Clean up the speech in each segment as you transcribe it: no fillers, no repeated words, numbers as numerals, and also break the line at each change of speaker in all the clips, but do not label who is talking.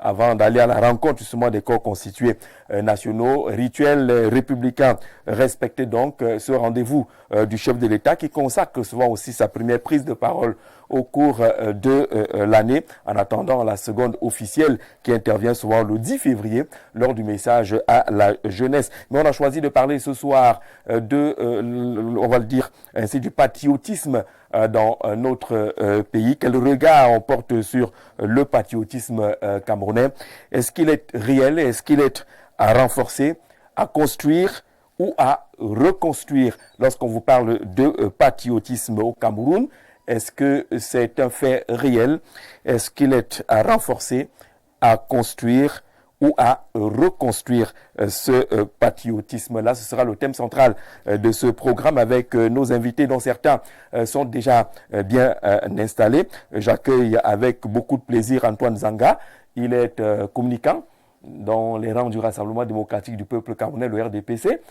avant d'aller à la rencontre justement des corps constitués nationaux. Rituels républicains respectés donc, ce rendez-vous du chef de l'État qui consacre souvent aussi sa première prise de parole au cours de l'année, en attendant la seconde officielle qui intervient souvent le 10 février lors du message à la jeunesse. Mais on a choisi de parler ce soir on va le dire ainsi, du patriotisme dans notre pays. Quel regard on porte sur le patriotisme camerounais? Est-ce qu'il est réel? Est-ce qu'il est à renforcer, à construire ou à reconstruire? Lorsqu'on vous parle de patriotisme au Cameroun, est-ce que c'est un fait réel? Est-ce qu'il est à renforcer, à construire ou à reconstruire ce patriotisme-là? Ce sera le thème central de ce programme avec nos invités dont certains sont déjà bien installés. J'accueille avec beaucoup de plaisir Antoine Zanga. Il est communicant dans les rangs du Rassemblement démocratique du peuple camerounais, le RDPC,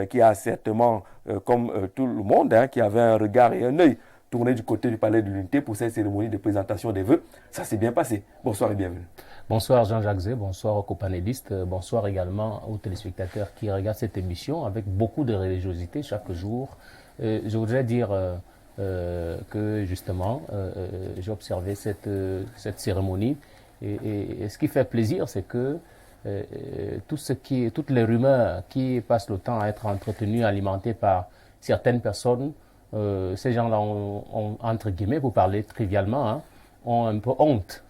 qui a certainement, comme tout le monde, qui avait un regard et un œil tourné du côté du Palais de l'Unité pour cette cérémonie de présentation des vœux. Ça s'est bien passé. Bonsoir et bienvenue. Bonsoir
Jean-Jacques Zé, bonsoir aux copanélistes, bonsoir également aux téléspectateurs qui regardent cette émission avec beaucoup de religiosité chaque jour. Je voudrais dire que justement, j'ai observé cette cérémonie et ce qui fait plaisir, c'est que toutes les rumeurs qui passent le temps à être entretenues, alimentées par certaines personnes, ces gens-là ont, entre guillemets, pour parler trivialement, ont un peu honte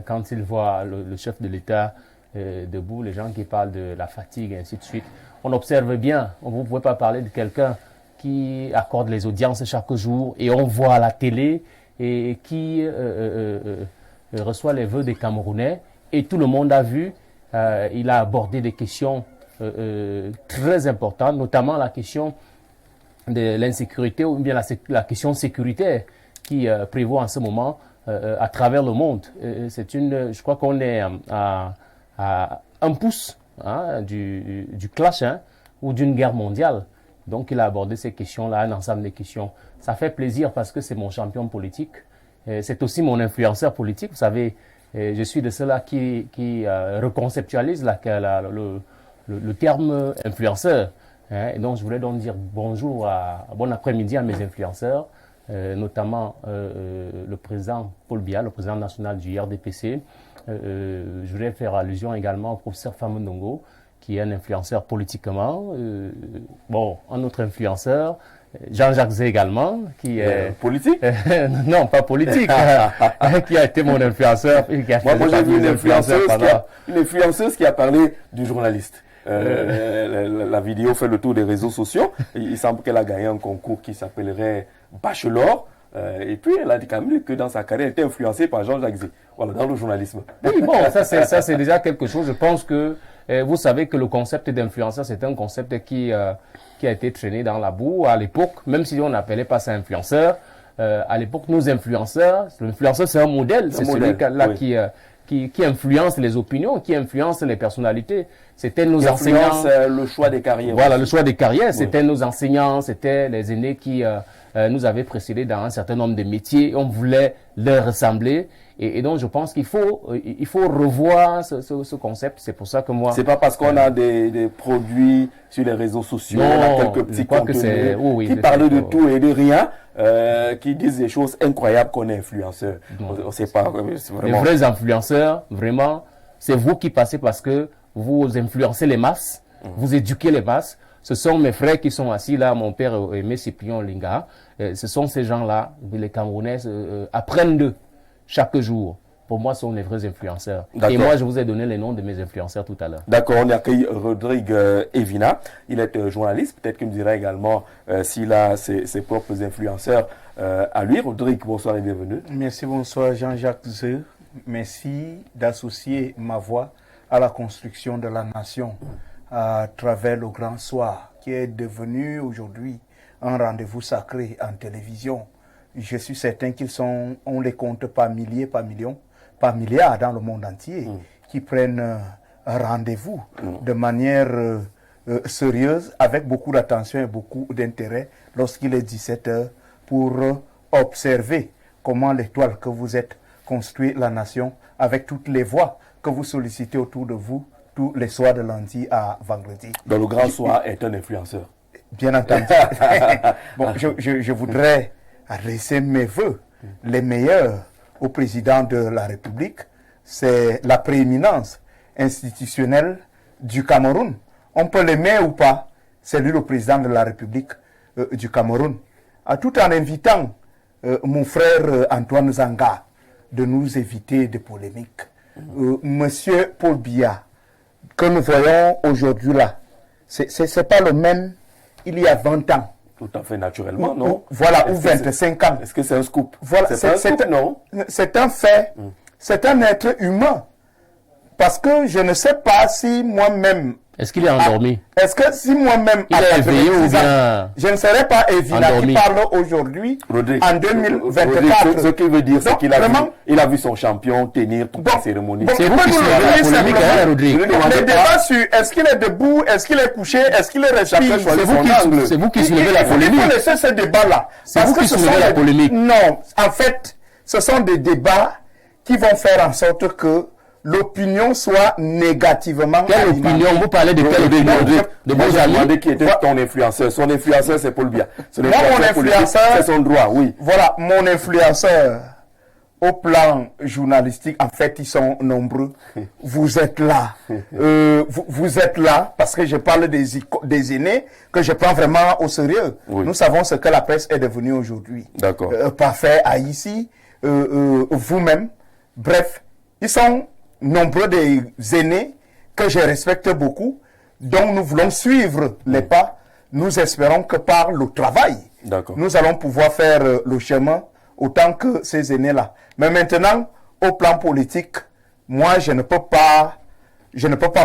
quand ils voient le chef de l'État debout, les gens qui parlent de la fatigue et ainsi de suite. On observe bien, vous ne pouvez pas parler de quelqu'un qui accorde les audiences chaque jour et on voit à la télé et qui reçoit les vœux des Camerounais et tout le monde a vu. Il a abordé des questions très importantes, notamment la question de l'insécurité ou bien la question sécuritaire qui prévaut en ce moment à travers le monde. Je crois qu'on est à un pouce du clash ou d'une guerre mondiale. Donc il a abordé ces questions-là, un ensemble de questions. Ça fait plaisir parce que c'est mon champion politique. C'est aussi mon influenceur politique. Vous savez, je suis de ceux-là qui reconceptualise le terme influenceur. Et donc, je voulais donc dire bon après-midi à mes influenceurs, notamment le président Paul Biya, le président national du RDPC. Je voulais faire allusion également au professeur Famundongo, qui est un influenceur politiquement. Un autre influenceur, Jean-Jacques Zé également, qui est...
politique?
Non, pas politique, qui a été mon influenceur.
Moi j'ai vu une influenceuse qui a parlé du journaliste. La vidéo fait le tour des réseaux sociaux. Il semble qu'elle a gagné un concours qui s'appellerait Bachelor. Et puis elle a dit quand même que dans sa carrière, elle était influencée par Jean-Jacques Zé. Voilà, dans le journalisme.
Oui, bon, ça c'est déjà quelque chose. Je pense que vous savez que le concept d'influenceur, c'est un concept qui a été traîné dans la boue à l'époque, même si on n'appelait pas ça influenceur. À l'époque, nos influenceurs, l'influenceur c'est un modèle, c'est celui-là qui influence les opinions, qui influence les personnalités. C'était nos enseignants.
Le choix des carrières.
Voilà, le choix des carrières. C'était nos enseignants, c'était les aînés qui nous avaient précédés dans un certain nombre de métiers. On voulait leur ressembler. Et donc, je pense qu'il faut revoir ce concept. C'est pour ça que moi...
C'est pas parce qu'on a des produits sur les réseaux sociaux, on a quelques petits contenus qui parlent de tout et de rien, qui disent des choses incroyables qu'on est influenceur. On sait pas. Vraiment...
Les vrais influenceurs, vraiment, c'est vous qui passez parce que vous influencez les masses, vous éduquez les masses. Ce sont mes frères qui sont assis là, mon père Aimé Cyprien Linga. Ce sont ces gens-là, les Camerounais apprennent d'eux chaque jour. Pour moi, ce sont les vrais influenceurs. Et moi, je vous ai donné les noms de mes influenceurs tout à l'heure.
D'accord, on accueille Rodrigue Evina. Il est journaliste. Peut-être qu'il me dira également s'il a ses propres influenceurs à lui. Rodrigue, bonsoir et bienvenue.
Merci, bonsoir Jean-Jacques Zé. Merci d'associer ma voix à la construction de la nation à travers le Grand Soir, qui est devenu aujourd'hui un rendez-vous sacré en télévision. Je suis certain on les compte par milliers, par millions, par milliards dans le monde entier, qui prennent un rendez-vous de manière sérieuse, avec beaucoup d'attention et beaucoup d'intérêt, lorsqu'il est 17 h, pour observer comment l'étoile que vous êtes construire la nation avec toutes les voix que vous sollicitez autour de vous tous les soirs de lundi à vendredi.
Donc le grand soir est un influenceur.
Bien entendu. Bon, je voudrais adresser mes voeux les meilleurs au président de la République. C'est la prééminence institutionnelle du Cameroun. On peut l'aimer ou pas, c'est lui le président de la République du Cameroun. Tout en invitant mon frère Antoine Zanga de nous éviter des polémiques. Monsieur Paul Biya, que nous voyons aujourd'hui là, c'est pas le même il y a 20 ans.
Tout à fait naturellement, non?
Voilà, ou 25 ans.
Est-ce que c'est un scoop?
Voilà,
c'est un scoop, non?
C'est un fait. C'est un être humain. Parce que je ne sais pas si moi-même...
Est-ce qu'il est endormi?
Est-ce que si moi-même...
Il est éveillé ou bien...
Je ne serais pas Evina qui parle aujourd'hui en 2024.
Ce qu'il veut dire, c'est qu'il a vu son champion tenir toute la cérémonie.
C'est vous qui soulevez la polémique, hein, Rodrigue?
Le débat sur est-ce qu'il est debout, est-ce qu'il est couché, est-ce qu'il est respire,
c'est vous qui soulevez la polémique.
Il faut laisser ce débat-là.
C'est vous qui soulevez la polémique.
Non, en fait, ce sont des débats qui vont faire en sorte que l'opinion soit négativement
Quelle opinion? Vous parlez de quelle opinion? De vos amis?
Qui était ton influenceur? Son influenceur, c'est Paul Biya.
Moi, mon influenceur,
c'est son droit, oui.
Voilà, mon influenceur, au plan journalistique, en fait, ils sont nombreux. Vous êtes là. Vous êtes là parce que je parle des aînés que je prends vraiment au sérieux. Oui. Nous savons ce que la presse est devenue aujourd'hui.
D'accord.
Parfait à ici, vous-même. Bref, ils sont nombreux des aînés que je respecte beaucoup, dont nous voulons suivre les pas. Nous espérons que par le travail, nous allons pouvoir faire le chemin autant que ces aînés-là. Mais maintenant, au plan politique, moi, je ne peux pas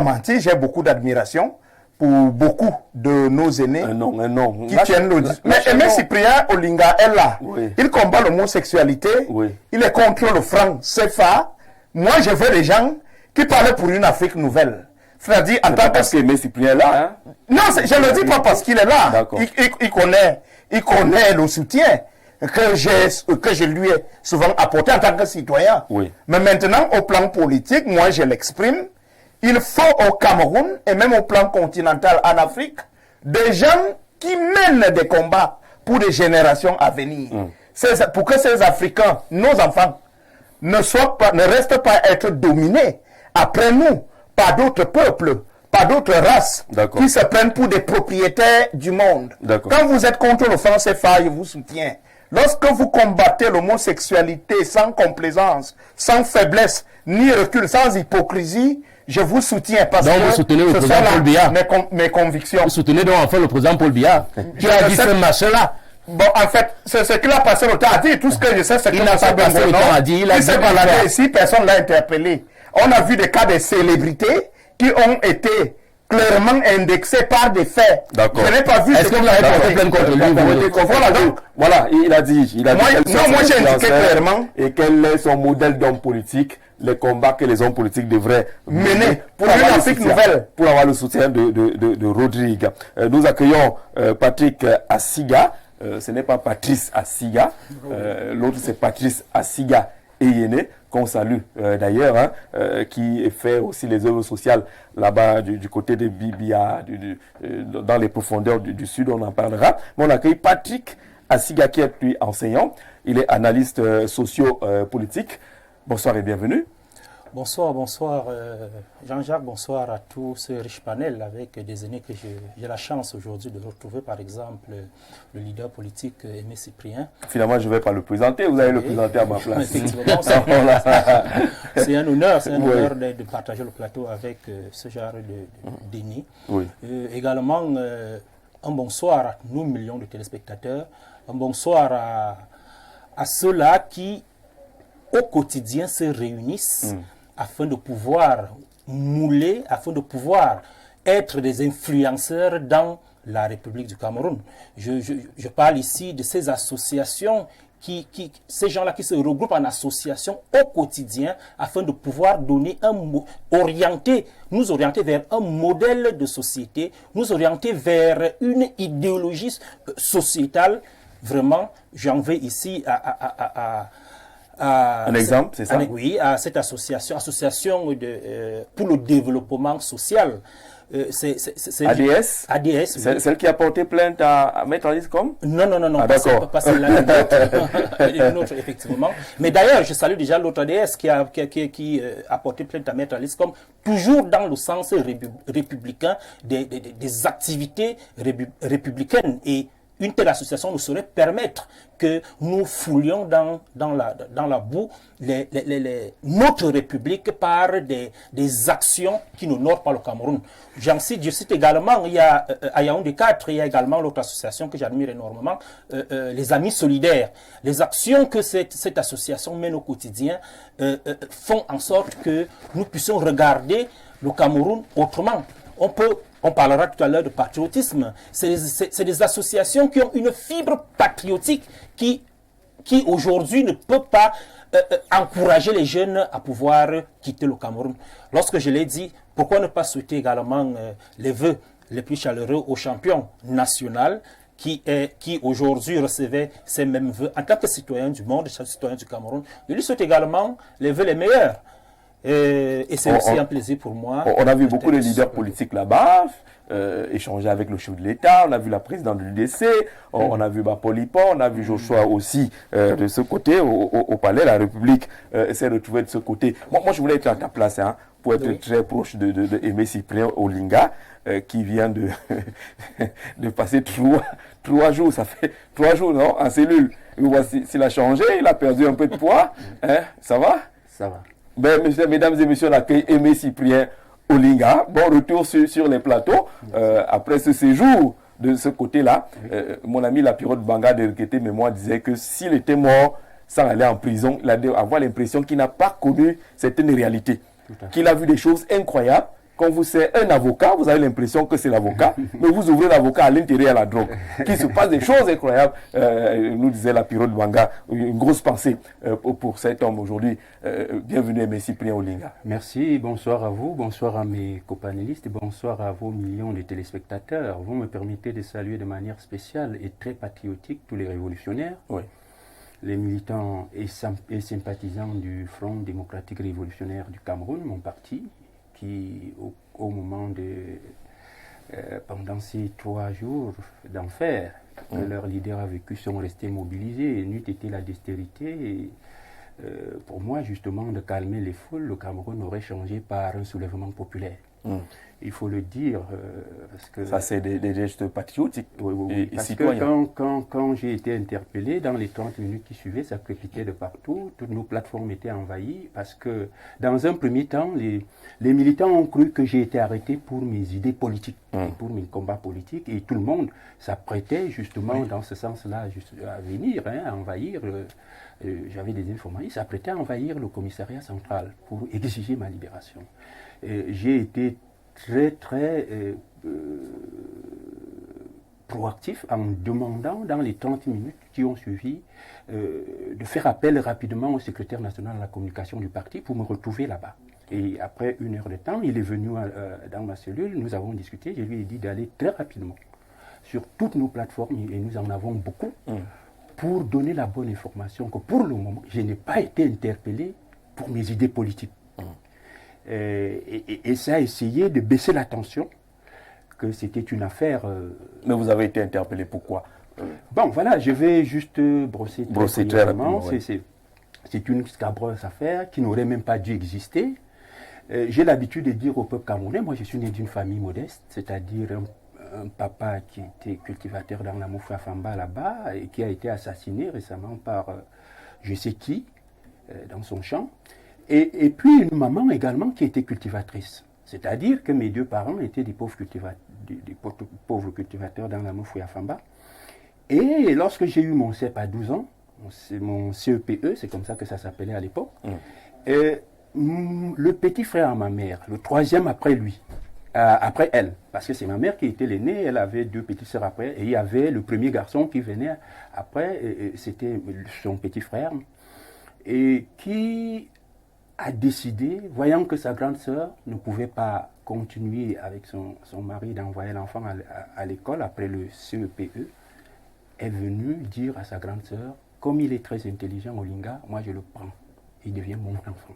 mentir. J'ai beaucoup d'admiration pour beaucoup de nos aînés qui tiennent le discours. Mais Aimé Cyprien Olinga est là. Oui. Il combat l'homosexualité. Oui. Il est contre le franc CFA. Moi, je veux des gens qui parlent pour une Afrique nouvelle. C'est-à-dire, en tant que...
Parce qu'Aimé Cyprien est là, hein?
Non, je ne le dis pas parce qu'il est là. Il connaît le soutien que je lui ai souvent apporté en tant que citoyen. Oui. Mais maintenant, au plan politique, moi, je l'exprime. Il faut au Cameroun, et même au plan continental en Afrique, des gens qui mènent des combats pour des générations à venir. Pour que ces Africains, nos enfants, ne restent pas être dominés après nous par d'autres peuples, par d'autres races qui se prennent pour des propriétaires du monde. Quand vous êtes contre le franc CFA, je vous soutiens. Lorsque vous combattez l'homosexualité sans complaisance, sans faiblesse, ni recul, sans hypocrisie, je vous soutiens parce
donc vous soutenez le président Paul Biya.
Mes convictions.
Vous soutenez donc enfin le président Paul Biya qui a dit ce machin-là.
Bon, en fait, c'est ce qu'il a passé le temps à dire. Tout ce que je sais, c'est qu'il n'a pas passé le temps à dire. Il s'est baladé ici, personne ne l'a interpellé. On a vu des cas de célébrités qui ont été clairement indexés par des faits.
D'accord.
Je n'ai pas vu.
Est-ce que vous avez porté plainte contre lui?
Voilà, il a dit.
Moi, j'ai indiqué clairement.
Et quel est son modèle d'homme politique, les combats que les hommes politiques devraient mener
pour une Afrique nouvelle.
Pour avoir le soutien de Rodrigue. Nous accueillons Patrick Assiga. Ce n'est pas Patrice Assiga. L'autre, c'est Patrice Assiga Eyene, qu'on salue d'ailleurs, hein, qui fait aussi les œuvres sociales là-bas du côté de Bibia, dans les profondeurs du Sud, on en parlera. Mais on accueille Patrick Assiga, qui est lui enseignant. Il est analyste socio-politique. Bonsoir et bienvenue.
Bonsoir Jean-Jacques, bonsoir à tous ce riche panel avec des aînés que j'ai la chance aujourd'hui de retrouver, par exemple le leader politique Aimé Cyprien.
Finalement, je ne vais pas le présenter, vous allez le présenter à ma place.
Effectivement, c'est un honneur, de partager le plateau avec ce genre d'aînés. Oui. Également, un bonsoir à nos millions de téléspectateurs, un bonsoir à ceux-là qui, au quotidien, se réunissent afin de pouvoir mouler, afin de pouvoir être des influenceurs dans la République du Cameroun. Je parle ici de ces associations, ces gens-là qui se regroupent en association au quotidien afin de pouvoir donner nous orienter vers un modèle de société, nous orienter vers une idéologie sociétale. Vraiment, j'en vais ici à
Un exemple, c'est ça?
Oui, à cette association pour le développement social.
C'est ADS?
ADS, oui.
Celle qui a porté plainte à Maître Alice comme?
Non, pas celle-là, une autre, effectivement. Mais d'ailleurs, je salue déjà l'autre ADS qui a porté plainte à Maître Alice comme, toujours dans le sens républicain des activités républicaines. Et une telle association nous saurait permettre que nous foulions dans la boue notre République par des actions qui n'honorent pas le Cameroun. Je cite également, il y a à Yaoundé 4, il y a également l'autre association que j'admire énormément, les Amis Solidaires. Les actions que cette association mène au quotidien font en sorte que nous puissions regarder le Cameroun autrement. On parlera tout à l'heure de patriotisme. C'est des associations qui ont une fibre patriotique qui aujourd'hui ne peut pas encourager les jeunes à pouvoir quitter le Cameroun. Lorsque je l'ai dit, pourquoi ne pas souhaiter également les vœux les plus chaleureux au champion national qui aujourd'hui recevait ces mêmes vœux en tant que citoyen du monde, citoyen du Cameroun. Je lui souhaite également les vœux les meilleurs. Et c'est aussi un plaisir pour moi.
On a vu beaucoup de leaders politiques là-bas, échanger avec le chef de l'État. On a vu la présidente de l'UDC, on a vu Polypon, on a vu Joshua aussi de ce côté, au palais. La République s'est retrouvée de ce côté. Moi, je voulais être à ta place pour être très proche de Aimé Cyprien Olinga, qui vient de passer 3 jours. Ça fait 3 jours, non, en cellule. S'il a changé, il a perdu un peu de poids. Ça va?
Ça va.
Mesdames et messieurs, on accueille Aimé Cyprien Olinga. Bon retour sur les plateaux. Après ce séjour de ce côté-là, mon ami Lapirot Banga de Rikete Mémoire disait que s'il était mort sans aller en prison, il allait avoir l'impression qu'il n'a pas connu certaines réalités. Qu'il a vu des choses incroyables. Quand vous êtes un avocat, vous avez l'impression que c'est l'avocat, mais vous ouvrez l'avocat à l'intérieur de la drogue. Qu'il se passe des choses incroyables, nous disait la Piro de Banga. Une grosse pensée pour cet homme aujourd'hui. Bienvenue, M. Cyprien Olinga.
Merci, bonsoir à vous, bonsoir à mes copanélistes, bonsoir à vos millions de téléspectateurs. Vous me permettez de saluer de manière spéciale et très patriotique tous les révolutionnaires,
oui,
les militants et sympathisants du Front démocratique révolutionnaire du Cameroun, mon parti, qui, au moment pendant ces 3 jours d'enfer que leur leader a vécu, sont restés mobilisés. N'eût été la dextérité, pour moi, justement, de calmer les foules, le Cameroun aurait changé par un soulèvement populaire. Il faut le dire, parce que...
Ça, c'est des gestes patriotiques
et parce
citoyens.
Que quand j'ai été interpellé, dans les 30 minutes qui suivaient, ça crépitait de partout, toutes nos plateformes étaient envahies, parce que, dans un premier temps, les militants ont cru que j'ai été arrêté pour mes idées politiques, pour mes combats politiques, et tout le monde s'apprêtait justement dans ce sens-là à venir, à envahir... j'avais des informations, ils s'apprêtaient à envahir le commissariat central pour exiger ma libération. J'ai été très proactif en demandant dans les 30 minutes qui ont suivi de faire appel rapidement au secrétaire national de la communication du parti pour me retrouver là-bas. Et après 1 heure de temps, il est venu dans ma cellule, nous avons discuté, je lui ai dit d'aller très rapidement sur toutes nos plateformes, et nous en avons beaucoup, pour donner la bonne information que pour le moment, je n'ai pas été interpellé pour mes idées politiques. Et ça a essayé de baisser la tension, que c'était une affaire...
Mais vous avez été interpellé, pourquoi?
Bon, voilà, je vais juste brosser très rapidement.
Oui.
C'est une scabreuse affaire qui n'aurait même pas dû exister. J'ai l'habitude de dire au peuple camerounais, moi je suis né d'une famille modeste, c'est-à-dire un papa qui était cultivateur dans la Moufafamba là-bas et qui a été assassiné récemment par je sais qui dans son champ. Et puis une maman également qui était cultivatrice. C'est-à-dire que mes 2 parents étaient des pauvres cultivateurs dans la Moufafamba. Et lorsque j'ai eu mon CEP à 12 ans, mon CEPE, c'est comme ça que ça s'appelait à l'époque, le petit frère à ma mère, le 3e après lui, après elle, parce que c'est ma mère qui était l'aînée, elle avait 2 petites sœurs après, et il y avait le premier garçon qui venait après, c'était son petit frère, et qui a décidé, voyant que sa grande sœur ne pouvait pas continuer avec son mari d'envoyer l'enfant à l'école après le CEPE, est venu dire à sa grande sœur comme il est très intelligent, Olinga, moi je le prends. Il devient mon enfant.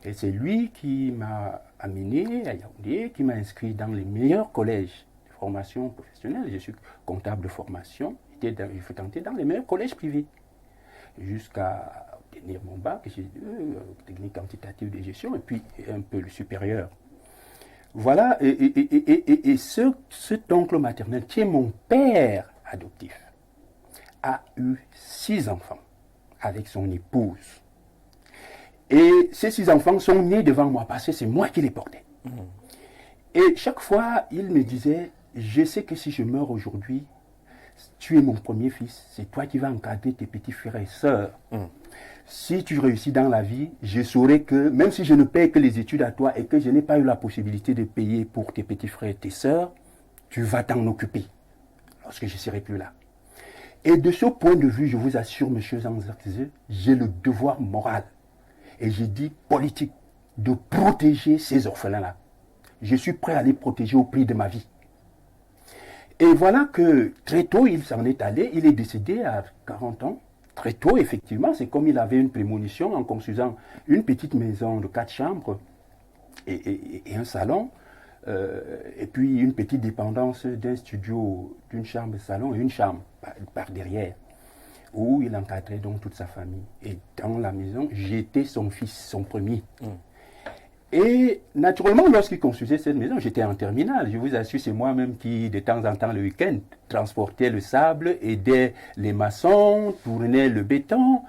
Et c'est lui qui m'a amené à Yaoundé, qui m'a inscrit dans les meilleurs collèges de formation professionnelle. Je suis comptable de formation. Je fais tenter dans les meilleurs collèges privés. Jusqu'à obtenir mon bac, j'ai technique quantitative de gestion, et puis un peu le supérieur. Voilà, et cet oncle maternel, qui est mon père adoptif, a eu 6 enfants avec son épouse. Et ces 6 enfants sont nés devant moi parce que c'est moi qui les portais. Et chaque fois, il me disait, je sais que si je meurs aujourd'hui, tu es mon premier fils, c'est toi qui vas encadrer tes petits frères et sœurs. Si tu réussis dans la vie, je saurai que même si je ne paye que les études à toi et que je n'ai pas eu la possibilité de payer pour tes petits frères et tes sœurs, tu vas t'en occuper lorsque je ne serai plus là. Et de ce point de vue, je vous assure, monsieur Zanzakze, j'ai le devoir moral, et j'ai dit politique, de protéger ces orphelins-là. Je suis prêt à les protéger au prix de ma vie. Et voilà que très tôt, il s'en est allé, il est décédé à 40 ans. Très tôt, effectivement, c'est comme il avait une prémonition en construisant une petite maison de 4 chambres et un salon, et puis une petite dépendance d'un studio, d'une chambre salon et une chambre par derrière, où il encadrait donc toute sa famille. Et dans la maison, j'étais son fils, son premier. Et naturellement, lorsqu'il construisait cette maison, j'étais en terminale. Je vous assure, c'est moi-même qui, de temps en temps, le week-end, transportait le sable, aidait les maçons, tournait le béton,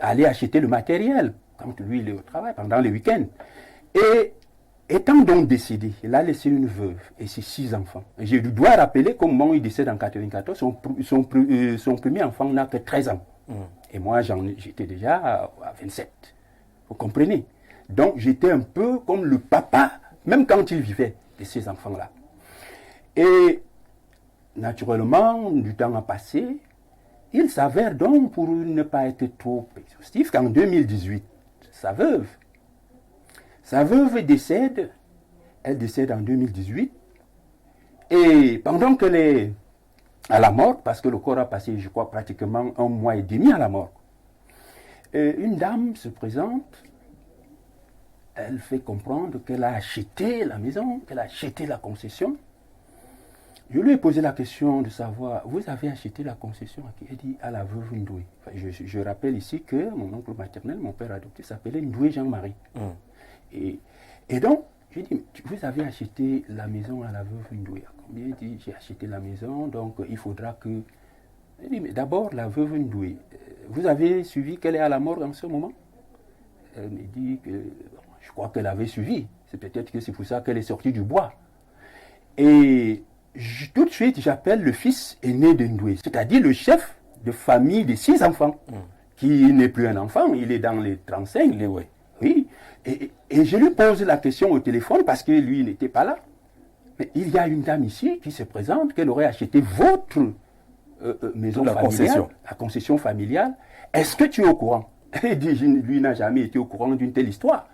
allait acheter le matériel, quand lui, il est au travail, pendant les week-ends. Et étant donc décédé, il a laissé une veuve et ses 6 enfants. Et je dois rappeler comment il décède en 1994, son premier enfant n'a que 13 ans. Et moi, j'étais déjà à 27. Vous comprenez? Donc, j'étais un peu comme le papa, même quand il vivait, de ces enfants-là. Et, naturellement, du temps a passé, il s'avère donc, pour ne pas être trop exhaustif, qu'en 2018, sa veuve décède, elle décède en 2018, et pendant qu'elle est à la mort, parce que le corps a passé, je crois, pratiquement 1 mois et demi à la mort, une dame se présente. Elle fait comprendre qu'elle a acheté la maison, qu'elle a acheté la concession. Je lui ai posé la question de savoir, vous avez acheté la concession à qui? Elle dit à la veuve Ndoué. Enfin, je rappelle ici que mon oncle maternel, mon père adopté, s'appelait Ndoué Jean-Marie. Et donc, je lui ai dit, vous avez acheté la maison à la veuve Ndoué. Elle dit, j'ai acheté la maison, donc il faudra que... Elle dit, mais d'abord, la veuve Ndoué, vous avez suivi qu'elle est à la mort en ce moment? Elle me dit que... Je crois qu'elle avait suivi. C'est peut-être que c'est pour ça qu'elle est sortie du bois. Et tout de suite, j'appelle le fils aîné de Ndoué, c'est-à-dire le chef de famille de 6 enfants, qui n'est plus un enfant, il est dans les 35. Oui. Et je lui pose la question au téléphone parce que lui n'était pas là. Mais il y a une dame ici qui se présente, qu'elle aurait acheté votre maison familiale, la concession familiale. Est-ce que tu es au courant? Il dit, lui n'a jamais été au courant d'une telle histoire.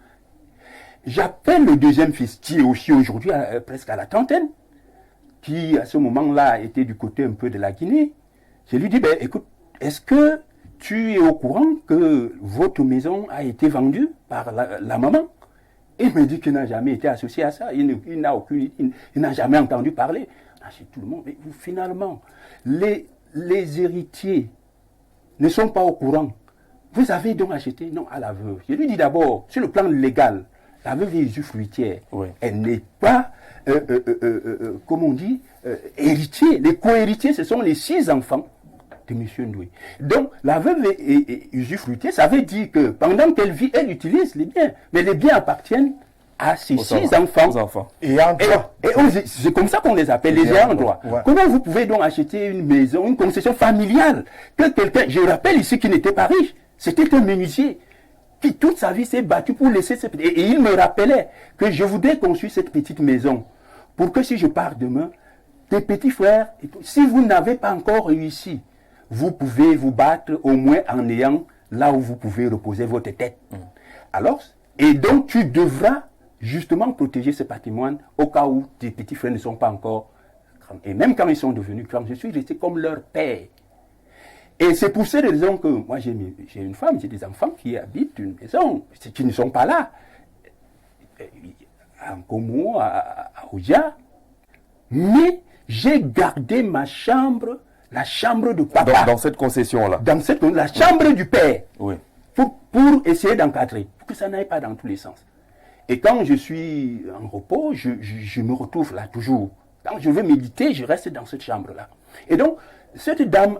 J'appelle le deuxième fils, qui est aussi aujourd'hui presque à la trentaine, qui à ce moment-là était du côté un peu de la Guinée. Je lui dis, écoute, est-ce que tu es au courant que votre maison a été vendue par la maman? Il me dit qu'il n'a jamais été associé à ça, il n'a jamais entendu parler. Chez tout le monde, mais finalement, les héritiers ne sont pas au courant. Vous avez donc acheté? Non, à la veuve. Je lui dis d'abord, sur le plan légal, la veuve est usufruitière. Elle n'est pas, comme on dit, héritier. Les co-héritiers, ce sont les 6 enfants de M. Ndoué. Donc, la veuve est usufruitière. Ça veut dire que pendant qu'elle vit, elle utilise les biens. Mais les biens appartiennent à ces 6 enfants.
Et
c'est comme ça qu'on les appelle, les ayants droit. Comment vous pouvez donc acheter une maison, une concession familiale, que quelqu'un, je rappelle ici, qui n'était pas riche, c'était un menuisier, qui toute sa vie s'est battu pour laisser cette petite... Et il me rappelait que je voudrais construire cette petite maison pour que si je pars demain, tes petits frères, si vous n'avez pas encore réussi, vous pouvez vous battre au moins en ayant là où vous pouvez reposer votre tête. Alors, et donc tu devras justement protéger ce patrimoine au cas où tes petits frères ne sont pas encore grands. Et même quand ils sont devenus grands, je suis resté comme leur père. Et c'est pour cette raison que moi j'ai une femme, j'ai des enfants qui habitent une maison, qui ne sont pas là. En Como, à Oja. Mais j'ai gardé ma chambre, la chambre de papa.
Dans cette concession-là.
La chambre du père.
Oui.
Pour essayer d'encadrer, pour que ça n'aille pas dans tous les sens. Et quand je suis en repos, je me retrouve là toujours. Quand je veux méditer, je reste dans cette chambre-là. Et donc, cette dame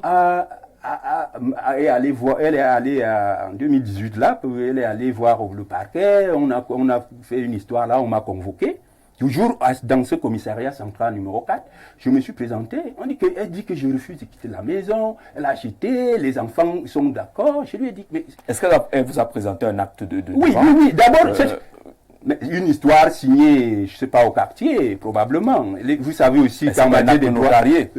est allée voir, elle est allée en 2018 là, elle est allée voir le parquet, on a fait une histoire là, on m'a convoqué. Toujours dans ce commissariat central numéro 4, je me suis présenté, elle dit que je refuse de quitter la maison, elle a acheté, les enfants sont d'accord, je lui ai dit, mais...
Est-ce qu'elle vous a présenté un acte de
Oui, d'abord, une histoire signée, je ne sais pas, au quartier, probablement. Vous savez aussi qu'en matière de notarié,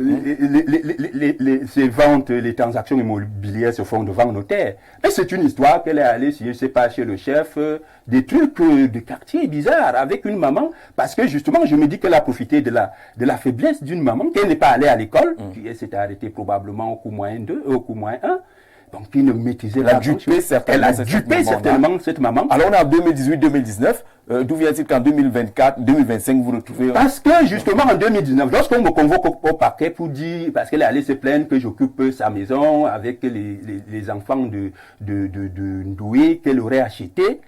ces ventes, les transactions immobilières se font devant notaire. Mais c'est une histoire qu'elle est allée signer, je ne sais pas, chez le chef, des trucs de quartier bizarres avec une maman, parce que justement, je me dis qu'elle a profité de la faiblesse d'une maman, qu'elle n'est pas allée à l'école, qui s'était arrêtée probablement au cours moins 2, au cours moins 1. Donc, qui ne maîtrisait pas. Elle a dupé certainement cette maman.
Alors, on est en 2018-2019. D'où vient-il qu'en 2024, 2025, vous vous retrouvez...
Parce que, justement, en 2019, lorsqu'on me convoque au parquet pour dire, parce qu'elle est allée se plaindre que j'occupe sa maison avec les enfants de Ndoué qu'elle aurait acheté.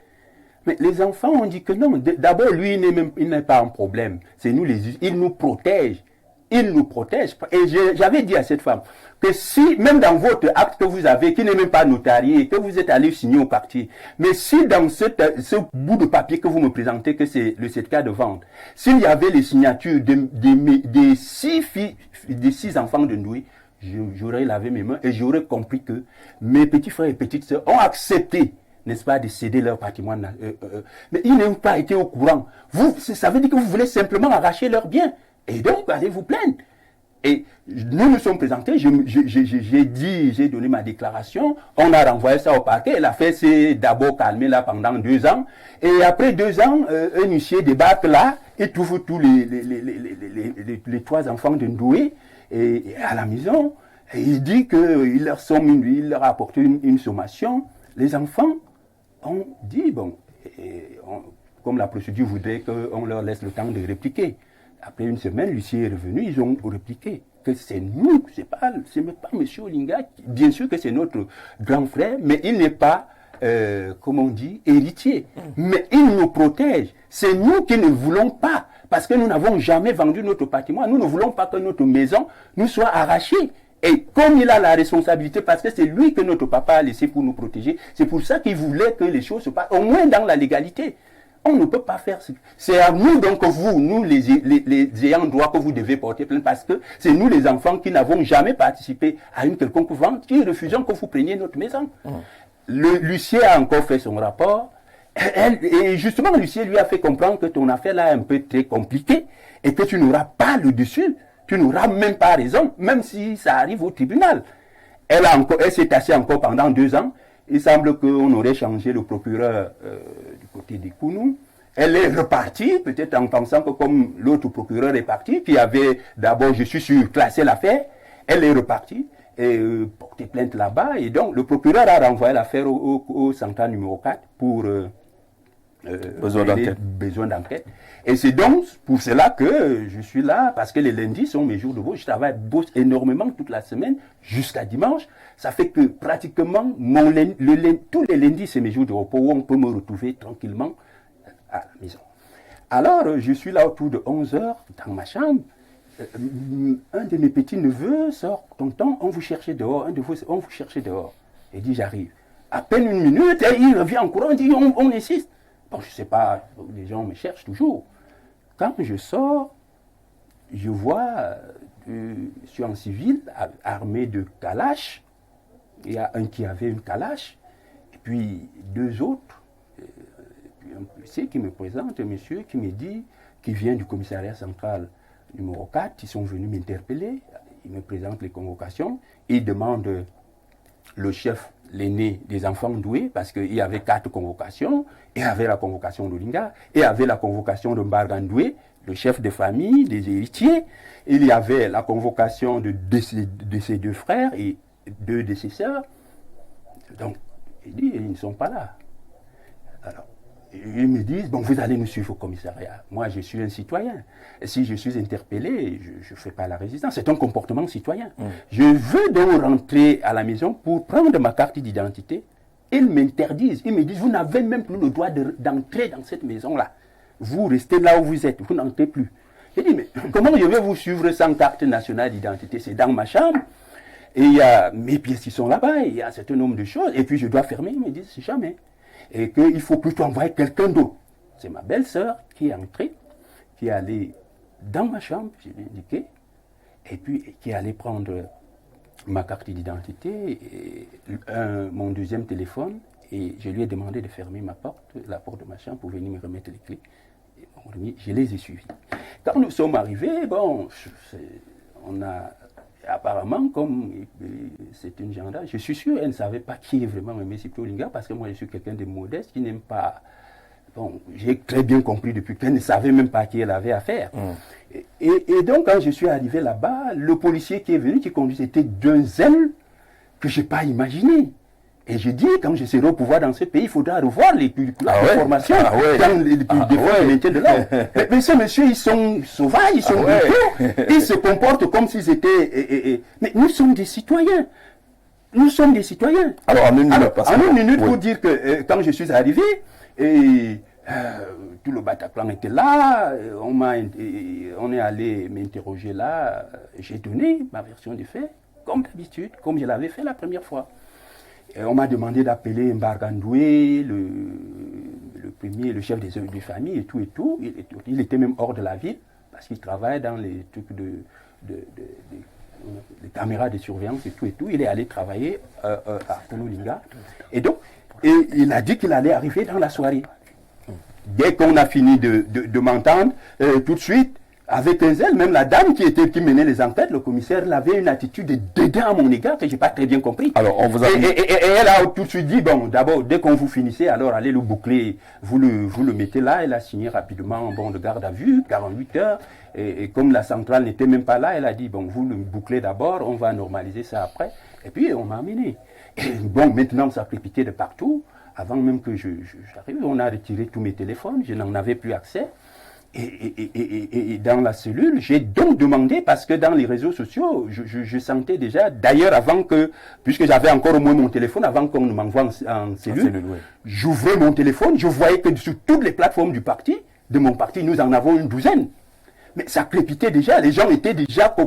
Mais les enfants ont dit que non. D'abord, lui, il n'est pas un problème. C'est nous, il nous protège. Il nous protège. Et j'avais dit à cette femme que si, même dans votre acte que vous avez, qui n'est même pas notarié, que vous êtes allé signer au quartier, mais si dans ce bout de papier que vous me présentez, que c'est le certificat de vente, s'il y avait les signatures des 6 enfants de Ndoué, j'aurais lavé mes mains et j'aurais compris que mes petits frères et petites sœurs ont accepté, n'est-ce pas, de céder leur patrimoine. Mais ils n'ont pas été au courant. Ça veut dire que vous voulez simplement arracher leurs biens. Et donc, allez vous plaindre. Et nous nous sommes présentés, j'ai donné ma déclaration, on a renvoyé ça au parquet, l'affaire s'est d'abord calmée là pendant 2 ans, et après 2 ans, un huissier débarque là, et trouve tous les 3 enfants de Ndoué à la maison, et il dit qu'il leur a apporté une sommation. Les enfants ont dit, bon, comme la procédure voudrait qu'on leur laisse le temps de répliquer. Après une semaine, l'huissier est revenu, ils ont répliqué que c'est nous, c'est pas M. Olinga. Bien sûr que c'est notre grand frère, mais il n'est pas, comment on dit, héritier. Mais il nous protège. C'est nous qui ne voulons pas, parce que nous n'avons jamais vendu notre patrimoine. Nous ne voulons pas que notre maison nous soit arrachée. Et comme il a la responsabilité, parce que c'est lui que notre papa a laissé pour nous protéger, c'est pour ça qu'il voulait que les choses se passent, au moins dans la légalité. On ne peut pas faire ça. C'est à nous, donc, nous, les ayants droit, que vous devez porter plainte, parce que c'est nous, les enfants, qui n'avons jamais participé à une quelconque vente, qui refusons que vous preniez notre maison. L'huissier a encore fait son rapport, et justement, l'huissier lui a fait comprendre que ton affaire là est un peu très compliquée, et que tu n'auras pas le dessus, tu n'auras même pas raison, même si ça arrive au tribunal. Elle s'est assise encore pendant 2 ans. Il semble qu'on aurait changé le procureur du côté des Kounou. Elle est repartie, peut-être en pensant que comme l'autre procureur est parti, qui avait d'abord, je suis sûr, classé l'affaire, elle est repartie et porté plainte là-bas. Et donc, le procureur a renvoyé l'affaire au central numéro 4 pour besoin d'enquête. Et c'est donc pour cela que je suis là, parce que les lundis sont mes jours de bourse. Je bosse énormément toute la semaine, jusqu'à dimanche. Ça fait que pratiquement, tous les lundis, c'est mes jours de repos où on peut me retrouver tranquillement à la maison. Alors, je suis là autour de 11 heures dans ma chambre. Un de mes petits-neveux sort, tonton, on vous cherchait dehors, on vous cherchait dehors. Il dit, j'arrive. À peine 1 minute, et il revient en courant, il dit, on insiste. Bon, je ne sais pas, les gens me cherchent toujours. Quand je sors, je vois, je suis en civil, armé de calaches. Il y a un qui avait une calache, et puis 2 autres. Puis un policier qui me présente, un monsieur qui me dit, qui vient du commissariat central numéro 4, ils sont venus m'interpeller. Il me présente les convocations. Il demande le chef, l'aîné des enfants doués, parce qu'il y avait 4 convocations. Il y avait la convocation d'Olinga, et il y avait la convocation de Mbargandoué, le chef de famille, des héritiers. Il y avait la convocation de ses 2 frères, et 2 de ses sœurs. Donc, il dit, ils ne sont pas là. Alors, ils me disent, bon, vous allez nous suivre au commissariat. Moi, je suis un citoyen. Et si je suis interpellé, je ne fais pas la résistance. C'est un comportement citoyen. Je veux donc rentrer à la maison pour prendre ma carte d'identité. Ils m'interdisent. Ils me disent, vous n'avez même plus le droit d'entrer dans cette maison-là. Vous restez là où vous êtes. Vous n'entrez plus. J'ai dit, mais comment je vais vous suivre sans carte nationale d'identité? C'est dans ma chambre. Et il y a mes pièces qui sont là-bas. Il y a un certain nombre de choses. Et puis, je dois fermer. Ils me disent, jamais. Et qu'il faut plutôt envoyer quelqu'un d'autre. C'est ma belle-sœur qui est entrée, qui est allée dans ma chambre, je l'ai indiqué, et puis qui est allée prendre ma carte d'identité, et mon deuxième téléphone, et je lui ai demandé de fermer la porte de ma chambre pour venir me remettre les clés. Et je les ai suivis. Quand nous sommes arrivés, bon, on a... Apparemment, comme c'est une gendarme, je suis sûr, elle ne savait pas qui est vraiment Aimé Cyprien Olinga, parce que moi, je suis quelqu'un de modeste qui n'aime pas... Bon, j'ai très bien compris depuis qu'elle ne savait même pas à qui elle avait affaire. Et donc, quand je suis arrivé là-bas, le policier qui est venu, qui conduisait, était d'un zèle que je n'ai pas imaginé. Et j'ai dit, quand je serai au pouvoir dans ce pays, il faudra revoir les formations dans les métiers de l'homme. Mais ces messieurs, ils sont sauvages, ils sont brutaux, ils se comportent comme s'ils étaient... Mais nous sommes des citoyens. Nous sommes des citoyens.
Alors, en une minute,
pour dire que quand je suis arrivé, tout le Bataclan était là, on est allé m'interroger là, j'ai donné ma version des faits, comme d'habitude, comme je l'avais fait la première fois. Et on m'a demandé d'appeler Mbargandoué, le premier, le chef des familles et tout et tout. Il était même hors de la ville parce qu'il travaille dans les trucs les caméras de surveillance et tout et tout. Il est allé travailler à Konolinga. Et donc, il a dit qu'il allait arriver dans la soirée. Dès qu'on a fini de m'entendre, tout de suite, avec un zèle, même la dame qui menait les enquêtes, le commissaire, elle avait une attitude de dédain à mon égard que je n'ai pas très bien compris.
Alors, on vous a
et elle a tout de suite dit, bon, d'abord, dès qu'on vous finissez, alors allez le boucler, vous le mettez là. Elle a signé rapidement un bon de garde à vue, 48 heures. Et comme la centrale n'était même pas là, elle a dit, bon, vous le bouclez d'abord, on va normaliser ça après. Et puis, on m'a amené. Et bon, maintenant, ça prépitait de partout. Avant même que j'arrive, on a retiré tous mes téléphones, je n'en avais plus accès. Et dans la cellule, j'ai donc demandé, parce que dans les réseaux sociaux, je sentais déjà, d'ailleurs puisque j'avais encore au moins mon téléphone, avant qu'on m'envoie en cellule, j'ouvrais mon téléphone, je voyais que sur toutes les plateformes de mon parti, nous en avons une douzaine. Mais ça crépitait déjà, les gens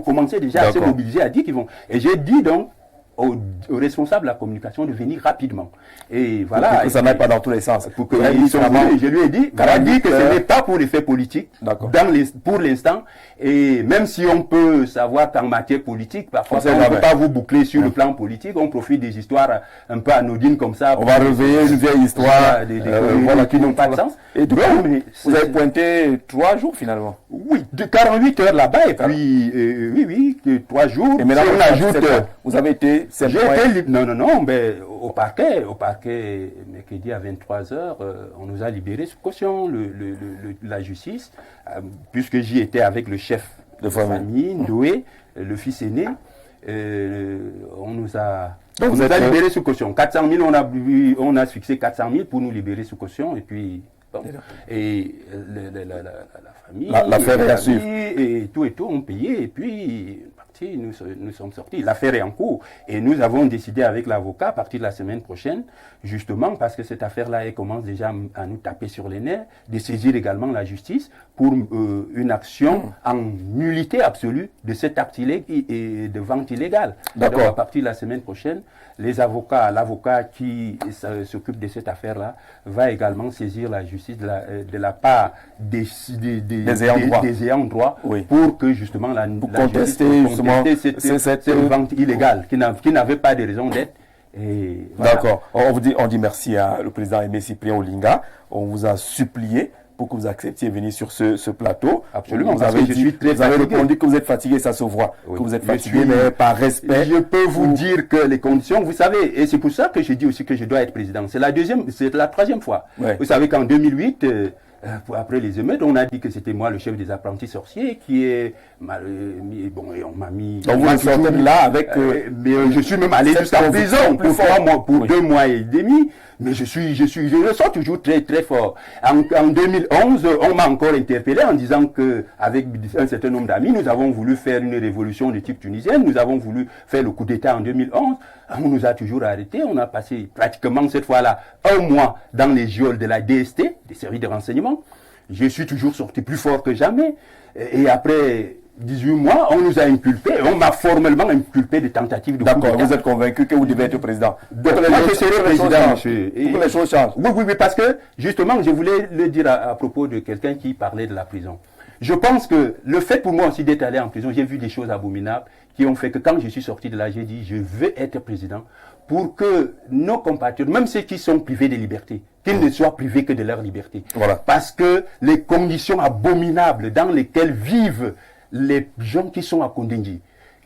commençaient déjà à se mobiliser, à dire qu'ils vont... Et j'ai dit donc aux responsables de la communication de venir rapidement. Et voilà.
Pour que ça n'aille pas dans tous les sens.
Je lui ai dit, elle a dit que ce n'est pas pour l'effet politique, pour l'instant. Et même si on peut savoir qu'en matière politique, parfois, on ne peut pas vous boucler sur le plan politique, on profite des histoires un peu anodines comme ça.
On va réveiller une vieille histoire
qui n'ont pas de sens.
Et donc, vous avez pointé 3 jours finalement.
Oui, de 48 heures là-bas, et puis, 3 jours.
Et maintenant, on ajoute, vous avez été...
Non, mais au parquet, mercredi à 23h, on nous a libérés sous caution, la justice, puisque j'y étais avec le chef de famille, Ndoué, le fils aîné, on nous a... Donc vous êtes libérés sous caution. 400 000, on a fixé 400 000 pour nous libérer sous caution, et puis... Bon, et la famille,
l'affaire est à suivre.
Et tout ont payé, et puis... Nous sommes sortis. L'affaire est en cours. Et nous avons décidé avec l'avocat, à partir de la semaine prochaine, justement parce que cette affaire-là, elle commence déjà à nous taper sur les nerfs, de saisir également la justice pour une action en nullité absolue de cet acte et de vente illégale. Donc à partir de la semaine prochaine, l'avocat qui s'occupe de cette affaire-là va également saisir la justice de la part des ayants droit pour que justement la justice cette vente illégale qui n'avait pas de raison d'être.
Voilà. D'accord. On dit merci à le président Aimé Cyprien Olinga. On vous a supplié pour que vous acceptiez de venir sur ce plateau.
Absolument.
Vous avez répondu que vous êtes fatigué, ça se voit. Que vous êtes fatigué, mais par respect.
Je peux vous dire que les conditions, vous savez, et c'est pour ça que j'ai dit aussi que je dois être président. C'est la 3e fois. Vous savez qu'en 2008, après les émeutes, on a dit que c'était moi le chef des apprentis sorciers qui est... bon, et on m'a mis...
Donc vous sortez de là avec...
mais je suis même allé jusqu'en prison pour 2 mois et demi. Mais je le sens toujours très, très fort. En 2011, on m'a encore interpellé en disant que, avec un certain nombre d'amis, nous avons voulu faire une révolution de type tunisienne. Nous avons voulu faire le coup d'État en 2011. On nous a toujours arrêtés. On a passé pratiquement cette fois-là 1 mois dans les geôles de la DST, des services de renseignement. Je suis toujours sorti plus fort que jamais. Et après 18 mois, on nous a inculpé, on m'a formellement inculpé de tentatives de coup d'État.
D'accord, vous êtes convaincu que vous devez être président.
Donc, moi, je serai président, monsieur.
Pour que les choses changent.
Oui, parce que, justement, je voulais le dire à propos de quelqu'un qui parlait de la prison. Je pense que le fait pour moi aussi d'être allé en prison, j'ai vu des choses abominables qui ont fait que quand je suis sorti de là, j'ai dit, je veux être président pour que nos compatriotes, même ceux qui sont privés de liberté, qu'ils ne soient privés que de leur liberté.
Voilà.
Parce que les conditions abominables dans lesquelles vivent les gens qui sont à Kondengui,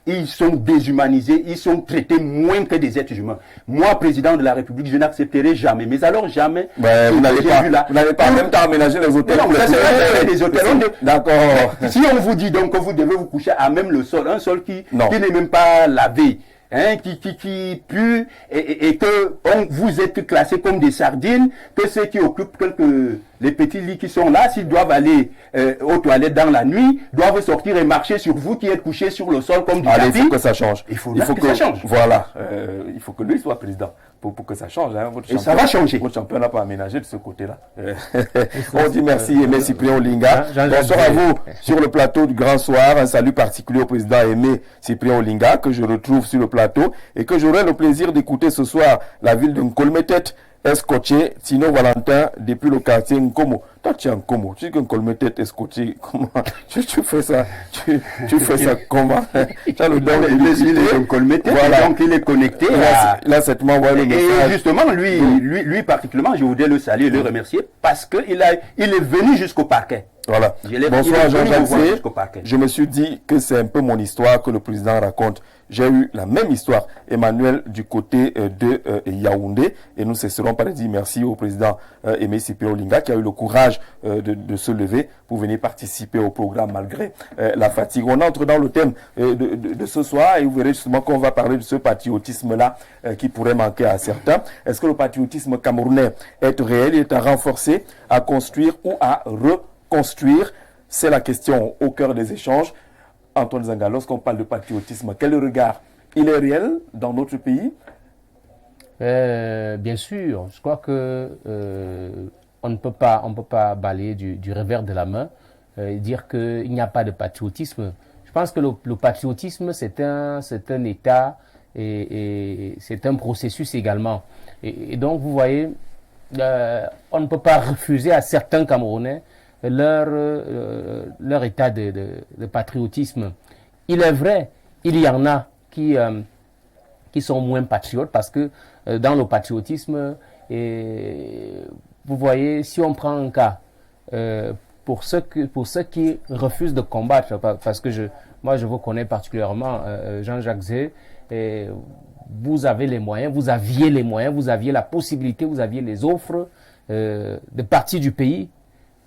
ils sont déshumanisés, ils sont traités moins que des êtres humains. Moi, président de la République, je n'accepterai jamais. Mais alors jamais.
Vous n'allez pas en même temps aménager les hôtels.
Non, ça c'est des hôtels.
D'accord.
Si on vous dit donc que vous devez vous coucher à même le sol, un sol qui n'est même pas lavé, hein, qui pue, et que vous êtes classés comme des sardines, que ceux qui occupent les petits lits qui sont là, s'ils doivent aller aux toilettes dans la nuit, doivent sortir et marcher sur vous qui êtes couchés sur le sol comme du tapis.
Il faut que ça change.
Il faut que ça change.
Voilà. Il faut que lui soit président pour que ça change. Hein.
Et ça va changer.
Votre champion n'a pas aménagé de ce côté-là. On dit merci Aimé Cyprien Olinga. Bonsoir à vous sur le plateau du Grand Soir. Un salut particulier au président Aimé Cyprien Olinga que je retrouve sur le plateau et que j'aurai le plaisir d'écouter ce soir. La ville de Nkolmetet est scotché, Tino Valentin, depuis le quartier Nkomo. Toi, tu es Nkomo. Tu dis que Nkolmetet est scotché. Comment tu fais ça? Tu fais ça comment? Tu as le don
il est Nkolmetet, voilà. Donc il est connecté.
Là, c'est moi envoyé le message.
Et justement, lui particulièrement, je voudrais le saluer et le remercier parce qu'il est venu jusqu'au parquet.
Voilà. Bonsoir Jean-Jacques. Je me suis dit que c'est un peu mon histoire que le président raconte. J'ai eu la même histoire, Emmanuel, du côté de Yaoundé. Et nous ne cesserons pas de dire merci au président Aimé Cyprien Olinga qui a eu le courage de se lever pour venir participer au programme malgré la fatigue. On entre dans le thème de ce soir et vous verrez justement qu'on va parler de ce patriotisme-là qui pourrait manquer à certains. Est-ce que le patriotisme camerounais est réel, il est à renforcer, à construire ou à reconstruire? C'est la question au cœur des échanges. Antoine Zanga, lorsqu'on parle de patriotisme, quel regard? Il est réel dans notre pays?
Bien sûr. Je crois que on ne peut pas balayer du revers de la main et dire qu'il n'y a pas de patriotisme. Je pense que le patriotisme, c'est un état et c'est un processus également. Et donc, vous voyez, on ne peut pas refuser à certains Camerounais leur état de patriotisme. Il est vrai, il y en a qui sont moins patriotes parce que dans le patriotisme, vous voyez, si on prend un cas, pour ceux qui refusent de combattre, parce que moi je vous connais particulièrement, Jean-Jacques Zé, vous avez les moyens, vous aviez les moyens, vous aviez la possibilité, vous aviez les offres de partir du pays.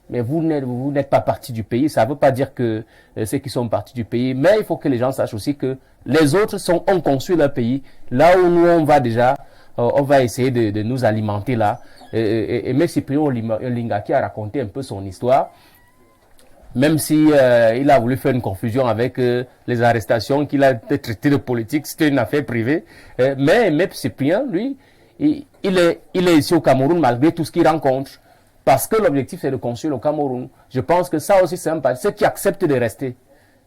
Mais vous n'êtes pas parti du pays. Ça ne veut pas dire que ceux qui sont partis du pays, mais il faut que les gens sachent aussi que les autres ont construit leur pays. Là où nous, on va déjà, on va essayer de nous alimenter là. Et M. Cyprien Olinga qui a raconté un peu son histoire, même si il a voulu faire une confusion avec les arrestations, qu'il a été traité de politique, c'était une affaire privée. Mais M. Cyprien, lui, il est ici au Cameroun malgré tout ce qu'il rencontre. Parce que l'objectif, c'est de construire le Cameroun. Je pense que ça aussi, c'est un patriote. Ceux qui acceptent de rester,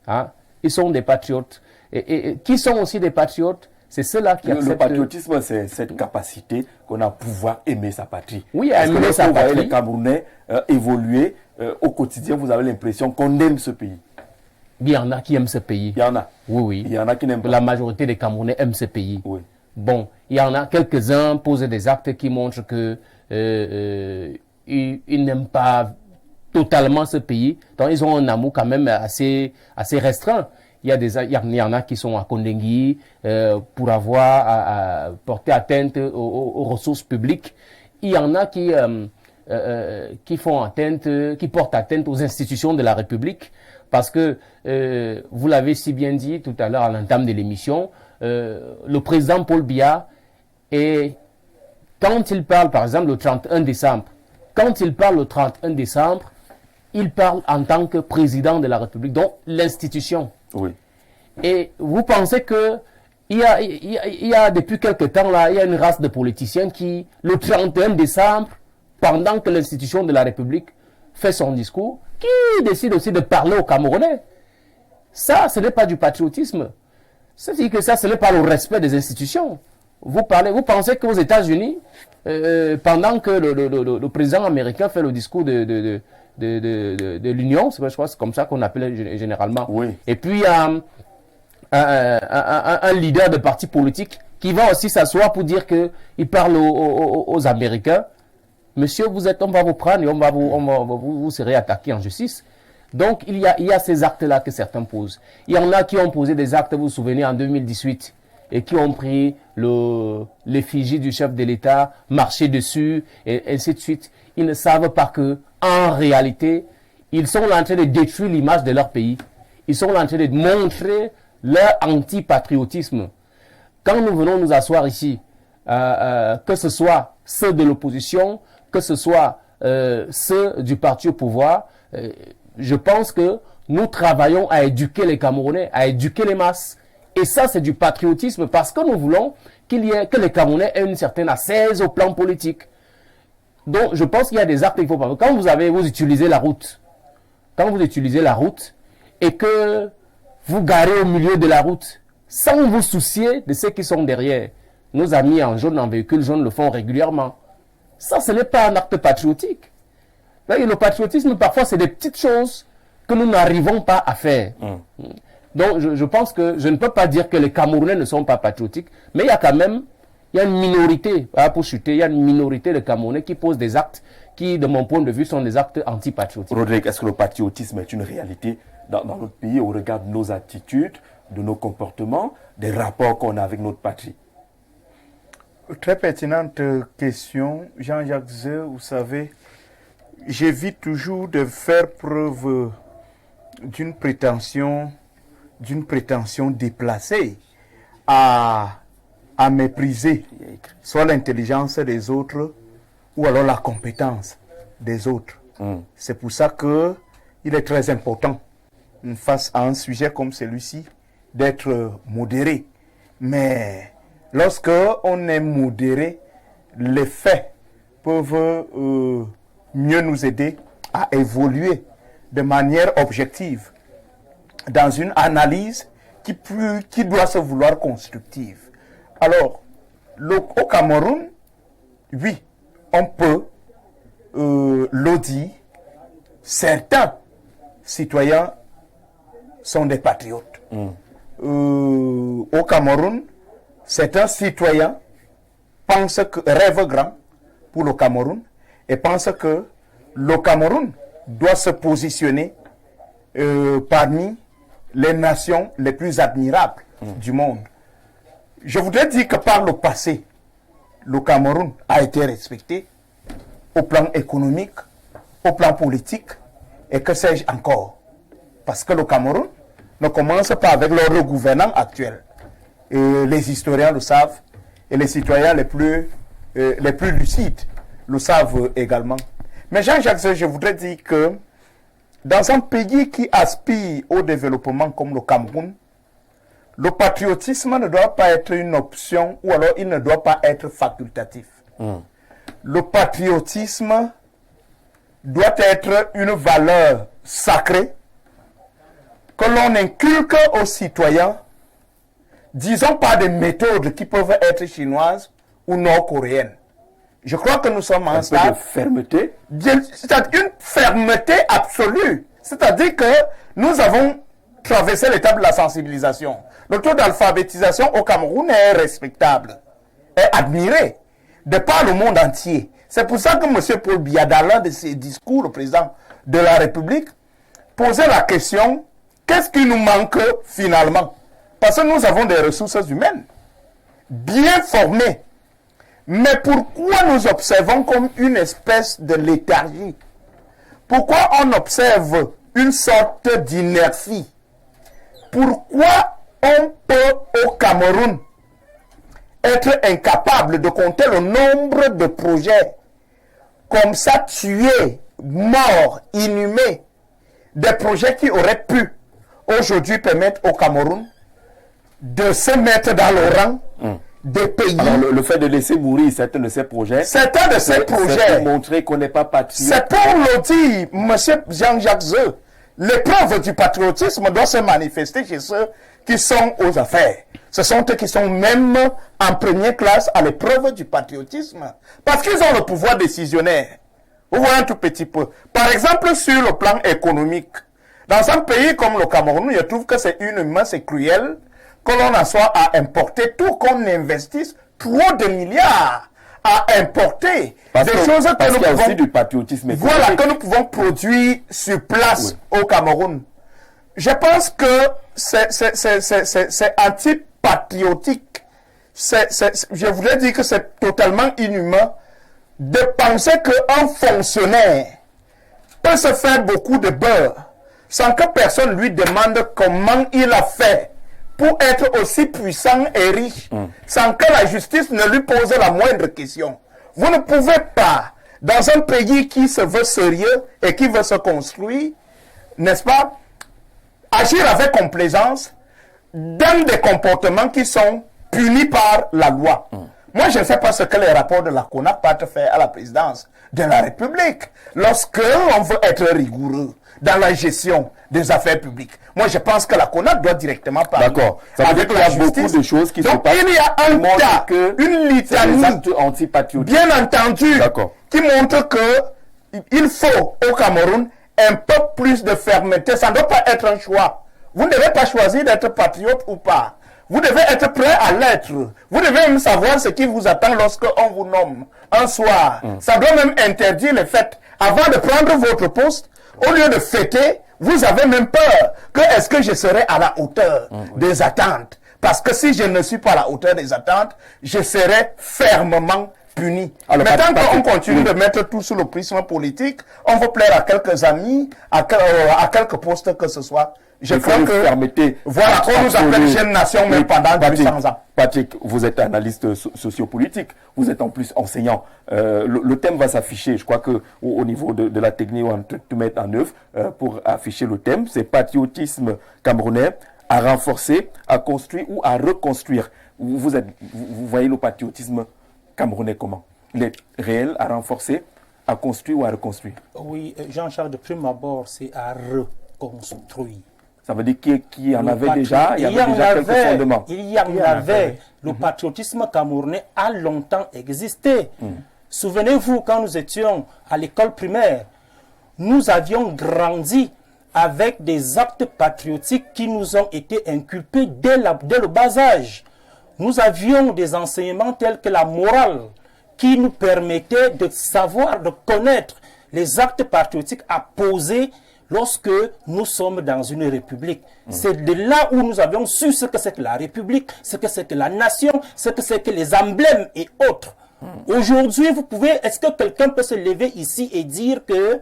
hein, ils sont des patriotes. Et qui sont aussi des patriotes, c'est ceux-là qui acceptent.
Le patriotisme, c'est cette capacité qu'on a à pouvoir aimer sa patrie.
Oui, à aimer sa patrie.
Vous voyez les Camerounais évoluer au quotidien, vous avez l'impression qu'on aime ce pays.
Il y en a qui aiment ce pays.
Il y en a.
Oui.
Il y en a qui n'aiment pas.
La majorité des Camerounais aiment ce pays.
Oui.
Bon, il y en a quelques-uns posent des actes qui montrent que ils n'aiment pas totalement ce pays. Donc, ils ont un amour quand même assez restreint. Il y en a qui sont à Kondengui pour avoir porté atteinte aux ressources publiques. Il y en a qui qui portent atteinte aux institutions de la République, parce que, vous l'avez si bien dit tout à l'heure à l'entame de l'émission, le président Paul Biya, quand il parle par exemple le 31 décembre, il parle en tant que président de la République, donc l'institution.
Oui.
Et vous pensez que il y a depuis quelque temps là, il y a une race de politiciens qui, le 31 décembre, pendant que l'institution de la République fait son discours, qui décide aussi de parler aux Camerounais. Ça, ce n'est pas du patriotisme. C'est-à-dire que ça, ce n'est pas le respect des institutions. Vous pensez qu'aux États-Unis, pendant que le président américain fait le discours de l'Union, je crois que c'est comme ça qu'on appelle généralement.
Oui.
Et puis, il y a un leader de parti politique qui va aussi s'asseoir pour dire qu'il parle aux Américains. Monsieur, on va vous prendre et vous serez attaqué en justice. Donc, il y a ces actes-là que certains posent. Il y en a qui ont posé des actes, vous vous souvenez, en 2018, et qui ont pris l'effigie du chef de l'État, marché dessus, et ainsi de suite. Ils ne savent pas que, en réalité, ils sont en train de détruire l'image de leur pays. Ils sont en train de montrer leur antipatriotisme. Quand nous venons nous asseoir ici, que ce soit ceux de l'opposition, que ce soit ceux du parti au pouvoir, je pense que nous travaillons à éduquer les Camerounais, à éduquer les masses. Et ça, c'est du patriotisme parce que nous voulons que les Camerounais aient une certaine assise au plan politique. Donc, je pense qu'il y a des actes qu'il faut pas. Quand vous utilisez la route, et que vous garez au milieu de la route, sans vous soucier de ceux qui sont derrière, nos amis en jaune, en véhicule jaune le font régulièrement. Ça, ce n'est pas un acte patriotique. Le patriotisme, parfois, c'est des petites choses que nous n'arrivons pas à faire. Donc, je pense que je ne peux pas dire que les Camerounais ne sont pas patriotiques, mais il y a quand même, une minorité, pour chuter, il y a une minorité de Camerounais qui posent des actes qui, de mon point de vue, sont des actes antipatriotiques.
Rodrigue, est-ce que le patriotisme est une réalité dans notre pays au regard de nos attitudes, de nos comportements, des rapports qu'on a avec notre patrie?
Très pertinente question, Jean-Jacques Zeu. Vous savez, j'évite toujours de faire preuve d'une prétention déplacée à mépriser soit l'intelligence des autres ou alors la compétence des autres. C'est pour ça qu'il est très important, face à un sujet comme celui-ci, d'être modéré. Mais lorsque on est modéré, les faits peuvent mieux nous aider à évoluer de manière objective dans une analyse qui doit se vouloir constructive. Alors, au Cameroun, oui, on peut le dire, certains citoyens sont des patriotes. Au Cameroun, certains citoyens rêvent grand pour le Cameroun et pensent que le Cameroun doit se positionner parmi les nations les plus admirables du monde. Je voudrais dire que par le passé, le Cameroun a été respecté au plan économique, au plan politique et que sais-je encore. Parce que le Cameroun ne commence pas avec le gouvernant actuel. Et les historiens le savent et les citoyens les plus lucides le savent également. Mais Jean-Jacques, je voudrais dire que dans un pays qui aspire au développement comme le Cameroun, le patriotisme ne doit pas être une option ou alors il ne doit pas être facultatif. Le patriotisme doit être une valeur sacrée que l'on inculque aux citoyens, disons par des méthodes qui peuvent être chinoises ou nord-coréennes. Je crois que nous sommes en stade
de fermeté.
C'est une fermeté absolue. C'est-à-dire que nous avons traversé l'étape de la sensibilisation. Le taux d'alphabétisation au Cameroun est respectable, est admiré de par le monde entier. C'est pour ça que M. Paul Biya, dans l'un de ses discours, le président de la République, posait la question, qu'est-ce qui nous manque finalement? Parce que nous avons des ressources humaines bien formées. Mais pourquoi nous observons comme une espèce de léthargie? Pourquoi on observe une sorte d'inertie? Pourquoi on peut au Cameroun être incapable de compter le nombre de projets comme ça tués, morts, inhumés, des projets qui auraient pu aujourd'hui permettre au Cameroun de se mettre dans le rang des pays.
Alors, le fait de laisser mourir certains de ces projets, c'est pour montrer qu'on n'est pas patriote.
C'est pour le dire, M. Jean-Jacques Zeu. L'épreuve du patriotisme doit se manifester chez ceux qui sont aux affaires. Ce sont eux qui sont même en première classe à l'épreuve du patriotisme. Parce qu'ils ont le pouvoir décisionnaire. Vous voyez un tout petit peu. Par exemple, sur le plan économique, dans un pays comme le Cameroun, je trouve que c'est inhumain, c'est cruel que l'on en soit à importer, tout qu'on investisse trop de milliards à importer des choses que nous pouvons,
du patriotisme
que nous pouvons produire sur place au Cameroun. Je pense que c'est antipatriotique. Je voudrais dire que c'est totalement inhumain de penser qu'un fonctionnaire peut se faire beaucoup de beurre sans que personne lui demande comment il a fait pour être aussi puissant et riche, sans que la justice ne lui pose la moindre question. Vous ne pouvez pas, dans un pays qui se veut sérieux et qui veut se construire, n'est-ce pas, agir avec complaisance dans des comportements qui sont punis par la loi. Moi, je ne sais pas ce que les rapports de la CONAC peuvent faire à la présidence de la République lorsque on veut être rigoureux dans la gestion des affaires publiques. Moi, je pense que la CONAC doit directement parler.
D'accord. Ça veut dire qu'il y a beaucoup de choses qui se passent.
Il y a un tas, une litanie, bien entendu, qui montre que il faut au Cameroun un peu plus de fermeté. Ça ne doit pas être un choix. Vous ne devez pas choisir d'être patriote ou pas. Vous devez être prêt à l'être. Vous devez même savoir ce qui vous attend lorsqu'on vous nomme un soir. Ça doit même interdire les fêtes. Avant de prendre votre poste, au lieu de fêter, vous avez même peur que est-ce que je serai à la hauteur des attentes. Parce que si je ne suis pas à la hauteur des attentes, je serai fermement puni. Alors, mais tant qu'on continue de mettre tout sous le prisme politique, on va plaire à quelques amis, à quelques postes que ce soit. Je crois que, voilà, on nous appelle jeune nation même pendant 800 ans.
Patrick, vous êtes analyste sociopolitique, vous êtes en plus enseignant. Le thème va s'afficher, je crois que au niveau de la technique, on va tout mettre en œuvre pour afficher le thème. C'est patriotisme camerounais à renforcer, à construire ou à reconstruire. Vous voyez le patriotisme camerounais comment? Il est réel, à renforcer, à construire ou à reconstruire?
Oui, Jean-Charles, de prime abord, c'est à reconstruire.
Ça veut dire qu'il y en avait déjà, il y avait déjà quelques fondements.
Il y en avait. Le patriotisme camerounais a longtemps existé. Souvenez-vous, quand nous étions à l'école primaire, nous avions grandi avec des actes patriotiques qui nous ont été inculpés dès le bas âge. Nous avions des enseignements tels que la morale qui nous permettaient de savoir, de connaître les actes patriotiques à poser lorsque nous sommes dans une république. C'est de là où nous avions su ce que c'est que la république, ce que c'est que la nation, ce que c'est que les emblèmes et autres. Aujourd'hui, est-ce que quelqu'un peut se lever ici et dire que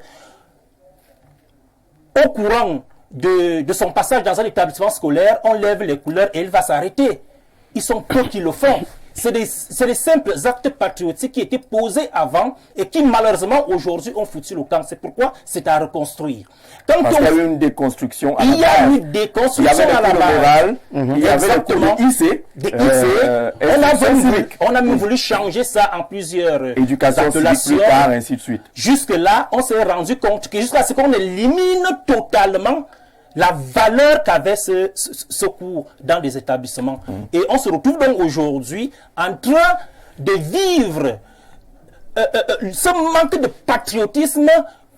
au courant de son passage dans un établissement scolaire, on lève les couleurs et il va s'arrêter? Ils sont peu qui le font. C'est des simples actes patriotiques qui étaient posés avant et qui malheureusement aujourd'hui ont foutu le camp. C'est pourquoi c'est à reconstruire.
Parce qu'il y a eu une déconstruction à la base.
Il y a eu une déconstruction à la base.
Il y avait des IC.
On a même voulu changer ça en plusieurs
éducation civique plus tard, ainsi de suite.
Jusque-là, on s'est rendu compte que jusqu'à ce qu'on élimine totalement la valeur qu'avait ce cours dans des établissements. Et on se retrouve donc aujourd'hui en train de vivre ce manque de patriotisme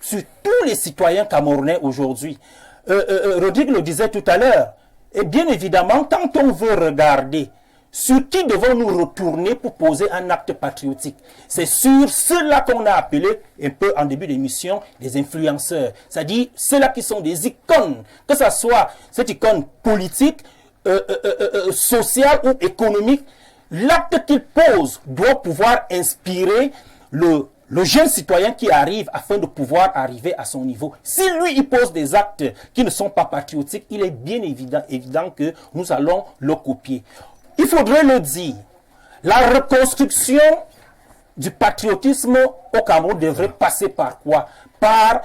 sur tous les citoyens camerounais aujourd'hui. Rodrigue le disait tout à l'heure, et bien évidemment, quand on veut regarder sur qui devons-nous retourner pour poser un acte patriotique? C'est sur ceux-là qu'on a appelé un peu en début d'émission des influenceurs. C'est-à-dire ceux-là qui sont des icônes, que ce soit cette icône politique, sociale ou économique, l'acte qu'il pose doit pouvoir inspirer le jeune citoyen qui arrive afin de pouvoir arriver à son niveau. Si lui, il pose des actes qui ne sont pas patriotiques, il est bien évident que nous allons le copier. Il faudrait le dire, la reconstruction du patriotisme au Cameroun devrait passer par quoi? Par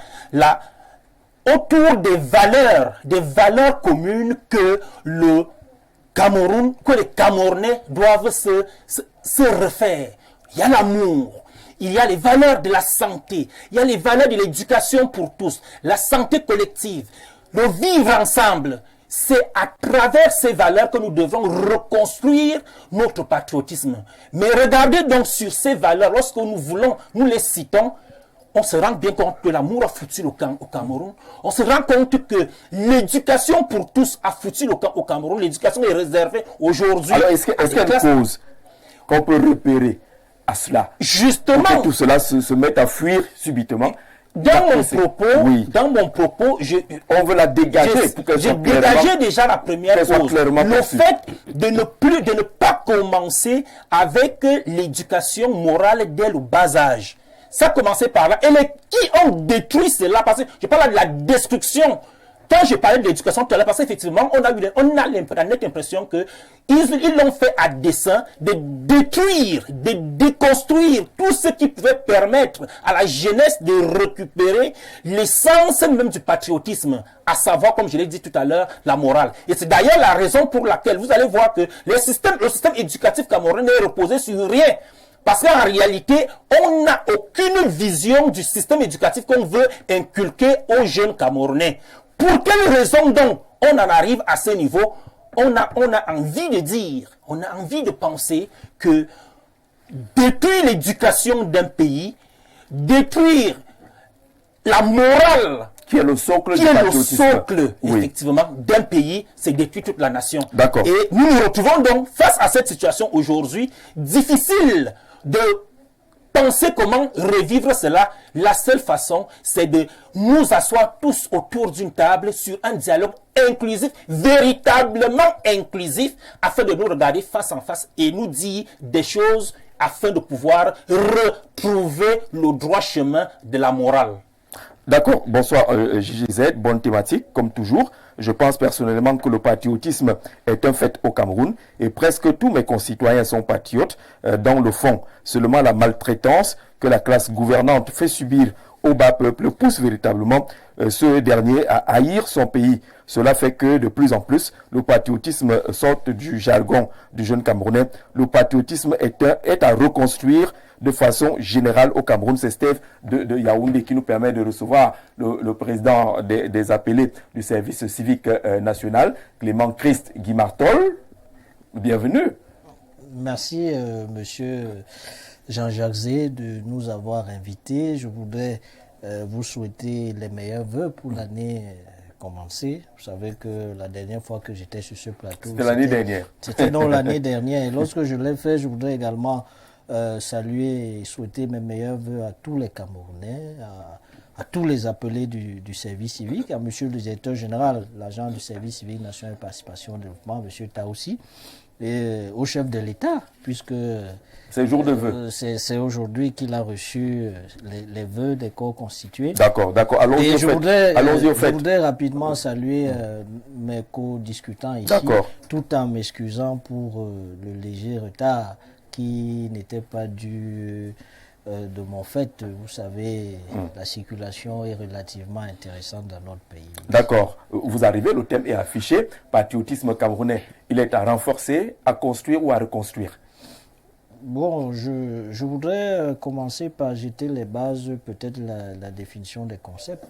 autour des valeurs communes que le Cameroun, que les Camerounais doivent se refaire. Il y a l'amour, il y a les valeurs de la santé, il y a les valeurs de l'éducation pour tous, la santé collective, le vivre ensemble. C'est à travers ces valeurs que nous devons reconstruire notre patriotisme. Mais regardez donc sur ces valeurs, lorsque nous les citons, on se rend bien compte que l'amour a foutu au Cameroun. On se rend compte que l'éducation pour tous a foutu au Cameroun. L'éducation est réservée aujourd'hui.
Alors, est-ce qu'il y a une cause qu'on peut repérer à cela?
Justement.
Pour que tout cela se mette à fuir subitement.
Dans mon propos,
on veut la dégager.
J'ai dégagé déjà la première cause. Le fait de ne pas commencer avec l'éducation morale dès le bas âge. Ça a commencé par là. Et qui ont détruit cela? Parce que je parle de la destruction. Quand je parlais de l'éducation tout à l'heure, parce qu'effectivement, on a la nette impression qu'ils l'ont fait à dessein de détruire, de déconstruire tout ce qui pouvait permettre à la jeunesse de récupérer l'essence même du patriotisme, à savoir, comme je l'ai dit tout à l'heure, la morale. Et c'est d'ailleurs la raison pour laquelle vous allez voir que le système éducatif camerounais est reposé sur rien. Parce qu'en réalité, on n'a aucune vision du système éducatif qu'on veut inculquer aux jeunes Camerounais. Pour quelle raison donc on en arrive à ce niveau? On a envie de dire, on a envie de penser que détruire l'éducation d'un pays, détruire la morale
qui est le socle,
effectivement, d'un pays, c'est détruire toute la nation.
D'accord.
Et nous nous retrouvons donc face à cette situation aujourd'hui, difficile de penser comment revivre cela. La seule façon, c'est de nous asseoir tous autour d'une table sur un dialogue inclusif, véritablement inclusif, afin de nous regarder face en face et nous dire des choses afin de pouvoir retrouver le droit chemin de la morale.
D'accord, bonsoir JZ, bonne thématique, comme toujours. Je pense personnellement que le patriotisme est un fait au Cameroun et presque tous mes concitoyens sont patriotes dans le fond. Seulement la maltraitance que la classe gouvernante fait subir au bas peuple pousse véritablement ce dernier à haïr son pays. Cela fait que de plus en plus, le patriotisme sort du jargon du jeune Camerounais. Le patriotisme est à reconstruire de façon générale au Cameroun. C'est Steve de Yaoundé qui nous permet de recevoir le président des appelés du service civique national, Clément Christ Guimartol. Bienvenue.
Merci, monsieur Jean-Jacques Zé, de nous avoir invités. Je voudrais vous souhaiter les meilleurs vœux pour l'année commencée. Vous savez que la dernière fois que j'étais sur ce plateau...
C'était l'année dernière.
C'était donc l'année dernière. Et lorsque je l'ai fait, je voudrais également saluer et souhaiter mes meilleurs vœux à tous les Camerounais, à tous les appelés du service civique, à monsieur le directeur général, l'agent du service civique national de participation au développement, monsieur Taoussi, et au chef de l'État, puisque
c'est jour de vœux.
C'est aujourd'hui qu'il a reçu les vœux des corps constitués.
D'accord. Allons-y au fait.
Je voudrais rapidement saluer mes co-discutants ici, tout en m'excusant pour le léger retard qui n'était pas dû de mon fait. Vous savez, la circulation est relativement intéressante dans notre pays.
D'accord. Vous arrivez, le thème est affiché. Patriotisme camerounais, il est à renforcer, à construire ou à reconstruire?
Bon, je voudrais commencer par jeter les bases, peut-être la définition des concepts,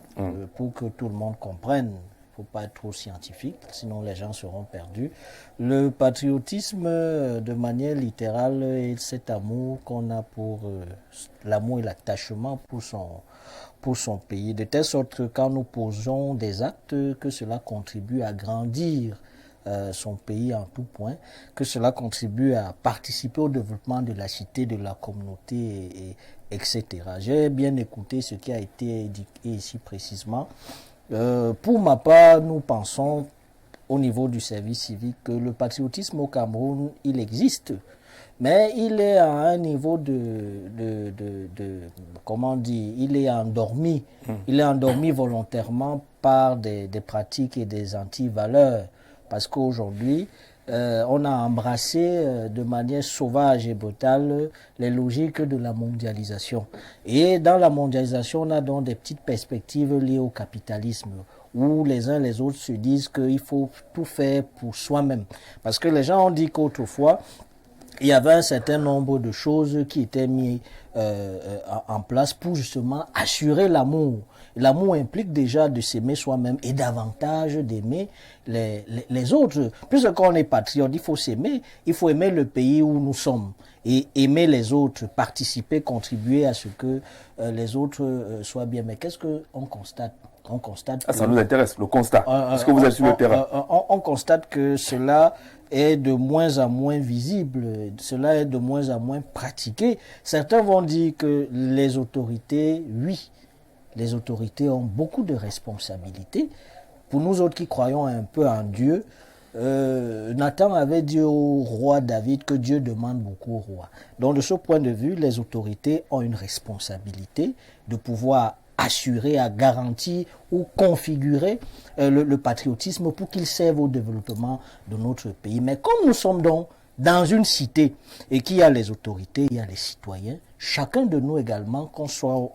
pour que tout le monde comprenne. Il ne faut pas être trop scientifique, sinon les gens seront perdus. Le patriotisme, de manière littérale, est cet amour qu'on a pour l'amour et l'attachement pour son pays, de telle sorte que quand nous posons des actes, que cela contribue à grandir son pays en tout point, que cela contribue à participer au développement de la cité, de la communauté, etc. J'ai bien écouté ce qui a été dit ici précisément. Pour ma part, nous pensons au niveau du service civique que le patriotisme au Cameroun, il existe. mais il est à un niveau comment dire, il est endormi. Il est endormi volontairement par des pratiques et des anti-valeurs. Parce qu'aujourd'hui, on a embrassé de manière sauvage et brutale les logiques de la mondialisation. Et dans la mondialisation, on a donc des petites perspectives liées au capitalisme, où les uns les autres se disent qu'il faut tout faire pour soi-même. Parce que les gens ont dit qu'autrefois, il y avait un certain nombre de choses qui étaient mises en place pour justement assurer l'amour. L'amour implique déjà de s'aimer soi-même et davantage d'aimer les autres. Puisqu'on est patriote, il faut s'aimer, il faut aimer le pays où nous sommes et aimer les autres, participer, contribuer à ce que les autres soient bien. Mais qu'est-ce qu'on constate? On constate
ça nous intéresse, le constat, parce que vous êtes sur le terrain.
On constate que cela est de moins en moins visible, cela est de moins en moins pratiqué. Certains vont dire que les autorités, oui, les autorités ont beaucoup de responsabilités. Pour nous autres qui croyons un peu en Dieu, Nathan avait dit au roi David que Dieu demande beaucoup au roi. Donc de ce point de vue, les autorités ont une responsabilité de pouvoir assurer, à garantir ou configurer le patriotisme pour qu'il serve au développement de notre pays. Mais comme nous sommes donc dans une cité et qu'il y a les autorités, il y a les citoyens, chacun de nous également, qu'on soit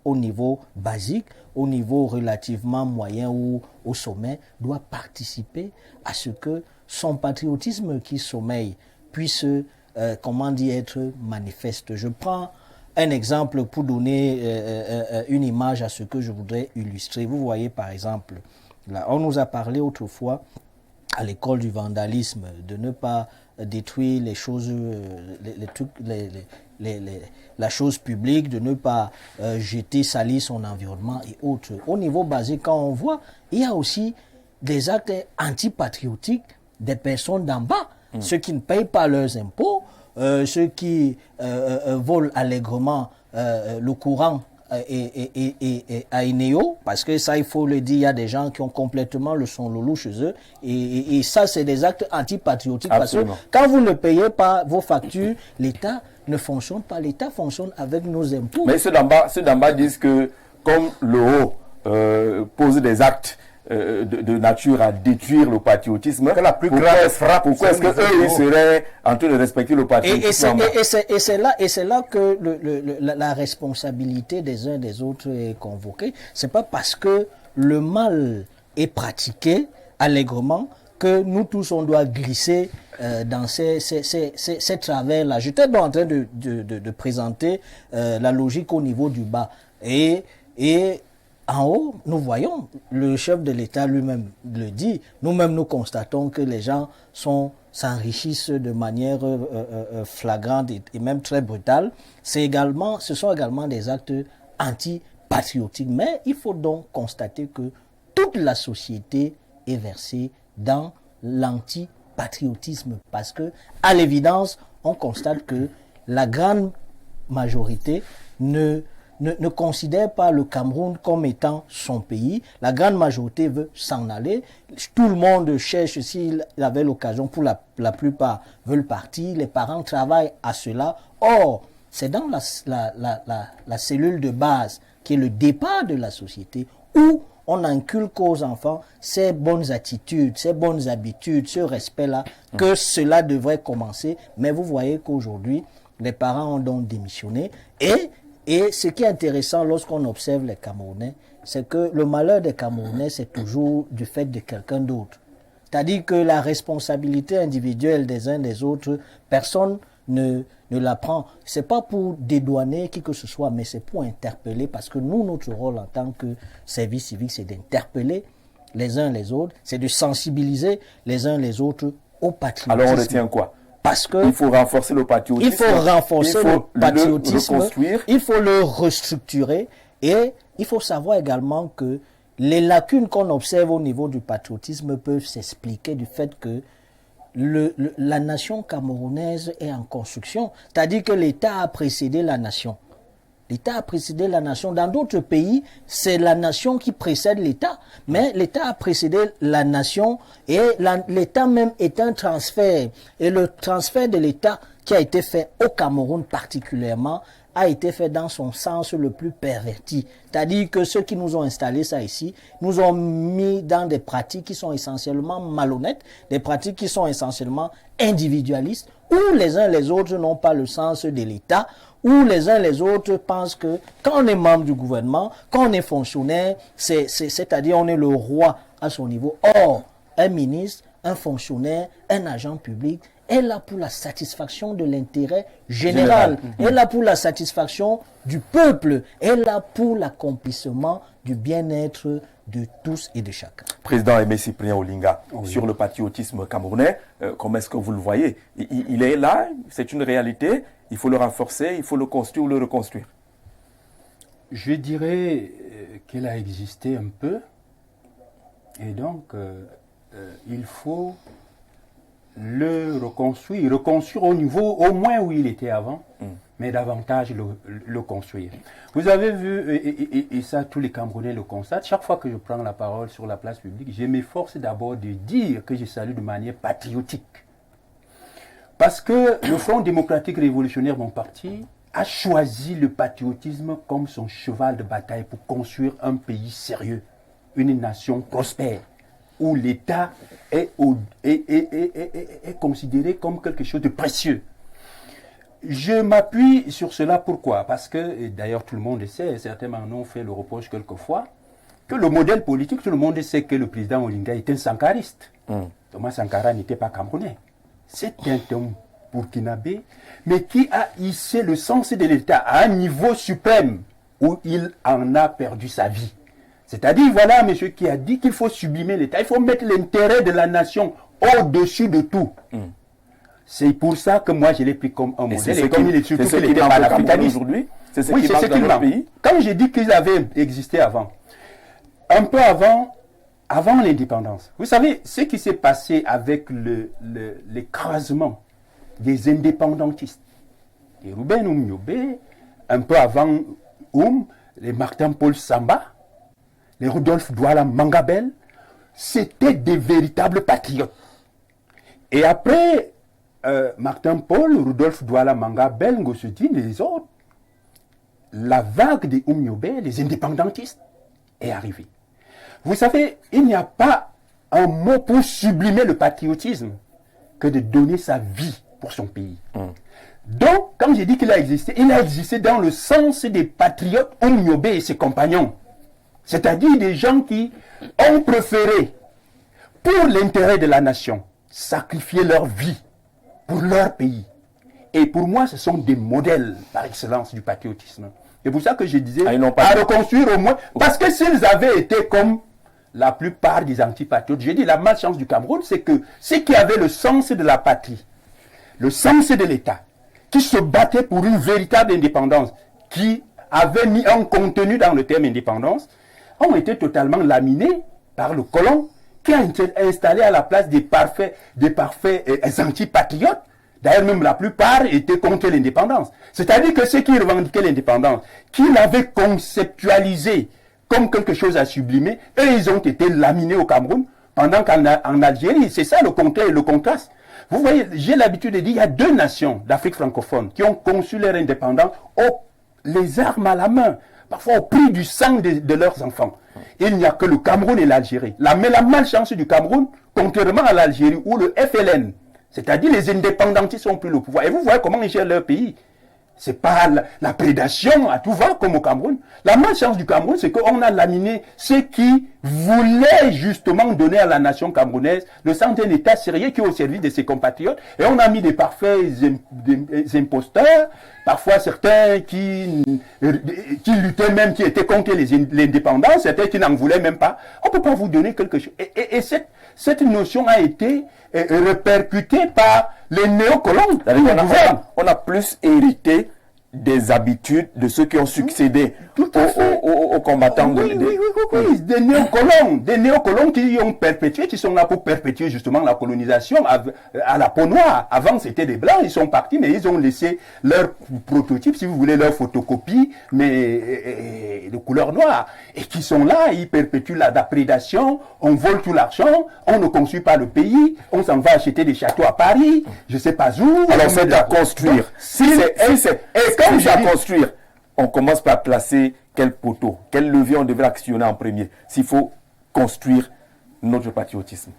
au niveau basique, au niveau relativement moyen ou au sommet, doit participer à ce que son patriotisme qui sommeille puisse, être manifeste. Je prends un exemple pour donner une image à ce que je voudrais illustrer. Vous voyez par exemple, là, on nous a parlé autrefois à l'école du vandalisme de ne pas détruire les choses, la chose publique, de ne pas jeter, salir son environnement et autres. Au niveau basique, quand on voit, il y a aussi des actes antipatriotiques des personnes d'en bas, ceux qui ne payent pas leurs impôts, ceux qui volent allègrement le courant et à Inéo, parce que ça, il faut le dire, il y a des gens qui ont complètement le son loulou chez eux, et ça, c'est des actes antipatriotiques.
Absolument.
Parce que quand vous ne payez pas vos factures, l'État ne fonctionne pas, l'État fonctionne avec nos impôts.
Mais ceux d'en bas disent que, comme le haut pose des actes de nature à détruire le patriotisme,
que la plus grave frappe.
Pourquoi est-ce qu'eux, ils seraient en train de respecter le patriotisme?
Et c'est là que la responsabilité des uns des autres est convoquée. C'est pas parce que le mal est pratiqué allègrement que nous tous on doit glisser dans ces travers-là. J'étais en train de présenter la logique au niveau du bas. Et en haut, nous voyons, le chef de l'État lui-même le dit, nous-mêmes nous constatons que les gens s'enrichissent de manière flagrante et même très brutale. Ce sont également des actes anti-patriotiques. Mais il faut donc constater que toute la société est versée dans l'anti-patriotisme parce que, à l'évidence, on constate que la grande majorité ne considère pas le Cameroun comme étant son pays. La grande majorité veut s'en aller. Tout le monde cherche, s'il avait l'occasion, pour la plupart veulent partir. Les parents travaillent à cela. Or, c'est dans la cellule de base qui est le départ de la société où on inculque aux enfants ces bonnes attitudes, ces bonnes habitudes, ce respect-là, que cela devrait commencer. Mais vous voyez qu'aujourd'hui, les parents ont donc démissionné et ce qui est intéressant lorsqu'on observe les Camerounais, c'est que le malheur des Camerounais, c'est toujours du fait de quelqu'un d'autre. C'est-à-dire que la responsabilité individuelle des uns des autres, personne ne la prend. C'est pas pour dédouaner qui que ce soit, mais c'est pour interpeller, parce que nous, notre rôle en tant que service civique, c'est d'interpeller les uns les autres, c'est de sensibiliser les uns les autres au patriotisme.
Alors on retient quoi?
Parce que
il faut renforcer le patriotisme.
Il faut renforcer le patriotisme.
Le reconstruire.
Il faut le restructurer. Et il faut savoir également que les lacunes qu'on observe au niveau du patriotisme peuvent s'expliquer du fait que la nation camerounaise est en construction. C'est-à-dire que l'État a précédé la nation. L'État a précédé la nation. Dans d'autres pays, c'est la nation qui précède l'État. Mais l'État a précédé la nation et l'État même est un transfert. Et le transfert de l'État qui a été fait au Cameroun particulièrement a été fait dans son sens le plus perverti. C'est-à-dire que ceux qui nous ont installé ça ici, nous ont mis dans des pratiques qui sont essentiellement malhonnêtes, des pratiques qui sont essentiellement individualistes, où les uns les autres n'ont pas le sens de l'État, où les uns les autres pensent que quand on est membre du gouvernement, quand on est fonctionnaire, c'est-à-dire on est le roi à son niveau. Or, un ministre, un fonctionnaire, un agent public est là pour la satisfaction de l'intérêt général, est là pour la satisfaction du peuple, est là pour l'accomplissement du bien-être de tous et de chacun.
Président Aimé Cyprien Olinga, sur le patriotisme camerounais, comment est-ce que vous le voyez? Il est là, c'est une réalité, il faut le renforcer, il faut le construire ou le reconstruire.
Je dirais qu'il a existé un peu, et donc il faut le reconstruire au niveau au moins où il était avant, mais davantage le construire. Vous avez vu, et ça tous les Camerounais le constatent, chaque fois que je prends la parole sur la place publique, je m'efforce d'abord de dire que je salue de manière patriotique. Parce que le Front démocratique révolutionnaire, mon parti, a choisi le patriotisme comme son cheval de bataille pour construire un pays sérieux, une nation prospère, où l'État est considéré comme quelque chose de précieux. Je m'appuie sur cela, pourquoi? Parce que, et d'ailleurs tout le monde sait, certains m'en ont fait le reproche quelquefois, que le modèle politique, tout le monde sait que le président Olinga est un sankariste. Thomas Sankara n'était pas camerounais. C'est un homme burkinabé, mais qui a hissé le sens de l'État à un niveau suprême où il en a perdu sa vie. C'est-à-dire, voilà un monsieur qui a dit qu'il faut sublimer l'État, il faut mettre l'intérêt de la nation au-dessus de tout. C'est pour ça que moi je l'ai pris comme un modèle. Et comme il est surtout qu'il n'était pas l'africaniste aujourd'hui, c'est ce qui manque dans notre pays. Quand j'ai dit qu'ils avaient existé avant, un peu avant l'indépendance, vous savez, ce qui s'est passé avec l'écrasement des indépendantistes, les Ruben Oumniobé, un peu avant les Martin-Paul Samba, les Rudolf Douala Mangabel, c'était des véritables patriotes. Et après Martin-Paul, Rudolf Douala Mangabel, Ngosudin et les autres, la vague des Oumniobé, les indépendantistes, est arrivée. Vous savez, il n'y a pas un mot pour sublimer le patriotisme que de donner sa vie pour son pays. Donc, quand j'ai dit qu'il a existé, il a existé dans le sens des patriotes Oumniobé et ses compagnons. C'est-à-dire des gens qui ont préféré, pour l'intérêt de la nation, sacrifier leur vie pour leur pays. Et pour moi, ce sont des modèles par excellence du patriotisme. C'est pour ça que je disais, à reconstruire au moins, parce que s'ils avaient été comme la plupart des antipatriotes, j'ai dit la malchance du Cameroun, c'est que ceux qui avaient le sens de la patrie, le sens de l'État, qui se battaient pour une véritable indépendance, qui avaient mis un contenu dans le terme indépendance, ont été totalement laminés par le colon qui a été installé à la place des parfaits antipatriotes. D'ailleurs, même la plupart étaient contre l'indépendance. C'est-à-dire que ceux qui revendiquaient l'indépendance, qui l'avaient conceptualisé comme quelque chose à sublimer, eux, ils ont été laminés au Cameroun, pendant qu'en Algérie, c'est ça le contraste. Vous voyez, j'ai l'habitude de dire, il y a deux nations d'Afrique francophone qui ont conçu leur indépendance, les armes à la main, parfois au prix du sang de leurs enfants. Il n'y a que le Cameroun et l'Algérie. Mais la malchance du Cameroun, contrairement à l'Algérie, où le FLN, c'est-à-dire les indépendantistes ont pris le pouvoir. Et vous voyez comment ils gèrent leur pays. C'est pas la prédation à tout va comme au Cameroun. La malchance du Cameroun, c'est qu'on a laminé ceux qui voulaient justement donner à la nation camerounaise le sens d'un État sérieux qui est au service de ses compatriotes. Et on a mis des parfaits des imposteurs, parfois certains qui luttaient même, qui étaient contre l'indépendance, certains qui n'en voulaient même pas. On ne peut pas vous donner quelque chose. Et cette notion a été répercutée par les néocolons.
On a plus hérité des habitudes de ceux qui ont succédé aux combattants
oui, des néocolons qui ont perpétué, qui sont là pour perpétuer justement la colonisation à la peau noire. Avant, c'était des blancs, ils sont partis, mais ils ont laissé leur prototype, si vous voulez, leur photocopie, mais de couleur noire. Et qui sont là, ils perpétuent la prédation, on vole tout l'argent, on ne construit pas le pays, on s'en va acheter des châteaux à Paris, je sais pas où.
Alors c'est à construire. Quand c'est à construire, on commence par placer quel poteau, quel levier on devrait actionner en premier, s'il faut construire notre patriotisme.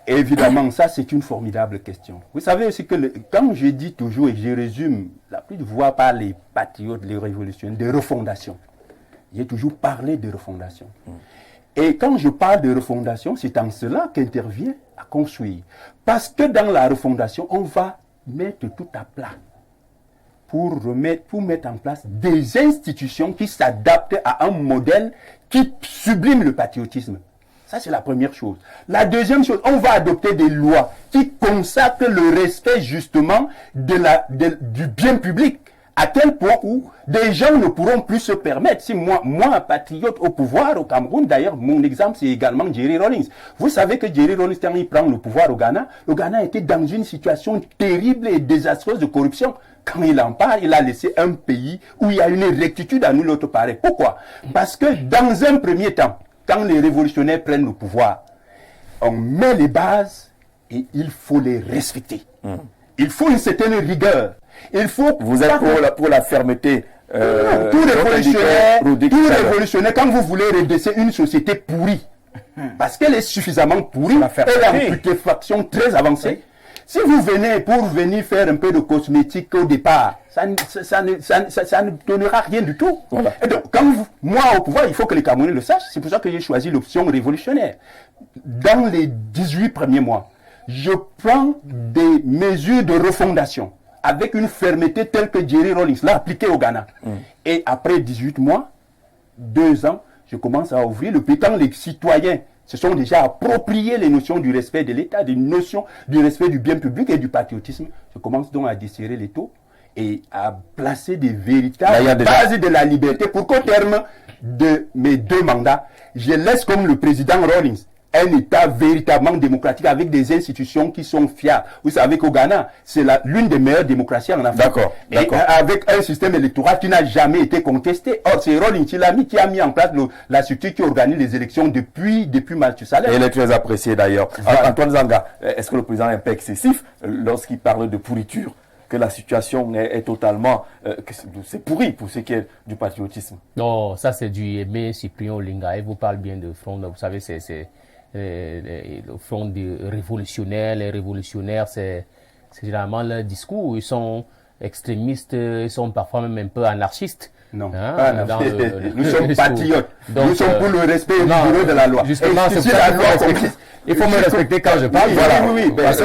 Évidemment, ça c'est une formidable question. Vous savez aussi que quand je dis toujours et je résume, la plus de voix par les patriotes, les révolutionnaires, de refondation. J'ai toujours parlé de refondation. Et quand je parle de refondation, c'est en cela qu'intervient à construire. Parce que dans la refondation, on va mettre tout à plat pour mettre en place des institutions qui s'adaptent à un modèle qui sublime le patriotisme. Ça, c'est la première chose. La deuxième chose, on va adopter des lois qui consacrent le respect justement du bien public, à tel point où des gens ne pourront plus se permettre. Si moi, patriote au pouvoir au Cameroun, d'ailleurs, mon exemple, c'est également Jerry Rawlings. Vous savez que Jerry Rawlings, quand il prend le pouvoir au Ghana était dans une situation terrible et désastreuse de corruption. Quand il en parle, il a laissé un pays où il y a une rectitude à nul autre pareil. Pourquoi? Parce que dans un premier temps, quand les révolutionnaires prennent le pouvoir, on met les bases et il faut les respecter. Il faut une certaine rigueur. Il faut
Vous êtes pour la fermeté.
Tout révolutionnaire, quand vous voulez redresser une société pourrie, parce qu'elle est suffisamment pourrie, elle a une putréfaction très avancée. Si vous venez pour venir faire un peu de cosmétique au départ, ça ne donnera rien du tout. Voilà. Et donc, moi au pouvoir, il faut que les Camerounais le sachent. C'est pour ça que j'ai choisi l'option révolutionnaire. Dans les 18 premiers mois, je prends des mesures de refondation avec une fermeté telle que Jerry Rawlings l'a appliquée au Ghana. Et après 18 mois, 2 ans, je commence à ouvrir le pays. Quand les citoyens se sont déjà appropriés les notions du respect de l'État, des notions du respect du bien public et du patriotisme, je commence donc à desserrer les taux et à placer des véritables bases de la liberté pour qu'au terme de mes 2 mandats, je laisse comme le président Rawlings un État véritablement démocratique avec des institutions qui sont fiables. Vous savez qu'au Ghana, c'est l'une des meilleures démocraties en Afrique.
D'accord.
Et avec un système électoral qui n'a jamais été contesté. Or, c'est Rawlings qui a mis en place la structure qui organise les élections depuis Mathusalem.
Et il est très apprécié d'ailleurs. Voilà. Antoine Zanga, est-ce que le président est un peu excessif lorsqu'il parle de pourriture, que la situation est totalement... c'est pourri pour ce qui est du patriotisme?
Non, ça c'est du Aimé Cyprien Olinga. Il vous parle bien de front. Vous savez, c'est le front des révolutionnaires. Les révolutionnaires, c'est généralement leur discours. Ils sont extrémistes, ils sont parfois même un peu anarchistes.
Non, nous sommes patriotes. Donc, nous sommes pour le respect et le de la loi.
Justement, c'est la loi. Il faut me respecter quand je parle.
Oui. Parce que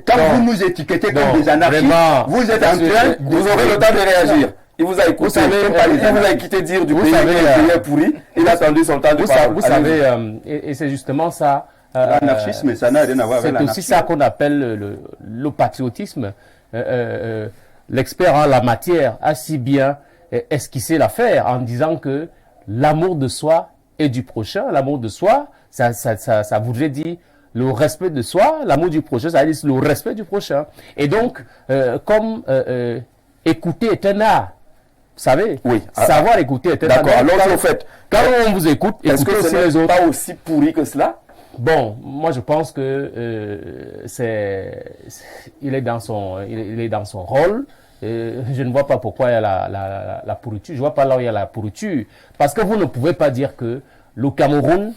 quand vous nous étiquetez comme des anarchistes, vous êtes en train,
vous aurez le temps de réagir. Il vous a écouté. Vous savez, il vous a quitté dire du pays qui est pourri. Il a attendu son temps de parole.
Vous savez, et c'est justement ça.
L'anarchisme, ça n'a rien à voir avec l'anarchisme.
C'est aussi ça qu'on appelle le patriotisme. L'expert en la matière a si bien esquissé l'affaire en disant que l'amour de soi et du prochain, l'amour de soi, ça voudrait dire le respect de soi, l'amour du prochain, ça veut dire le respect du prochain. Et donc, comme écouter est un art, vous savez, savoir écouter est un art.
D'accord, alors au fait,
quand on vous écoute,
est-ce que ce n'est pas aussi pourri que cela?
Bon, moi je pense que il est dans son rôle. Je ne vois pas pourquoi il y a la pourriture. Je vois pas là où il y a la pourriture. Parce que vous ne pouvez pas dire que le Cameroun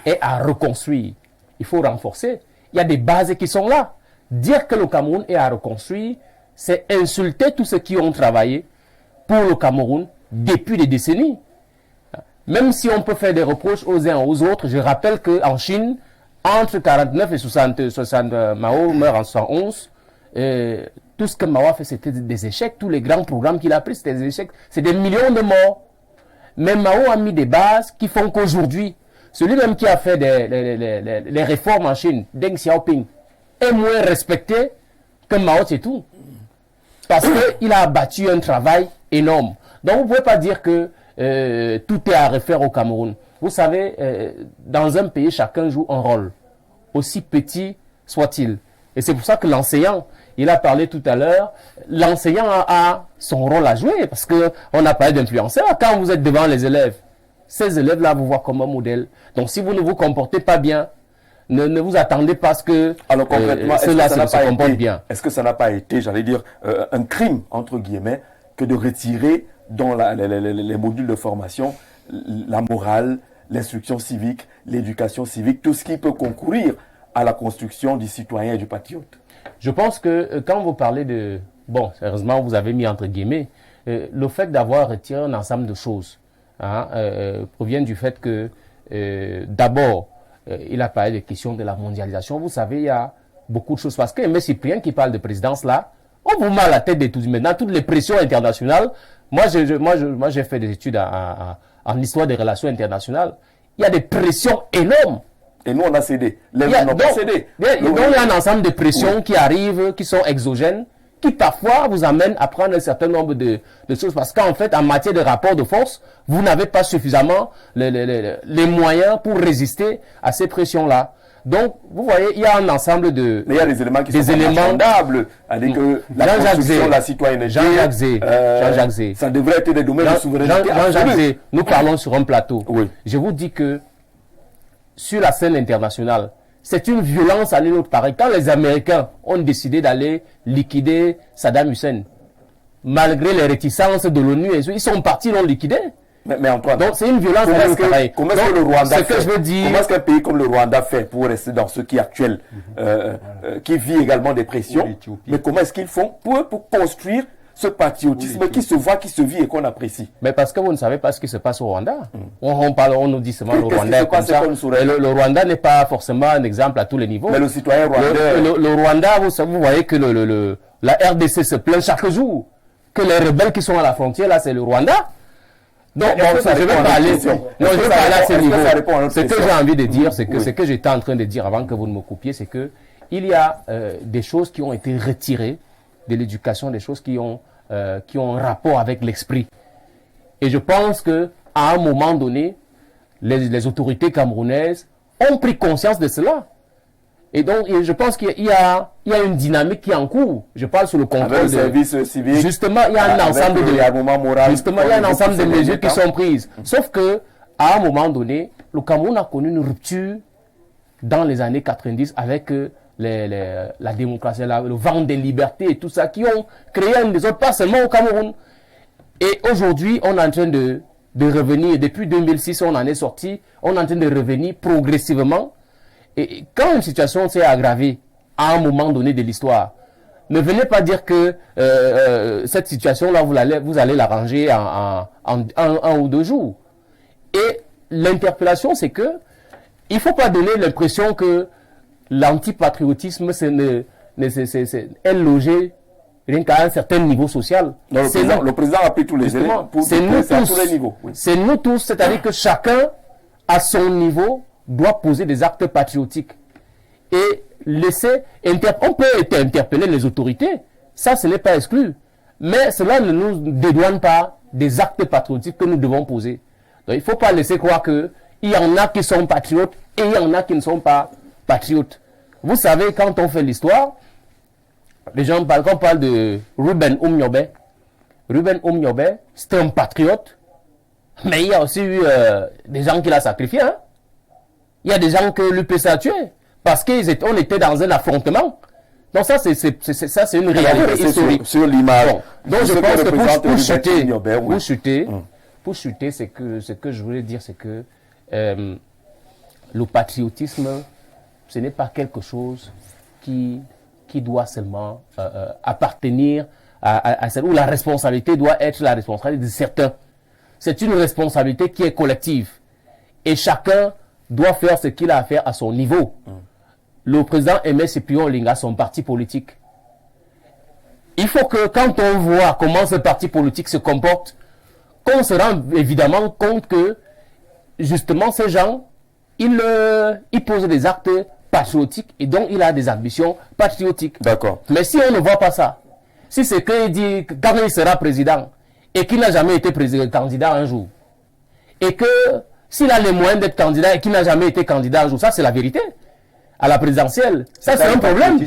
est à reconstruire. Il faut renforcer. Il y a des bases qui sont là. Dire que le Cameroun est à reconstruire, c'est insulter tous ceux qui ont travaillé pour le Cameroun depuis des décennies. Même si on peut faire des reproches aux uns aux autres, je rappelle qu'en Chine, entre 49 et 60 Mao meurt en 111, tout ce que Mao a fait, c'était des échecs. Tous les grands programmes qu'il a pris, c'était des échecs. C'est des millions de morts. Mais Mao a mis des bases qui font qu'aujourd'hui, celui même qui a fait les réformes en Chine, Deng Xiaoping, est moins respecté que Mao Tse-tung. parce qu'il a abattu un travail énorme. Donc, vous ne pouvez pas dire que tout est à refaire au Cameroun. Vous savez, dans un pays, chacun joue un rôle, aussi petit soit-il. Et c'est pour ça que l'enseignant, il a parlé tout à l'heure, l'enseignant a son rôle à jouer, parce qu'on a parlé d'influenceur. Quand vous êtes devant les élèves, ces élèves-là vous voient comme un modèle. Donc, si vous ne vous comportez pas bien, ne vous attendez pas à ce que
alors concrètement,
cela se comporte bien.
Est-ce que ça n'a pas été, j'allais dire, un crime, entre guillemets, que de retirer dans les modules de formation la morale, l'instruction civique, l'éducation civique, tout ce qui peut concourir à la construction du citoyen et du patriote?
Je pense que quand vous parlez de... Bon, sérieusement, vous avez mis entre guillemets, le fait d'avoir retiré un ensemble de choses provient du fait que, d'abord, il a parlé des questions de la mondialisation. Vous savez, il y a beaucoup de choses. Parce que M. Cyprien qui parle de présidence là, on vous met à la tête de tous. Maintenant, toutes les pressions internationales, moi j'ai fait des études en histoire des relations internationales. Il y a des pressions énormes.
Et nous, on a cédé. Les gens n'ont pas cédé.
Donc, il y a un ensemble de pressions qui arrivent, qui sont exogènes, qui parfois vous amènent à prendre un certain nombre de choses. Parce qu'en fait, en matière de rapport de force, vous n'avez pas suffisamment les moyens pour résister à ces pressions-là. Donc, vous voyez, il y a un ensemble de...
Mais il y a des éléments qui sont incontournables. C'est-à-dire que la construction, la citoyenneté...
Jean-Jacques Zé.
Ça devrait être des domaines de souveraineté.
Jean-Jacques Zé, nous parlons sur un plateau.
Oui.
Je vous dis que sur la scène internationale, c'est une violence à l'autre pareil. Quand les Américains ont décidé d'aller liquider Saddam Hussein, malgré les réticences de l'ONU, ils sont partis, ils l'ont liquidé.
Mais Antoine,
donc c'est une violence à l'autre pareil.
Comment est-ce que le Rwanda
fait, comment
est-ce qu'un pays comme le Rwanda fait pour rester dans ce qui est actuel, qui vit également des pressions, mais comment est-ce qu'ils font pour construire ce patriotisme qui se voit, qui se vit et qu'on apprécie?
Mais parce que vous ne savez pas ce qui se passe au Rwanda. On nous dit seulement le Rwanda est comme ça. Le Rwanda n'est pas forcément un exemple à tous les niveaux.
Mais le citoyen rwandais...
Le Rwanda, vous voyez que la RDC se plaint chaque jour que les rebelles qui sont à la frontière, là, c'est le Rwanda. Donc, je vais parler à ce niveau. Ce que j'ai envie de dire, c'est que ce que j'étais en train de dire avant que vous ne me coupiez, c'est que il y a des choses qui ont été retirées de l'éducation, des choses qui ont un rapport avec l'esprit. Et je pense que à un moment donné, les autorités camerounaises ont pris conscience de cela. Et donc, je pense qu'il y a une dynamique qui est en cours. Je parle sur le contrôle
du service civique.
Justement, il y a un ensemble de mesures qui sont prises. Sauf que, à un moment donné, le Cameroun a connu une rupture dans les années 90 avec la démocratie, le vent des libertés et tout ça, qui ont créé un désordre, pas seulement au Cameroun. Et aujourd'hui, on est en train de revenir. Depuis 2006, on en est sorti. On est en train de revenir progressivement. Et quand une situation s'est aggravée à un moment donné de l'histoire, ne venez pas dire que cette situation-là, vous allez l'arranger en un ou deux jours. Et l'interpellation, c'est que il ne faut pas donner l'impression que l'antipatriotisme est logé rien qu'à un certain niveau social.
Non, le président a pris tous les éléments pour tous les niveaux. Oui.
C'est nous tous, c'est-à-dire que chacun, à son niveau, doit poser des actes patriotiques et on peut interpeller les autorités, ça ce n'est pas exclu, mais cela ne nous dédouane pas des actes patriotiques que nous devons poser. Donc, il ne faut pas laisser croire qu'il y en a qui sont patriotes et il y en a qui ne sont pas patriotes. Vous savez, quand on fait l'histoire, les gens parlent, quand on parle de Ruben Umnyobe. Ruben Umnyobe, c'était un patriote, mais il y a aussi eu des gens qui l'ont sacrifié. Hein? Il y a des gens que l'UPC a tués parce qu'on était dans un affrontement. Donc ça, c'est une réalité historique.
Sur l'image.
Bon. Donc je pense que pour chuter, ce que je voulais dire, c'est que le patriotisme, ce n'est pas quelque chose qui doit seulement appartenir à celle où la responsabilité doit être la responsabilité de certains. C'est une responsabilité qui est collective. Et chacun doit faire ce qu'il a à faire à son niveau. Le président Aimé Cyprien Olinga, son parti politique. Il faut que quand on voit comment ce parti politique se comporte, qu'on se rend évidemment compte que justement ces gens, ils posent des actes patriotiques et donc il a des ambitions patriotiques.
D'accord.
Mais si on ne voit pas ça, si c'est qu'il dit que quand il sera président et qu'il n'a jamais été candidat un jour, et que s'il a les moyens d'être candidat et qu'il n'a jamais été candidat un jour, ça c'est la vérité. À la présidentielle, ça c'est un problème.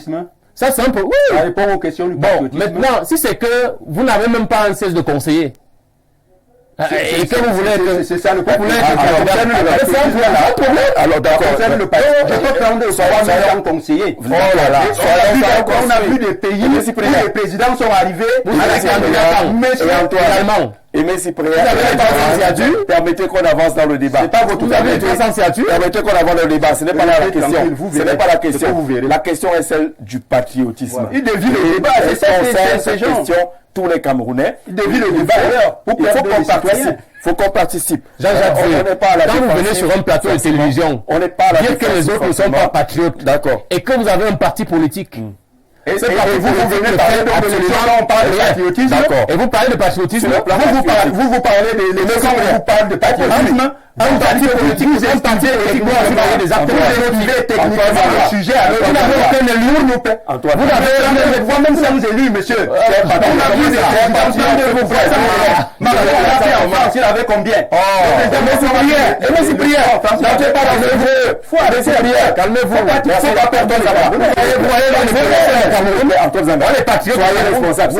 Ça c'est un problème. Oui.
Ça répond aux questions du patriotisme.
Maintenant, si c'est que vous n'avez même pas un siège de conseiller, et que vous voulez
c'est ça le problème.
Alors d'accord.
Je peux prendre le savoir en conseiller.
Oh là là.
On a vu des pays où les présidents sont arrivés
à la candidature. Monsieur Antoine. Aimé Cyprien, permettez qu'on avance dans le débat.
Vous avez 300 signatures.
Permettez qu'on avance dans le débat. Ce n'est pas la question. Ce n'est pas la question. La question est celle du patriotisme.
Il dévie le débat. C'est ça,
c'est cette question. Tous les Camerounais.
Il dévie le débat.
Il faut qu'on participe. Il faut qu'on participe.
Jean-Jacques, quand vous venez sur un plateau de télévision,
on n'est pas là.
Dire que les autres ne sont pas patriotes.
D'accord.
Et que vous avez un parti politique.
Et vous venez parler de l'élection, on parle de patriotisme.
Et vous parlez de patriotisme.
Vous parlez de l'élection, vous parlez de patriotisme. Un parti politique, vous parlez des acteurs motivés techniquement le sujet. Vous n'avez aucun élu, nous paie. Vous n'avez vous-même sans élu, monsieur. On a vu des présidents de vos voisins. Macron en France, il avait combien? Aimé Cyprien, n'entrez pas dans le jeu. Faut arrêter rien. Calmez-vous. Faut pas perdre ça va. Vous voyez dans les les patriotes, soyez responsables.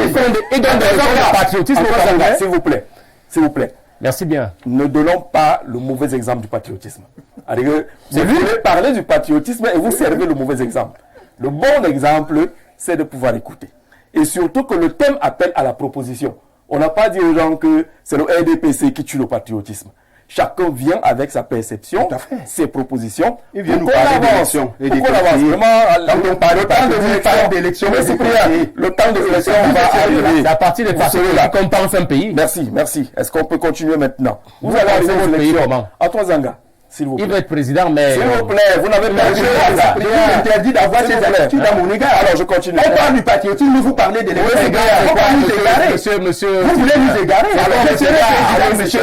Ils donnent des raisons de patriotisme.
S'il vous plaît. S'il vous plaît.
Merci bien.
Ne donnons pas le mauvais exemple du patriotisme. Vous voulez parler du patriotisme et vous servez le mauvais exemple. Le bon exemple, c'est de pouvoir écouter. Et surtout que le thème appelle à la proposition. On n'a pas dit aux gens que c'est le RDPC qui tue le patriotisme. Chacun vient avec sa perception, ses propositions.
Il vient nous parler d'élection.
Quand on parle d'élection, le temps de l'élection va arriver.
C'est à partir des patriotes qu'on pense un pays.
Merci. Est-ce qu'on peut continuer maintenant? Vous allez arriver aux élections. Antoine Zanga, s'il vous plaît.
Il veut être président, mais...
S'il vous plaît, vous n'avez pas le
choix. Il interdit d'avoir ces attitudes à mon égard.
Alors, je continue.
On parle du patriotisme, vous parlez de l'élection. On va nous égarer.
Monsieur...
Vous voulez nous égarer. Alors, je serai président, monsieur.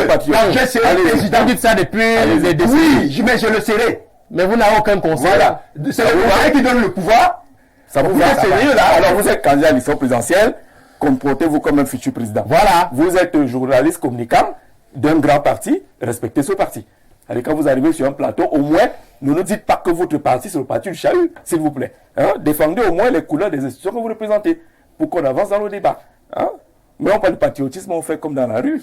Je serai président.
Vous dites ça depuis des décennies.
Oui, mais je le serai.
Mais vous n'avez aucun conseil.
Voilà. C'est le pouvoir qui donne le pouvoir.
Ça vous fait sérieux, là? Alors, vous êtes candidat à l'élection présidentielle. Comportez-vous comme un futur président.
Voilà.
Vous êtes journaliste communicant d'un grand parti. Respectez ce parti. Allez, quand vous arrivez sur un plateau, au moins, ne nous dites pas que votre parti, c'est le parti du chahut, s'il vous plaît. Défendez au moins les couleurs des institutions que vous représentez pour qu'on avance dans le débat. Mais on parle de patriotisme, on fait comme dans la rue.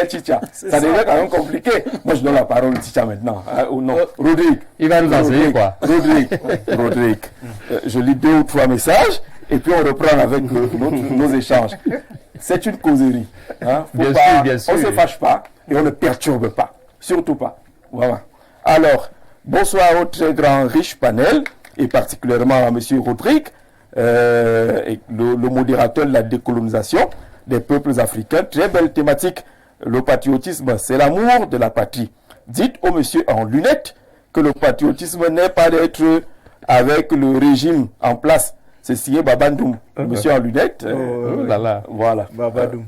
Chicha, ça devient quand même compliqué. Moi, je donne la parole à Chicha maintenant. Ou non, Rodrigue.
Il va nous enseigner quoi?
Rodrigue. Je lis 2 ou 3 messages et puis on reprend avec nos échanges. C'est une causerie. Bien sûr. On ne se fâche pas et on ne perturbe pas. Surtout pas. Voilà. Alors, bonsoir au très grand riche panel et particulièrement à M. Rodrigue, le modérateur de la décolonisation des peuples africains. Très belle thématique. Le patriotisme, c'est l'amour de la patrie. Dites au monsieur en lunettes que le patriotisme n'est pas d'être avec le régime en place. C'est signé Babandoum. Le monsieur en lunettes. Voilà.
Babandoum.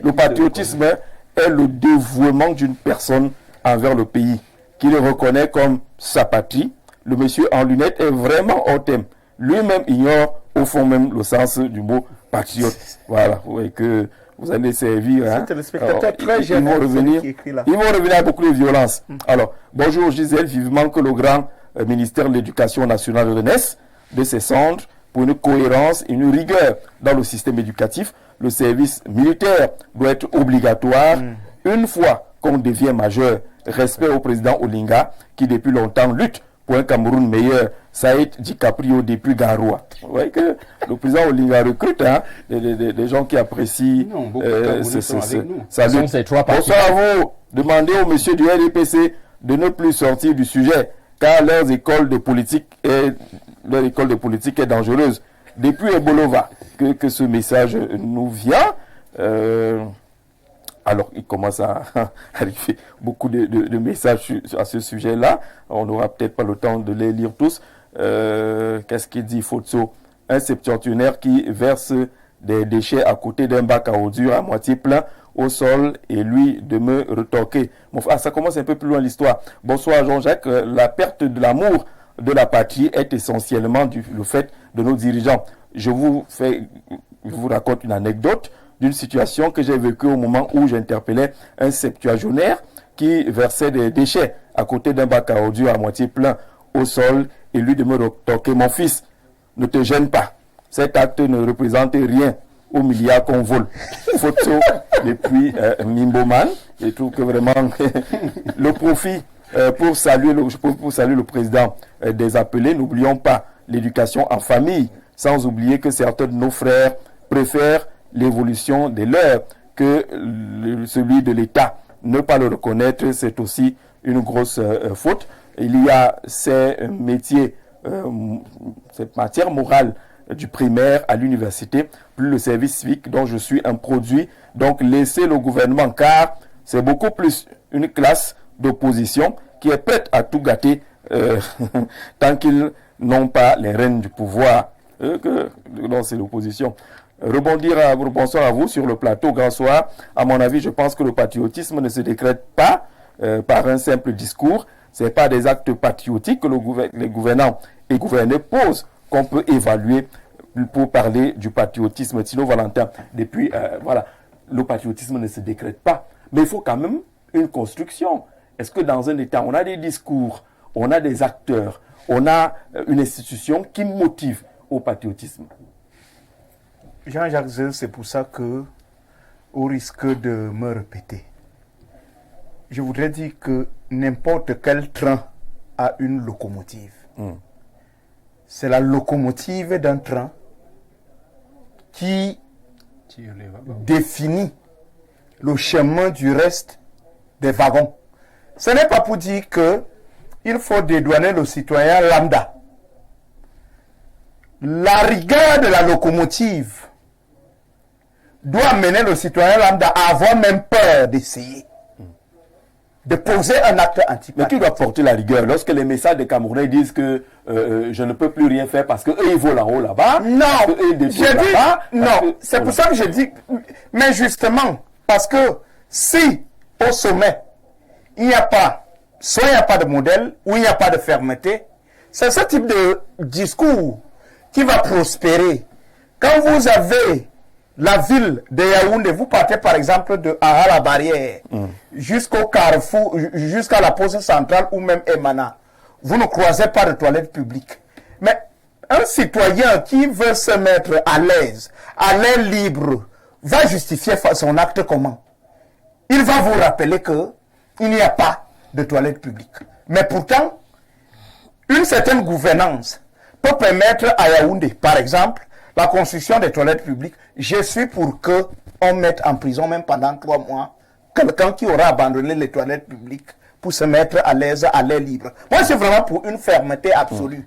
Le patriotisme est le dévouement d'une personne envers le pays, qui le reconnaît comme sa patrie. Le monsieur en lunettes est vraiment hors thème. Lui-même ignore au fond même le sens du mot patriote. Voilà, oui, que vous allez servir.
C'est un spectateur très jeune.
Ils vont revenir à beaucoup de violence. Alors, bonjour Gisèle, vivement que le grand ministère de l'Éducation nationale renaisse de ses cendres pour une cohérence et une rigueur dans le système éducatif. Le service militaire doit être obligatoire. Une fois qu'on devient majeur, respect au président Olinga qui depuis longtemps lutte pour un Cameroun meilleur. Saïd DiCaprio depuis Garoua. Vous voyez que le président Olinga recrute des gens qui apprécient sa lutte. Bonsoir à vous. Demandez au monsieur du RDPC de ne plus sortir du sujet car leur école de politique est dangereuse. Depuis Ebolova que ce message nous vient. Alors, il commence à arriver beaucoup de messages à ce sujet-là. On n'aura peut-être pas le temps de les lire tous. Qu'est-ce qu'il dit, Fotso? Un septentenaire qui verse des déchets à côté d'un bac à ordures à moitié plein au sol et lui de me retorquer. Ça commence un peu plus loin l'histoire. Bonsoir Jean-Jacques. La perte de l'amour de la patrie est essentiellement le fait de nos dirigeants. Je vous fais je vous raconte une anecdote d'une situation que j'ai vécue au moment où j'interpellais un septuagénaire qui versait des déchets à côté d'un bac à ordures à moitié plein au sol et lui de me retoquer: mon fils, ne te gêne pas. Cet acte ne représente rien aux milliards qu'on vole. Photo depuis Mimboman. Je trouve que vraiment le profit pour saluer le président des appelés. N'oublions pas l'éducation en famille, sans oublier que certains de nos frères préfèrent l'évolution des leurs que celui de l'État. Ne pas le reconnaître, c'est aussi une grosse faute. Il y a ces métiers, cette matière morale du primaire à l'université, plus le service civique dont je suis un produit. Donc laissez le gouvernement, car c'est beaucoup plus une classe d'opposition qui est prête à tout gâter tant qu'ils n'ont pas les rênes du pouvoir. Non, c'est l'opposition. Bonsoir à vous sur le plateau, grand soir. À mon avis, je pense que le patriotisme ne se décrète pas par un simple discours. Ce n'est pas des actes patriotiques que les gouvernants et gouvernés posent qu'on peut évaluer pour parler du patriotisme. Tino Valentin, depuis, voilà, le patriotisme ne se décrète pas. Mais il faut quand même une construction. Est-ce que dans un État, on a des discours, on a des acteurs, on a une institution qui motive au patriotisme?
Jean-Jacques Zell, c'est pour ça que, au risque de me répéter, je voudrais dire que n'importe quel train a une locomotive. C'est la locomotive d'un train qui définit le chemin du reste des wagons. Ce n'est pas pour dire qu'il faut dédouaner le citoyen lambda. La rigueur de la locomotive doit mener le citoyen lambda à avoir même peur d'essayer de poser un acte antipatriotique.
Mais qui doit porter la rigueur lorsque les messages des Camerounais disent que je ne peux plus rien faire parce qu'eux ils volent en haut là-bas?
Non, c'est pour ça que je dis, mais justement, parce que si au sommet, il n'y a pas, soit il n'y a pas de modèle, ou il n'y a pas de fermeté, c'est ce type de discours qui va prospérer. Quand vous avez la ville de Yaoundé, vous partez par exemple de Aha-la-Barrière jusqu'au carrefour, jusqu'à la poste centrale ou même Emana, vous ne croisez pas de toilettes publiques. Mais un citoyen qui veut se mettre à l'aise, à l'air libre, va justifier son acte comment? Il va vous rappeler qu'il n'y a pas de toilettes publiques. Mais pourtant, une certaine gouvernance peut permettre à Yaoundé, par exemple, la construction des toilettes publiques. Je suis pour qu'on mette en prison, même pendant 3 mois, quelqu'un qui aura abandonné les toilettes publiques pour se mettre à l'aise, à l'air libre. Moi, c'est vraiment pour une fermeté absolue,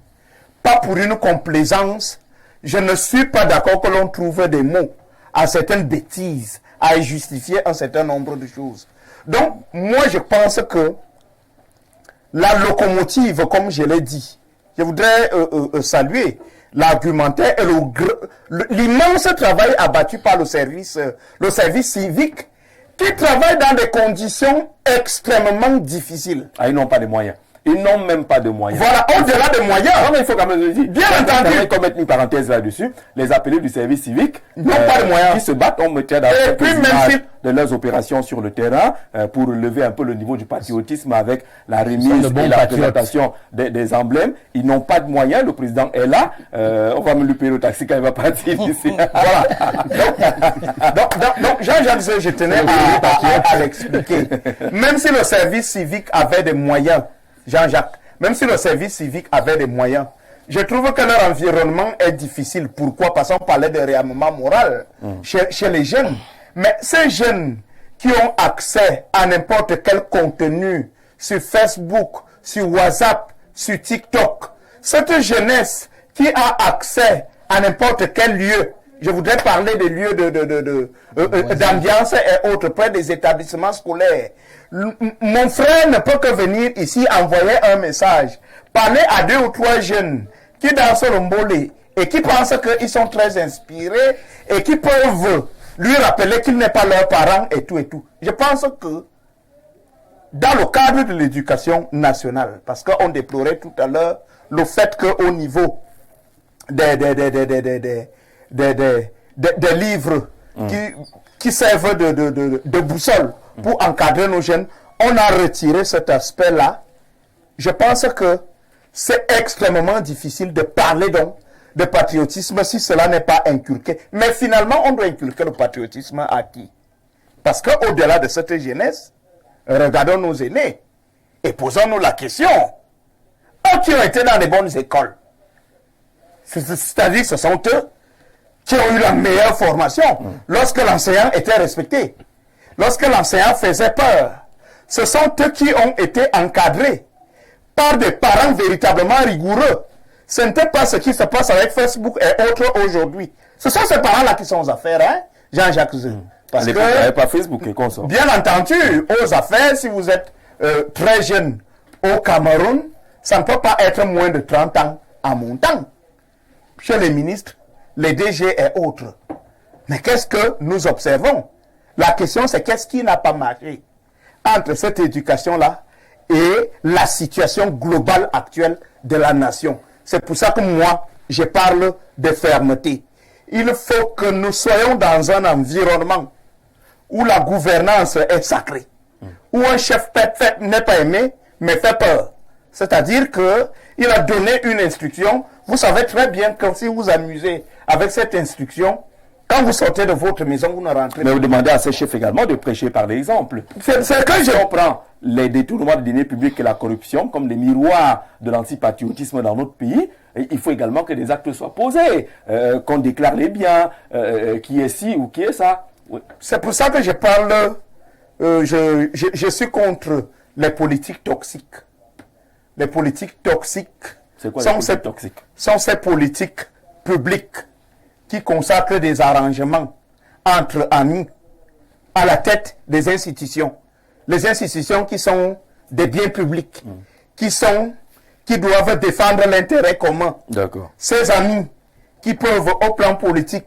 pas pour une complaisance. Je ne suis pas d'accord que l'on trouve des mots à certaines bêtises, à justifier un certain nombre de choses. Donc, moi, je pense que la locomotive, comme je l'ai dit, je voudrais saluer l'argumentaire et l'immense travail abattu par le service civique qui travaille dans des conditions extrêmement difficiles.
Ah, ils n'ont pas de moyens. Ils n'ont même pas de moyens.
Voilà, au-delà des moyens.
Non, mais il faut quand même le dire.
Bien entendu.
Comme mettre une parenthèse là-dessus, les appelés du service civique
n'ont pas de moyens.
Qui se battent, on mettait dans de leurs opérations sur le terrain pour lever un peu le niveau du patriotisme avec la remise et la présentation des emblèmes. Ils n'ont pas de moyens. Le président est là. On va me lui payer le taxi quand il va partir d'ici.
Voilà. Donc Jean-Jacques, je tenais à l'expliquer. Même si le service civique avait des moyens, Jean-Jacques, même si le service civique avait des moyens, je trouve que leur environnement est difficile. Pourquoi? Parce qu'on parlait de réarmement moral chez les jeunes. Mais ces jeunes qui ont accès à n'importe quel contenu sur Facebook, sur WhatsApp, sur TikTok, cette jeunesse qui a accès à n'importe quel lieu, je voudrais parler des lieux d'ambiance et autres, près des établissements scolaires. Mon frère ne peut que venir ici envoyer un message, parler à 2 ou 3 jeunes qui dansent le mbolé et qui pensent qu'ils sont très inspirés et qui peuvent lui rappeler qu'ils n'est pas leurs parents et tout et tout. Je pense que dans le cadre de l'éducation nationale, parce qu'on déplorait tout à l'heure le fait qu'au niveau des des livres qui servent de boussole pour encadrer nos jeunes, on a retiré cet aspect-là. Je pense que c'est extrêmement difficile de parler donc de patriotisme si cela n'est pas inculqué. Mais finalement, on doit inculquer le patriotisme à qui? Parce qu'au-delà de cette jeunesse, regardons nos aînés et posons-nous la question. Eux qui ont été dans les bonnes écoles, c'est-à-dire ce sont eux qui ont eu la meilleure formation lorsque l'enseignant était respecté, lorsque l'enseignant faisait peur. Ce sont eux qui ont été encadrés par des parents véritablement rigoureux. Ce n'était pas ce qui se passe avec Facebook et autres aujourd'hui. Ce sont ces parents-là qui sont aux affaires, hein, Jean-Jacques Zé.
Parce que, il n'y avait pas Facebook et qu'on sort.
Bien entendu, aux affaires, si vous êtes très jeune au Cameroun, ça ne peut pas être moins de 30 ans en montant. Chez les ministres, les DG et autres. Mais qu'est-ce que nous observons? La question, c'est qu'est-ce qui n'a pas marché entre cette éducation-là et la situation globale actuelle de la nation. C'est pour ça que moi, je parle de fermeté. Il faut que nous soyons dans un environnement où la gouvernance est sacrée, où un chef n'est pas aimé, mais fait peur. C'est-à-dire qu'il a donné une instruction. Vous savez très bien que si vous amusez avec cette instruction, quand vous sortez de votre maison, vous ne rentrez pas.
Mais vous demandez à ces chefs également de prêcher par l'exemple.
C'est que
je reprends les détournements de deniers publics et la corruption comme des miroirs de l'antipatriotisme dans notre pays. Et il faut également que des actes soient posés, qu'on déclare les biens, qui est ci ou qui est ça. Oui.
C'est pour ça que je parle, je suis contre les politiques toxiques. Les politiques toxiques sont ces politiques publiques qui consacrent des arrangements entre amis à la tête des institutions. Les institutions qui sont des biens publics, qui doivent défendre l'intérêt commun.
D'accord.
Ces amis qui peuvent, au plan politique,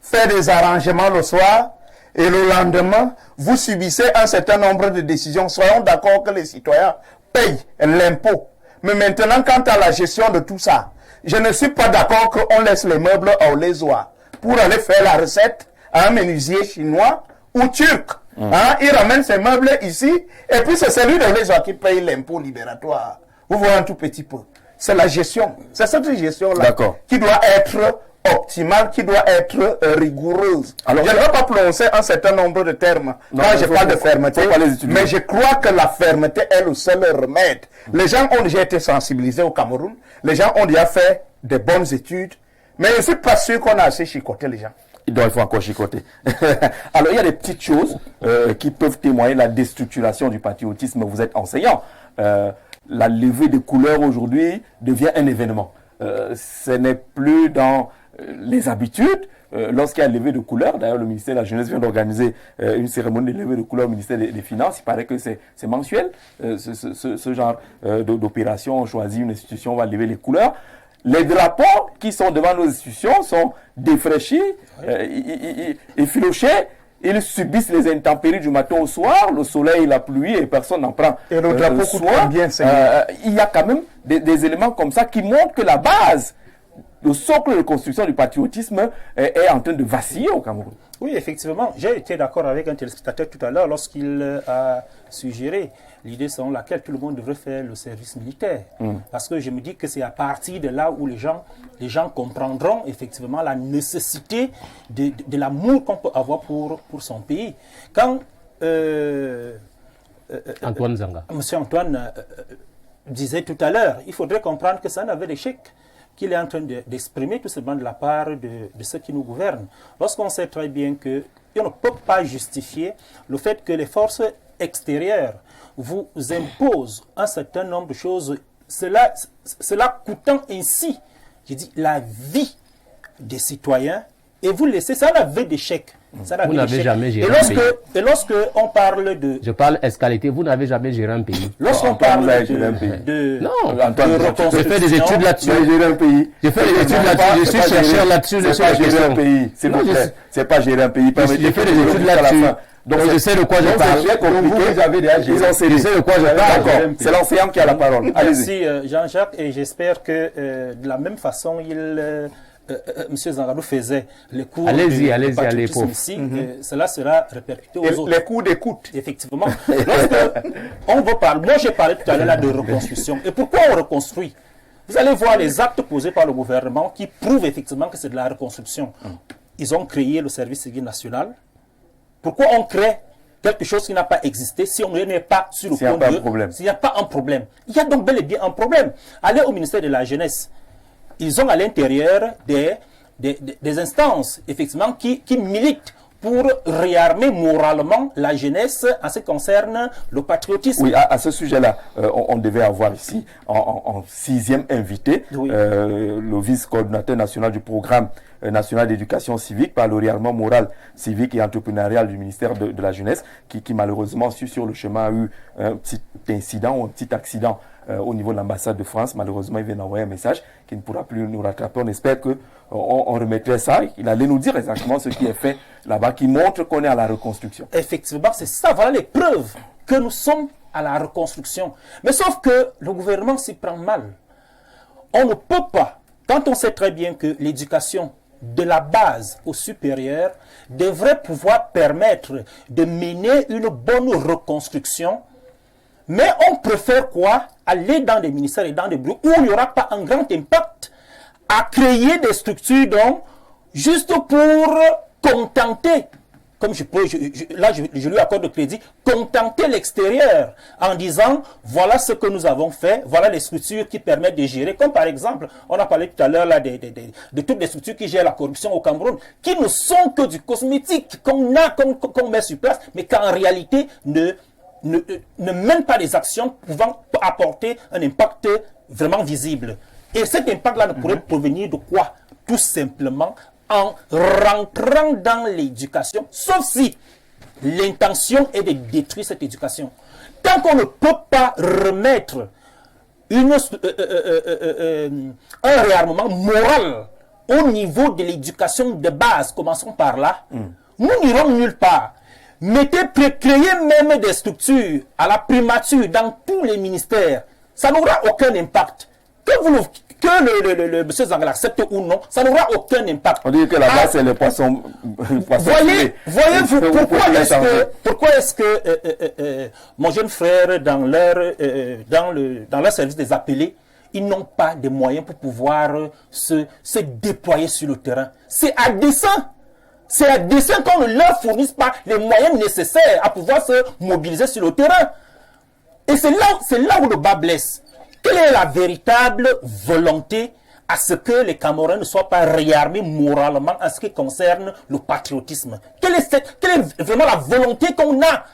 faire des arrangements le soir et le lendemain, vous subissez un certain nombre de décisions. Soyons d'accord que les citoyens payent l'impôt. Mais maintenant, quant à la gestion de tout ça, je ne suis pas d'accord qu'on laisse les meubles au lésoir pour aller faire la recette à un menuisier chinois ou turc. Hein, il ramène ses meubles ici et puis c'est celui de lésoir qui paye l'impôt libératoire. Vous voyez un tout petit peu. C'est la gestion. C'est cette gestion-là qui doit être optimale, qui doit être rigoureuse. Alors, je ne vais pas prononcer un certain nombre de termes quand je parle de fermeté, mais je crois que la fermeté est le seul remède. Les gens ont déjà été sensibilisés au Cameroun, les gens ont déjà fait de bonnes études, mais je ne suis pas sûr qu'on a assez chicoté les gens.
Il faut encore chicoter. Alors, il y a des petites choses qui peuvent témoigner de la déstructuration du patriotisme. Vous êtes enseignant. La levée des couleurs aujourd'hui devient un événement. Ce n'est plus dans les habitudes. Lorsqu'il y a levée de couleurs, d'ailleurs le ministère de la Jeunesse vient d'organiser une cérémonie de levée de couleurs au ministère des Finances. Il paraît que c'est mensuel, ce genre d'opération. On choisit une institution, on va lever les couleurs. Les drapeaux qui sont devant nos institutions sont défraîchis, effilochés. Ils subissent les intempéries du matin au soir, le soleil, la pluie, et personne n'en prend.
Et le drapeau coûte combien,
il y a quand même des éléments comme ça qui montrent que la base, le socle de construction du patriotisme est en train de vaciller au Cameroun.
Oui, effectivement. J'ai été d'accord avec un téléspectateur tout à l'heure lorsqu'il a suggéré l'idée selon laquelle tout le monde devrait faire le service militaire. Parce que je me dis que c'est à partir de là où les gens comprendront effectivement la nécessité de l'amour qu'on peut avoir pour son pays. Quand
Antoine Zanga.
Monsieur Antoine disait tout à l'heure, il faudrait comprendre que ça n'avait d'échec qu'il est en train d'exprimer tout simplement de la part de ceux qui nous gouvernent. Lorsqu'on sait très bien qu'on ne peut pas justifier le fait que les forces extérieures vous imposent un certain nombre de choses, cela coûtant ainsi, je dis, la vie des citoyens, et vous laissez, ça n'avait d'échec.
Vous n'avez jamais géré un pays.
Et lorsque on parle de...
Je parle escalité, vous n'avez jamais géré un pays.
Lorsqu'on parle
de
reconstruction...
J'ai fait des études là-dessus. J'ai fait des études là-dessus. Je suis chercheur là-dessus.
C'est pas gérer un pays. C'est pas gérer un pays.
J'ai fait des études là-dessus. Donc je sais de quoi je parle.
Vous avez déjà géré. Je sais de quoi je parle. D'accord. C'est l'enseignant qui a la parole.
Merci Jean-Jacques, et j'espère que de la même façon, il M. Zangadou faisait les cours
allez-y,
patriotisme ici, cela sera répercuté aux autres.
Les cours d'écoute.
Effectivement. Lorsque on veut parler, moi j'ai parlé tout à l'heure de reconstruction. Et pourquoi on reconstruit? Vous allez voir les actes posés par le gouvernement qui prouvent effectivement que c'est de la reconstruction. Ils ont créé le service civil national. Pourquoi on crée quelque chose qui n'a pas existé si on n'est pas sur le point de... S'il n'y a pas un problème. Il y a donc bel et bien un problème. Allez au ministère de la Jeunesse. Ils ont à l'intérieur des instances, effectivement, qui militent pour réarmer moralement la jeunesse en ce qui concerne le patriotisme.
Oui, à ce sujet-là, on devait avoir ici, en 6e invité, le vice-coordinateur national du programme national d'éducation civique par le réarmement moral, civique et entrepreneurial du ministère de la Jeunesse, qui malheureusement, sur le chemin, a eu un petit incident ou un petit accident au niveau de l'ambassade de France. Malheureusement, il vient d'envoyer un message qui ne pourra plus nous rattraper. On espère qu'on remettrait ça. Il allait nous dire exactement ce qui est fait là-bas, qui montre qu'on est à la reconstruction.
Effectivement, c'est ça. Voilà les preuves que nous sommes à la reconstruction. Mais sauf que le gouvernement s'y prend mal. On ne peut pas, quand on sait très bien que l'éducation de la base au supérieur devrait pouvoir permettre de mener une bonne reconstruction, mais on préfère quoi? Aller dans des ministères et dans des bureaux où il n'y aura pas un grand impact à créer des structures donc, juste pour contenter, comme je lui accorde le crédit, contenter l'extérieur en disant voilà ce que nous avons fait, voilà les structures qui permettent de gérer, comme par exemple, on a parlé tout à l'heure là de toutes les structures qui gèrent la corruption au Cameroun, qui ne sont que du cosmétique qu'on met sur place, mais qu'en réalité ne mène pas des actions pouvant apporter un impact vraiment visible. Et cet impact-là ne pourrait provenir de quoi? Tout simplement en rentrant dans l'éducation, sauf si l'intention est de détruire cette éducation. Tant qu'on ne peut pas remettre un réarmement moral au niveau de l'éducation de base, commençons par là, nous n'irons nulle part. Créer même des structures à la primature dans tous les ministères, ça n'aura aucun impact. Que le M. Zangala accepte ou non, ça n'aura aucun impact.
On dit que là-bas, c'est les poissons.
Voyez-vous, pourquoi est-ce que mon jeune frère, dans leur service des appelés, ils n'ont pas de moyens pour pouvoir se déployer sur le terrain? C'est à dessein. C'est à dessein qu'on ne leur fournisse pas les moyens nécessaires à pouvoir se mobiliser sur le terrain. Et c'est là où le bas blesse. Quelle est la véritable volonté à ce que les Camerounais ne soient pas réarmés moralement en ce qui concerne le patriotisme? Quelle est vraiment la volonté qu'on a?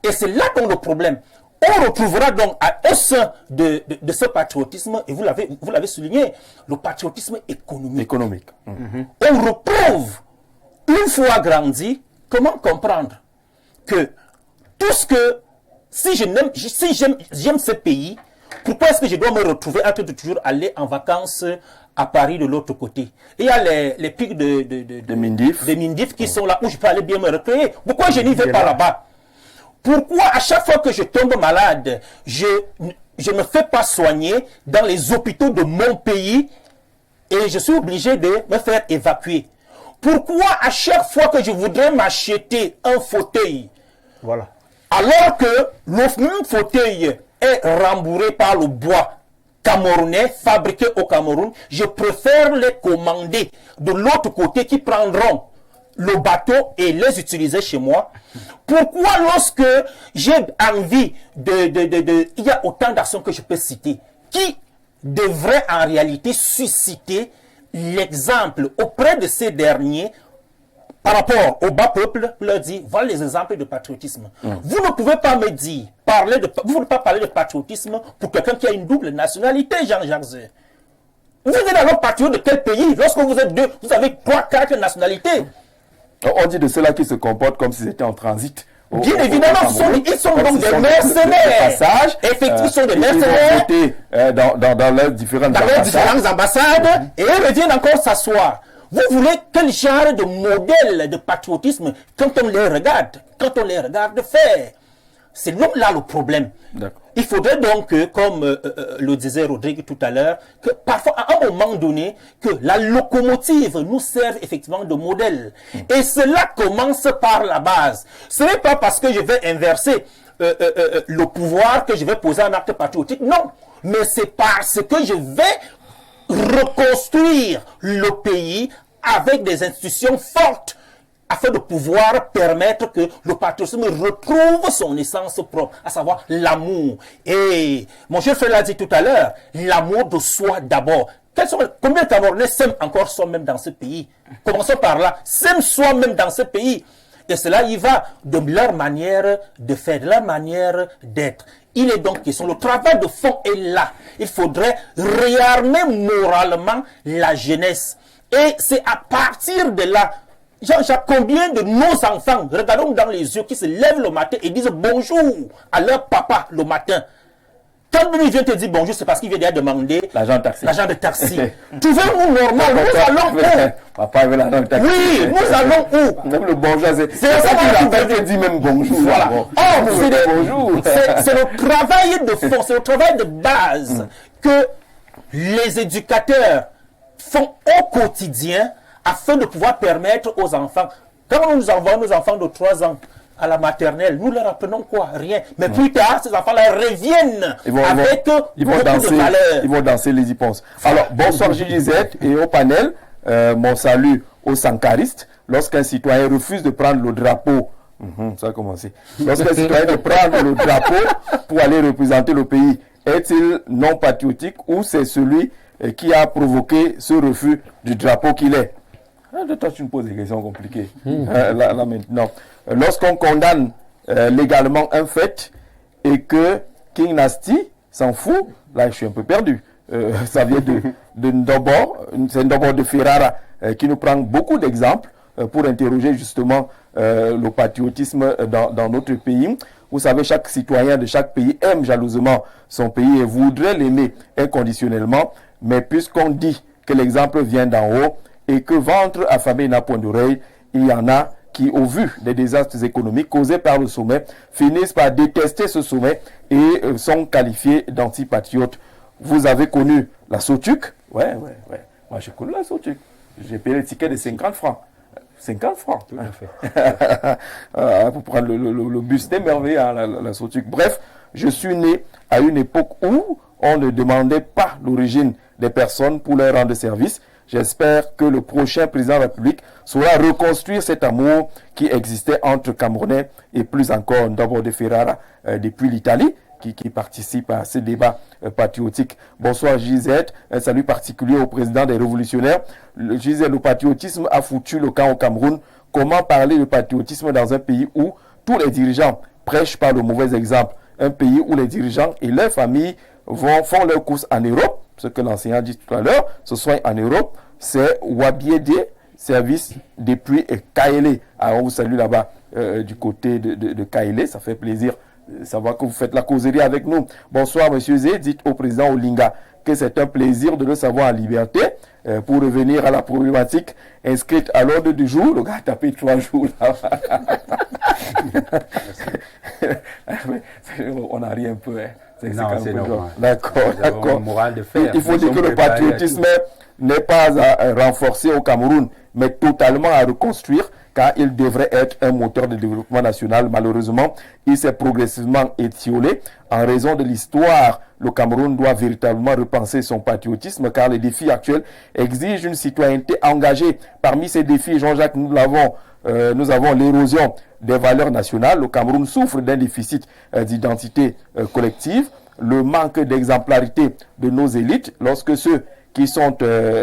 Et c'est là qu'on a le problème. On retrouvera donc au sein de ce patriotisme, et vous l'avez souligné, le patriotisme économique. On retrouve, une fois grandi, comment comprendre que tout ce que, si j'aime ce pays, pourquoi est-ce que je dois me retrouver en train de toujours aller en vacances à Paris de l'autre côté? Et il y a les pics de Mindif qui sont là où je peux aller bien me recueillir. Pourquoi je n'y vais pas là-bas? Pourquoi à chaque fois que je tombe malade, je ne me fais pas soigner dans les hôpitaux de mon pays et je suis obligé de me faire évacuer? Pourquoi à chaque fois que je voudrais m'acheter un fauteuil, alors que le même fauteuil est rembourré par le bois camerounais, fabriqué au Cameroun, je préfère les commander de l'autre côté qui prendront le bateau et les utiliser chez moi? Pourquoi lorsque j'ai envie il y a autant d'actions que je peux citer qui devraient en réalité susciter l'exemple auprès de ces derniers par rapport au bas peuple, leur dit, voilà les exemples de patriotisme. Vous ne pouvez pas me dire, vous ne pouvez pas parler de patriotisme pour quelqu'un qui a une double nationalité, Jean-Jacques Zé. Vous êtes alors patriote de quel pays? Lorsque vous êtes deux, vous avez 3-4 nationalités.
On dit de ceux-là qui se comportent comme s'ils étaient en transit.
Bien évidemment, ils sont donc des mercenaires. Effectivement, ils sont des mercenaires.
Dans leurs différentes
ambassades. Et ils reviennent encore s'asseoir. Vous voulez quel genre de modèle de patriotisme quand on les regarde faire? C'est donc là le problème. Il faudrait donc, comme le disait Rodrigue tout à l'heure, que parfois, à un moment donné, que la locomotive nous serve effectivement de modèle. Et cela commence par la base. Ce n'est pas parce que je vais inverser le pouvoir que je vais poser un acte patriotique. Non, mais c'est parce que je vais reconstruire le pays avec des institutions fortes afin de pouvoir permettre que le patriotisme retrouve son essence propre, à savoir l'amour. Et mon cher frère l'a dit tout à l'heure, l'amour de soi d'abord. Combien de Camerounais s'aiment encore soi-même dans ce pays? Commençons par là. S'aiment soi-même dans ce pays. Et cela y va de leur manière de faire, de leur manière d'être. Il est donc question, le travail de fond est là. Il faudrait réarmer moralement la jeunesse. Et c'est à partir de là, Jean-Jacques, combien de nos enfants, regardons dans les yeux, qui se lèvent le matin et disent bonjour à leur papa le matin. Quand il vient te dire bonjour, c'est parce qu'il vient demander
l'agent de taxi.
L'agent de taxi. Trouvez-nous normal, nous allons où?
Papa veut l'agent de taxi.
Oui, nous allons où?
Même le bonjour, c'est
ça
qu'il appelle, il dit même bonjour.
Voilà.
Bon.
C'est le travail de fond, c'est le travail de base que les éducateurs font au quotidien afin de pouvoir permettre aux enfants. Quand nous envoyons nos enfants de 3 ans à la maternelle, nous leur apprenons quoi? Rien. Mais plus tard, ces enfants-là reviennent avec beaucoup de valeurs.
Ils vont danser les y pensent. Alors, bonsoir Gisette et au panel. Mon salut aux sankaristes. Lorsqu'un citoyen refuse de prendre le drapeau, ça a commencé. Lorsqu'un citoyen de prendre le drapeau pour aller représenter le pays, est-il non patriotique ou c'est celui qui a provoqué ce refus du drapeau qu'il est? Toi, tu me poses des questions compliquées. Là maintenant. Lorsqu'on condamne légalement un fait et que King Nasty s'en fout, là je suis un peu perdu. Ça vient de Ndobor, c'est Ndobor de Ferrara qui nous prend beaucoup d'exemples pour interroger justement le patriotisme dans notre pays. Vous savez, chaque citoyen de chaque pays aime jalousement son pays et voudrait l'aimer inconditionnellement, mais puisqu'on dit que l'exemple vient d'en haut et que ventre affamé n'a point d'oreille, il y en a qui, au vu des désastres économiques causés par le sommet, finissent par détester ce sommet et sont qualifiés d'antipatriotes. Vous avez connu la SOTUC? Ouais. Moi, j'ai connu la SOTUC. J'ai payé le ticket de 50 francs. 50 francs.
Tout à fait.
Pour prendre le bus, c'était merveilleux, hein, la SOTUC. Bref, je suis né à une époque où on ne demandait pas l'origine des personnes pour leur rendre service. J'espère que le prochain président de la République saura reconstruire cet amour qui existait entre Camerounais et plus encore Ndobor de Ferrara depuis l'Italie qui participe à ce débat patriotique. Bonsoir Gisette, un salut particulier au président des révolutionnaires. Gisette, le patriotisme a foutu le camp au Cameroun. Comment parler de patriotisme dans un pays où tous les dirigeants prêchent par le mauvais exemple? Un pays où les dirigeants et leurs familles font leurs courses en Europe. Ce que l'enseignant dit tout à l'heure, ce soit en Europe, c'est Wabiédié, service depuis Kaélé. Alors on vous salue là-bas du côté de Kaélé, ça fait plaisir de savoir que vous faites la causerie avec nous. Bonsoir Monsieur Zé, dites au président Olinga que c'est un plaisir de le savoir en liberté. Pour revenir à la problématique inscrite à l'ordre du jour, le gars a tapé 3 jours là-bas. On a ri un peu, hein.
Non, c'est normal.
D'accord.
Moral de fer.
Il faut dire que le patriotisme n'est pas à renforcer au Cameroun, mais totalement à reconstruire, car il devrait être un moteur de développement national. Malheureusement, il s'est progressivement étiolé. En raison de l'histoire, le Cameroun doit véritablement repenser son patriotisme, car les défis actuels exigent une citoyenneté engagée. Parmi ces défis, Jean-Jacques, nous avons l'érosion des valeurs nationales. Le Cameroun souffre d'un déficit d'identité collective, le manque d'exemplarité de nos élites, lorsque ceux qui sont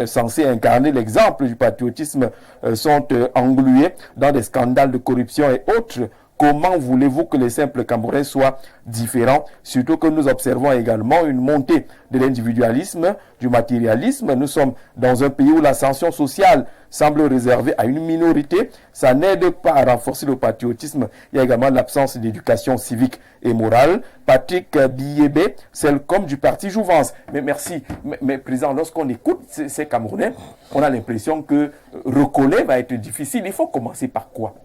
censés incarner l'exemple du patriotisme sont englués dans des scandales de corruption et autres. Comment voulez-vous que les simples Camerounais soient différents? Surtout que nous observons également une montée de l'individualisme, du matérialisme. Nous sommes dans un pays où l'ascension sociale semble réservée à une minorité. Ça n'aide pas à renforcer le patriotisme. Il y a également l'absence d'éducation civique et morale. Patrick Biyébé, celle comme du parti Jouvence. Mais merci. Mais président, lorsqu'on écoute ces Camerounais, on a l'impression que recoller va être difficile. Il faut commencer par quoi?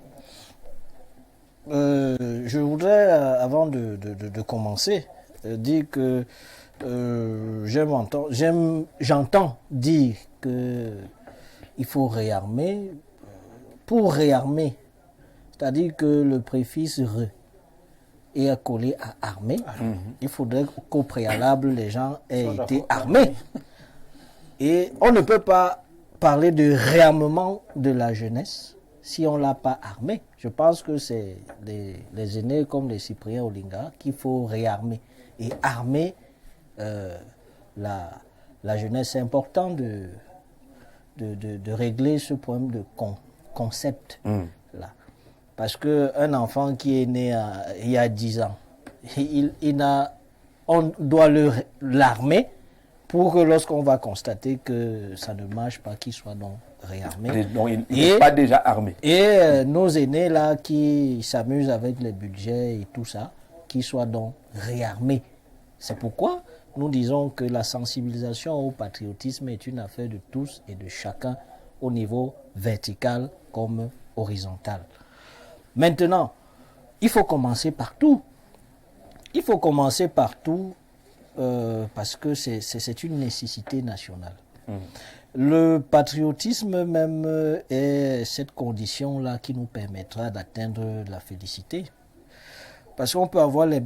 Je voudrais, avant de commencer, dire que j'entends dire que il faut réarmer. Pour réarmer, c'est-à-dire que le préfixe re est accolé à armée, il faudrait qu'au préalable, les gens aient été armés. Et on ne peut pas parler de réarmement de la jeunesse si on ne l'a pas armée. Je pense que c'est les aînés comme les Cyprien Olinga qu'il faut réarmer. Et armer la jeunesse. C'est important de régler ce problème de concept là. Parce qu'un enfant qui est né il y a 10 ans, on doit l'armer pour que lorsqu'on va constater que ça ne marche pas, qu'il soit donc réarmé.
Donc il n'est pas déjà armé.
Et nos aînés là qui s'amusent avec les budgets et tout ça, qu'ils soient donc réarmés. C'est pourquoi nous disons que la sensibilisation au patriotisme est une affaire de tous et de chacun au niveau vertical comme horizontal. Maintenant, il faut commencer partout. Il faut commencer partout parce que c'est une nécessité nationale. Le patriotisme même est cette condition-là qui nous permettra d'atteindre la félicité. Parce qu'on peut avoir les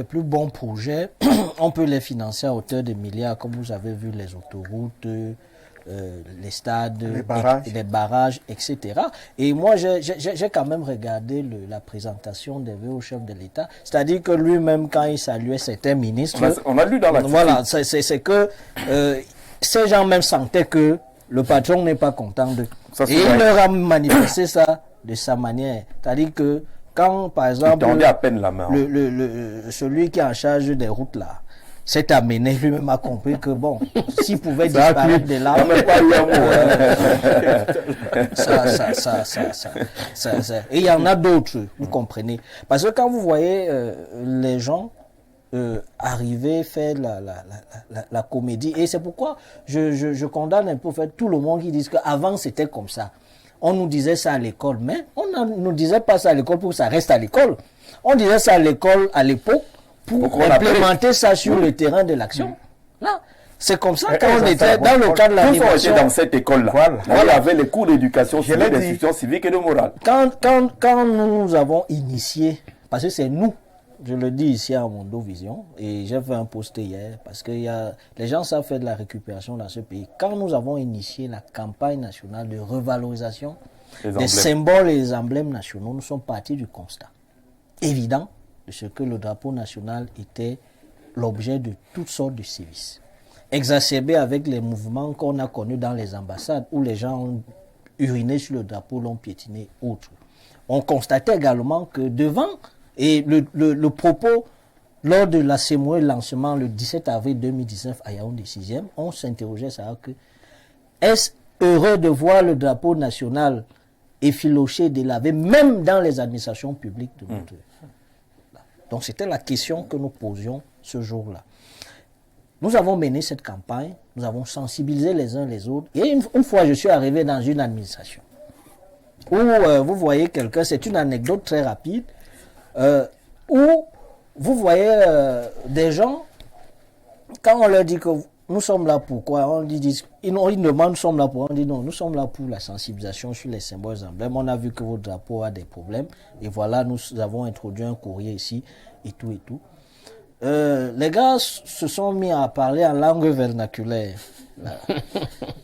plus bons projets, on peut les financer à hauteur de milliards, comme vous avez vu les autoroutes, les stades, les barrages, etc. Et moi, j'ai quand même regardé la présentation des vœux au chef de l'État. C'est-à-dire que lui-même, quand il saluait certains ministres...
On a lu dans la...
Voilà, c'est que ces gens même sentaient que le patron n'est pas content d'eux. Et il leur a manifesté ça de sa manière. C'est-à-dire que quand, par exemple,
à peine la main.
Celui qui est en charge des routes là, s'est amené, lui-même a compris que bon, s'il pouvait disparaître de là, et il y en a d'autres, vous comprenez. Parce que quand vous voyez les gens arriver faire la comédie, et c'est pourquoi je condamne un peu en fait, tout le monde qui dit qu'avant c'était comme ça. On nous disait ça à l'école, mais on ne nous disait pas ça à l'école pour que ça reste à l'école. On disait ça à l'école à l'époque pour implémenter ça sur le terrain de l'action. Là, c'est comme ça quand on était dans le cadre de l'animation.
Dans cette école-là, on avait les cours d'éducation civique, d'instruction civique et de morale.
Quand nous avons initié, parce que c'est nous, je le dis ici à Mondo Vision, et j'ai fait un post hier, parce que les gens savent faire de la récupération dans ce pays. Quand nous avons initié la campagne nationale de revalorisation des symboles et des emblèmes nationaux, nous sommes partis du constat évident de ce que le drapeau national était l'objet de toutes sortes de sévices. Exacerbé avec les mouvements qu'on a connus dans les ambassades, où les gens ont uriné sur le drapeau, l'ont piétiné, autre. On constatait également que devant... Et le propos, lors de la cérémonie de lancement le 17 avril 2019 à Yaoundé 6e, on s'interrogeait ça que est-ce heureux de voir le drapeau national effiloché, délavé, même dans les administrations publiques de notre... Donc c'était la question que nous posions ce jour-là. Nous avons mené cette campagne, nous avons sensibilisé les uns les autres, et une fois je suis arrivé dans une administration où vous voyez quelqu'un, c'est une anecdote très rapide, où vous voyez des gens, quand on leur dit que nous sommes là pour quoi, ils demandent nous sommes là pour, on dit non, nous sommes là pour la sensibilisation sur les symboles emblèmes. On a vu que votre drapeau a des problèmes et voilà, nous avons introduit un courrier ici et tout et tout. Les gars se sont mis à parler en langue vernaculaire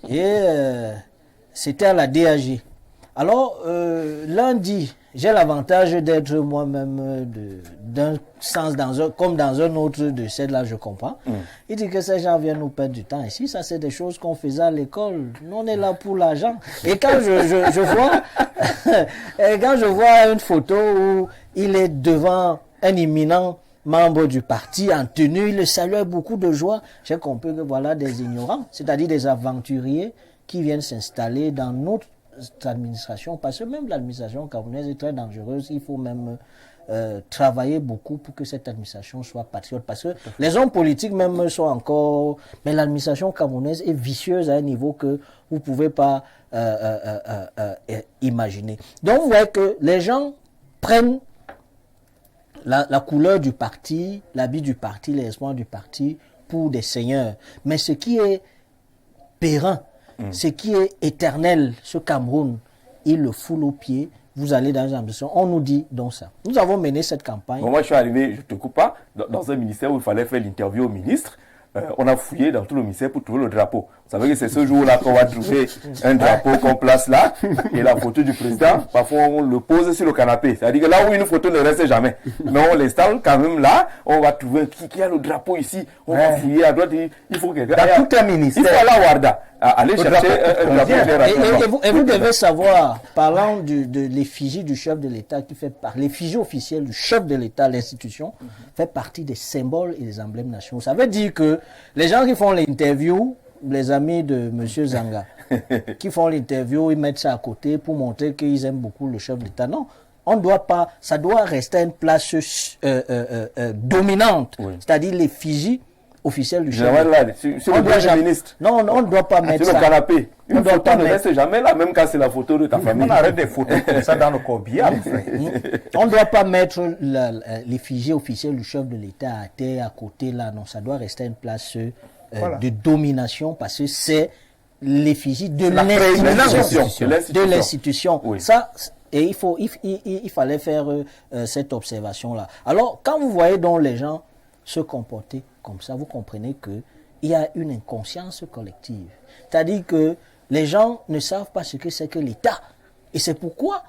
et c'était à la DAG. Alors lundi, j'ai l'avantage d'être moi-même d'un sens comme dans un autre de celle-là, je comprends. Il dit que ces gens viennent nous perdre du temps ici. Ça, c'est des choses qu'on faisait à l'école. Nous, on est là pour l'argent. Et quand je vois, et quand je vois une photo où il est devant un imminent membre du parti en tenue, il le salue avec beaucoup de joie. J'ai compris que voilà des ignorants, c'est-à-dire des aventuriers qui viennent s'installer dans notre administration, parce que même l'administration camerounaise est très dangereuse. Il faut même travailler beaucoup pour que cette administration soit patriote, parce que les hommes politiques même sont encore, mais l'administration camerounaise est vicieuse à un niveau que vous ne pouvez pas imaginer. Donc vous voyez que les gens prennent la couleur du parti, l'habit du parti, les espoirs du parti pour des seigneurs. Mais ce qui est périn, ce qui est éternel, ce Cameroun, il le foule aux pieds. Vous allez dans une ambition, on nous dit donc ça. Nous avons mené cette campagne.
Bon, moi, je suis arrivé, je te coupe pas, dans un ministère où il fallait faire l'interview au ministre. On a fouillé dans tout le ministère pour trouver le drapeau. Vous savez que c'est ce jour-là qu'on va trouver un drapeau qu'on place là et la photo du président. Parfois, on le pose sur le canapé. C'est-à-dire que là où une photo ne reste jamais. Mais on l'installe quand même là. On va trouver qui a le drapeau ici. On va fouiller à droite. Il faut quelqu'un.
Dans tout un ministère.
Il faut aller à Warda. Aller chercher un drapeau.
Et vous devez savoir, parlant de l'effigie du chef de l'État, qui fait par l'effigie officielle du chef de l'État, l'institution, fait partie des symboles et des emblèmes nationaux. Ça veut dire que les gens qui font l'interview, les amis de M. Zanga, qui font l'interview, ils mettent ça à côté pour montrer qu'ils aiment beaucoup le chef d'État. Non, on ne doit pas, ça doit rester une place dominante, c'est-à-dire l'effigie officielle du chef d'État.
Sur le bureau du ministre.
Non, on ne doit pas mettre ça.
Sur le canapé. Une photo ne reste jamais là, même quand c'est la photo de ta famille.
On arrête des photos comme ça dans le corbillard.
On ne doit pas mettre l'effigie officielle du chef de l'État à terre, à côté là. Non, ça doit rester une place de domination parce que c'est l'effigie de l'institution.
Oui.
Ça, et il fallait faire cette observation-là. Alors, quand vous voyez donc les gens se comporter comme ça, vous comprenez qu'il y a une inconscience collective. C'est-à-dire que les gens ne savent pas ce que c'est que l'État. Et c'est pourquoi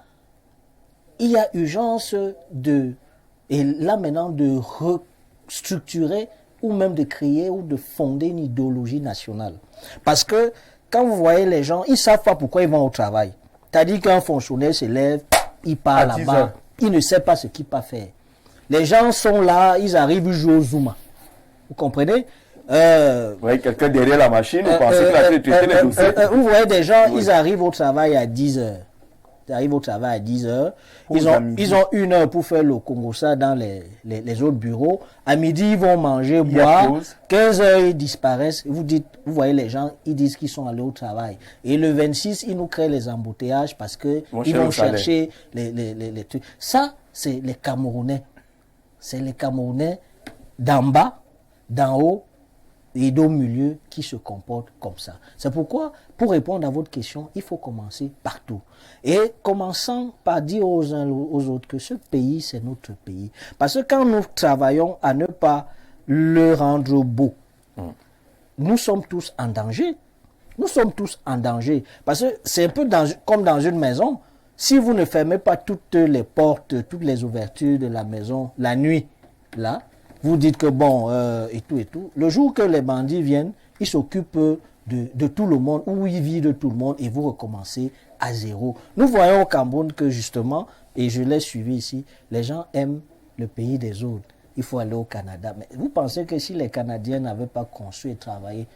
il y a urgence de restructurer ou même de créer ou de fonder une idéologie nationale. Parce que quand vous voyez les gens, ils ne savent pas pourquoi ils vont au travail. C'est-à-dire qu'un fonctionnaire se lève, il part là-bas, il ne sait pas ce qu'il va faire. Les gens sont là, ils arrivent, ils jouent au Zuma. Vous comprenez?
Quelqu'un derrière la machine, vous pensez qu'il a traité les dossiers.
Vous voyez des gens, ils arrivent au travail à 10 heures. Ils arrivent au travail à 10 heures. Ils ont 1 heure pour faire le Congo-ça dans les autres bureaux. À midi, ils vont manger, boire. 15 heures, ils disparaissent. Vous voyez les gens, ils disent qu'ils sont allés au travail. Et le 26, ils nous créent les embouteillages parce qu'ils vont chercher les trucs. Ça, c'est les Camerounais. C'est les Camerounais d'en bas, d'en haut et d'au milieu qui se comportent comme ça. C'est pourquoi, pour répondre à votre question, il faut commencer partout. Et commençant par dire aux uns aux autres que ce pays, c'est notre pays. Parce que quand nous travaillons à ne pas le rendre beau, nous sommes tous en danger. Nous sommes tous en danger. Parce que c'est un peu comme dans une maison. Si vous ne fermez pas toutes les portes, toutes les ouvertures de la maison, la nuit, là, vous dites que bon, et tout. Le jour que les bandits viennent, ils s'occupent de tout le monde, ou ils vivent de tout le monde, et vous recommencez à zéro. Nous voyons au Cameroun que justement, et je l'ai suivi ici, les gens aiment le pays des autres. Il faut aller au Canada. Mais vous pensez que si les Canadiens n'avaient pas construit et travaillé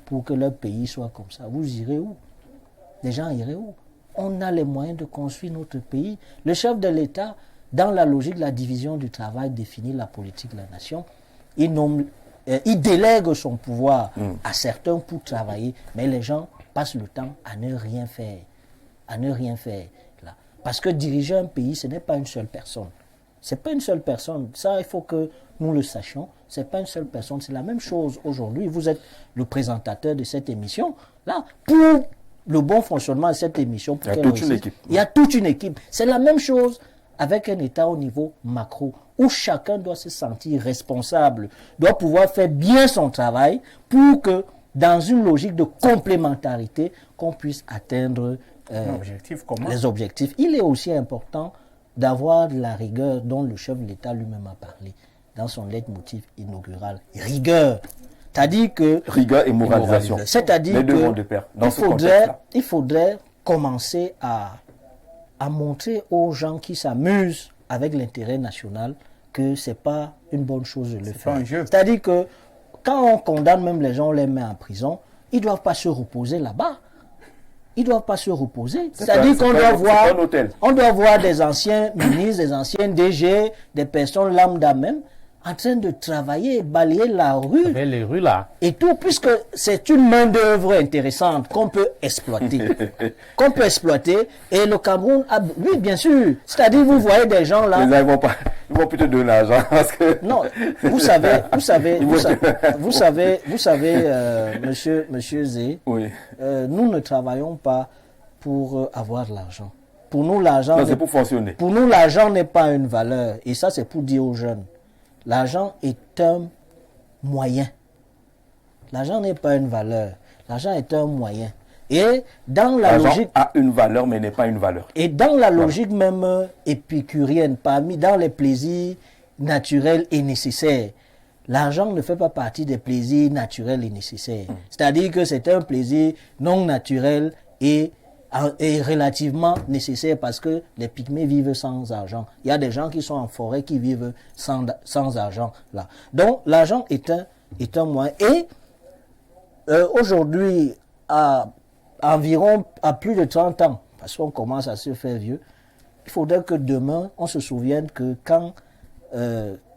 pour que leur pays soit comme ça, vous irez où? Les gens iraient où? On a les moyens de construire notre pays. Le chef de l'État, dans la logique de la division du travail, définit la politique de la nation. Il délègue son pouvoir à certains pour travailler, mais les gens passent le temps à ne rien faire. À ne rien faire. Là. Parce que diriger un pays, ce n'est pas une seule personne. Ce n'est pas une seule personne. Ça, il faut que nous le sachions. Ce n'est pas une seule personne. C'est la même chose aujourd'hui. Vous êtes le présentateur de cette émission. Là, pour le bon fonctionnement de cette émission,
il y a toute une équipe.
Il y a toute une équipe. C'est la même chose avec un État au niveau macro, où chacun doit se sentir responsable, doit pouvoir faire bien son travail pour que, dans une logique de complémentarité, qu'on puisse atteindre les objectifs. Il est aussi important d'avoir de la rigueur dont le chef de l'État lui-même a parlé dans son leitmotiv inaugural. Rigueur. C'est-à-dire que...
Rigueur et moralisation.
C'est-à-dire
qu'il
faudrait commencer à montrer aux gens qui s'amusent avec l'intérêt national que ce n'est pas une bonne chose de le faire. C'est-à-dire que quand on condamne même les gens, on les met en prison, ils ne doivent pas se reposer là-bas. Ils ne doivent pas se reposer. C'est-à-dire qu'on doit voir des anciens ministres, des anciens DG, des personnes lambda même, en train de travailler, balayer la rue.
Les rues là.
Et tout, puisque c'est une main-d'œuvre intéressante qu'on peut exploiter. Et le Cameroun, oui, bien sûr. C'est-à-dire, vous voyez des gens là.
Les gens, ils vont plutôt donner l'argent.
Non, vous savez, monsieur Zé,
oui.
Nous ne travaillons pas pour avoir de l'argent. Pour nous, l'argent.
Non, c'est pour fonctionner.
Pour nous, l'argent n'est pas une valeur. Et ça, c'est pour dire aux jeunes. L'argent est un moyen. L'argent n'est pas une valeur. L'argent est un moyen. Et dans la logique...
a une valeur, mais n'est pas une valeur.
Et dans la logique même épicurienne, dans les plaisirs naturels et nécessaires, l'argent ne fait pas partie des plaisirs naturels et nécessaires. C'est-à-dire que c'est un plaisir non naturel et relativement nécessaire parce que les pygmées vivent sans argent. Il y a des gens qui sont en forêt qui vivent sans argent là. Donc l'argent est un moyen. Et aujourd'hui, à plus de 30 ans, parce qu'on commence à se faire vieux, il faudrait que demain, on se souvienne que quand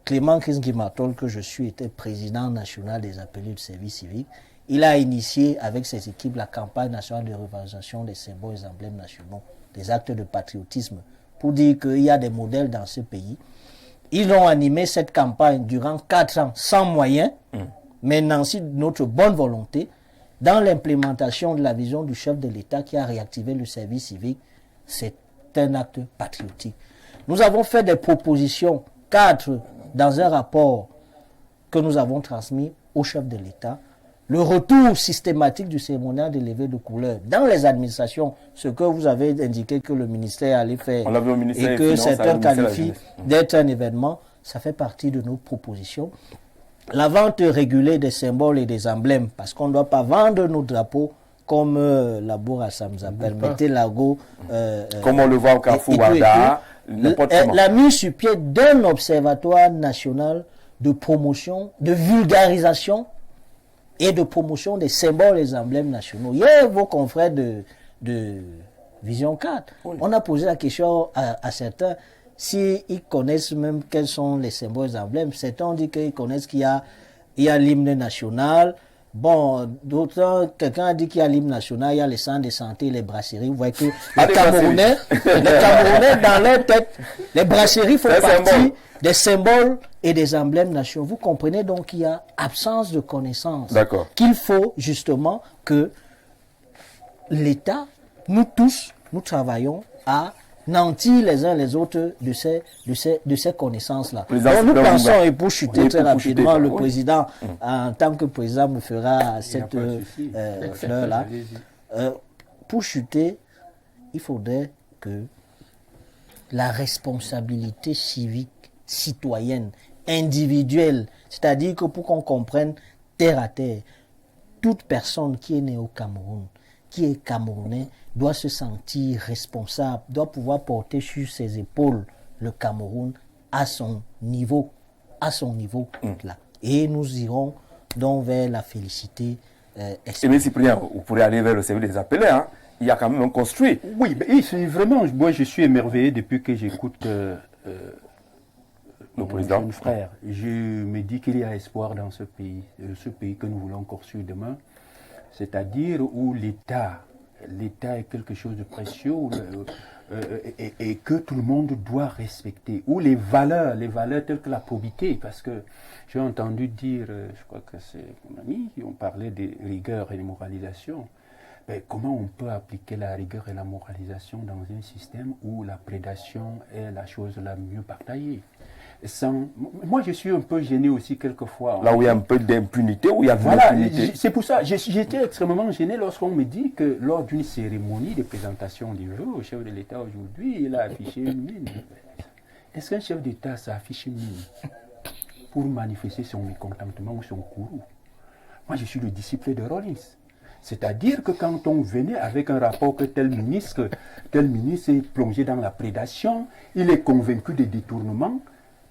Clément Kris-Guimatol, que je suis, était président national des appelés de service civique, il a initié avec ses équipes la campagne nationale de revalorisation des symboles et emblèmes nationaux, des actes de patriotisme, pour dire qu'il y a des modèles dans ce pays. Ils ont animé cette campagne durant 4 ans sans moyens, mais Nancy, notre bonne volonté, dans l'implémentation de la vision du chef de l'État qui a réactivé le service civique, c'est un acte patriotique. Nous avons fait des propositions, 4, dans un rapport que nous avons transmis au chef de l'État. Le retour systématique du cérémonial de levée de couleur dans les administrations, ce que vous avez indiqué que le ministère allait faire et que certains qualifient d'être un événement, ça fait partie de nos propositions. La vente régulée des symboles et des emblèmes, parce qu'on ne doit pas vendre nos drapeaux comme la Bourassa nous appelle, mettez l'ago.
Comme on le voit au Carrefour Wada, n'importe comment.
La mise sur pied d'un observatoire national de promotion, de vulgarisation et de promotion des symboles et des emblèmes nationaux. Hier, vos confrères de Vision 4, on a posé la question à certains s'ils connaissent même quels sont les symboles et emblèmes. Certains ont dit qu'ils connaissent qu'il y a l'hymne national. Bon, d'autres, quelqu'un a dit qu'il y a l'hymne national, il y a les centres de santé, les brasseries. Vous voyez que les Camerounais, dans leur tête, les brasseries font partie des symboles et des emblèmes nationaux. Vous comprenez donc qu'il y a absence de connaissance.
D'accord.
Qu'il faut justement que l'État, nous tous, nous travaillons à nantir les uns les autres de ces connaissances-là. Donc nous pensons, et pour chuter très rapidement, le président, en tant que président, me fera cette fleur-là. Pour chuter, il faudrait que la responsabilité civique, citoyenne, individuelle, c'est-à-dire que pour qu'on comprenne terre à terre, toute personne qui est née au Cameroun, qui est camerounais, doit se sentir responsable, doit pouvoir porter sur ses épaules le Cameroun à son niveau là. Et nous irons donc vers la félicité.
Et bien Cyprien, vous pourrez aller vers le service des appelés, hein. Il y a quand même un construit.
Oui, mais c'est vraiment, moi je suis émerveillé depuis que j'écoute
le président.
Mon frère. Je me dis qu'il y a espoir dans ce pays que nous voulons construire demain, c'est-à-dire où l'État est quelque chose de précieux et que tout le monde doit respecter. Ou les valeurs telles que la probité, parce que j'ai entendu dire, je crois que c'est mon ami qui ont parlé de rigueur et de moralisation. Mais comment on peut appliquer la rigueur et la moralisation dans un système où la prédation est la chose la mieux partagée? Moi, je suis un peu gêné aussi quelquefois.
Là où il y a un peu d'impunité, où il y a de l'impunité.
C'est pour ça, j'étais extrêmement gêné lorsqu'on me dit que lors d'une cérémonie de présentation du vœu au chef de l'État aujourd'hui, il a affiché une mine. Est-ce qu'un chef d'État s'affiche une mine pour manifester son mécontentement ou son courroux? Moi, je suis le disciple de Rawlings. C'est-à-dire que quand on venait avec un rapport que tel ministre est plongé dans la prédation, il est convaincu des détournements,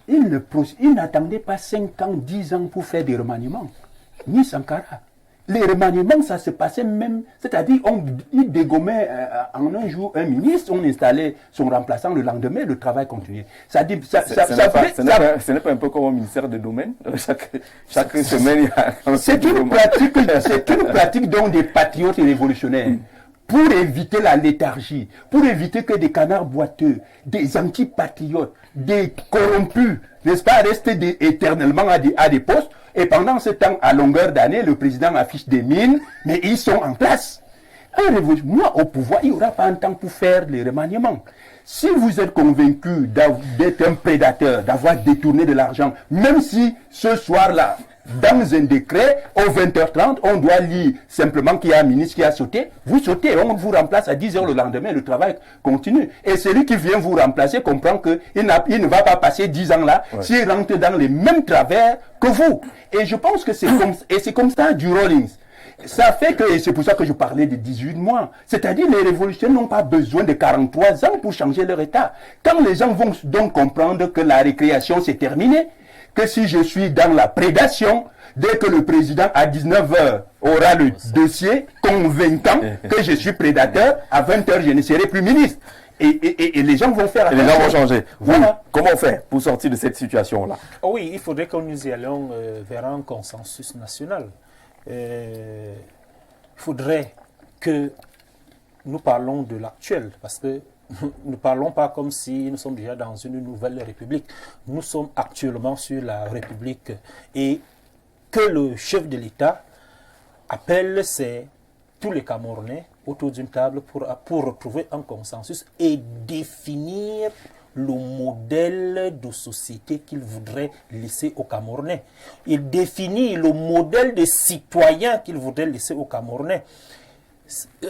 il n'attendait pas 5 ans, 10 ans pour faire des remaniements. Ni Sankara. Les remaniements, ça se passait même, c'est-à-dire il dégommait en un jour un ministre, on installait son remplaçant le lendemain, le travail continuait. Ce
n'est pas un peu comme au ministère de domaine. Chaque semaine, il y a...
C'est une pratique dont des patriotes et révolutionnaires, pour éviter la léthargie, pour éviter que des canards boiteux, des antipatriotes, des corrompus, n'est-ce pas, restent éternellement à des postes. Et pendant ce temps, à longueur d'année, le président affiche des mines, mais ils sont en place. Moi, au pouvoir, il n'y aura pas un temps pour faire les remaniements. Si vous êtes convaincu d'être un prédateur, d'avoir détourné de l'argent, même si ce soir-là, dans un décret, au 20h30, on doit lire simplement qu'il y a un ministre qui a sauté, vous sautez, on vous remplace à 10h le lendemain, le travail continue. Et celui qui vient vous remplacer comprend qu'il ne va pas passer 10 ans là, s'il rentre dans les mêmes travers que vous. Et je pense que c'est comme ça du Rawlings. Ça fait que, et c'est pour ça que je parlais de 18 mois, c'est-à-dire les révolutionnaires n'ont pas besoin de 43 ans pour changer leur état. Quand les gens vont donc comprendre que la récréation c'est terminé, que si je suis dans la prédation, dès que le président à 19h aura le dossier convaincant que je suis prédateur, à 20h je ne serai plus ministre. Et les gens vont faire attention.
Et les gens vont changer.
Voilà.
Comment faire pour sortir de cette situation-là?
Oui, il faudrait que nous y allions vers un consensus national. Il faudrait que nous parlons de l'actuel, parce que nous ne parlons pas comme si nous sommes déjà dans une nouvelle république. Nous sommes actuellement sur la république et que le chef de l'État appelle tous les Camerounais autour d'une table pour retrouver un consensus et définir le modèle de société qu'il voudrait laisser aux Camerounais. Il définit le modèle de citoyen qu'il voudrait laisser aux Camerounais.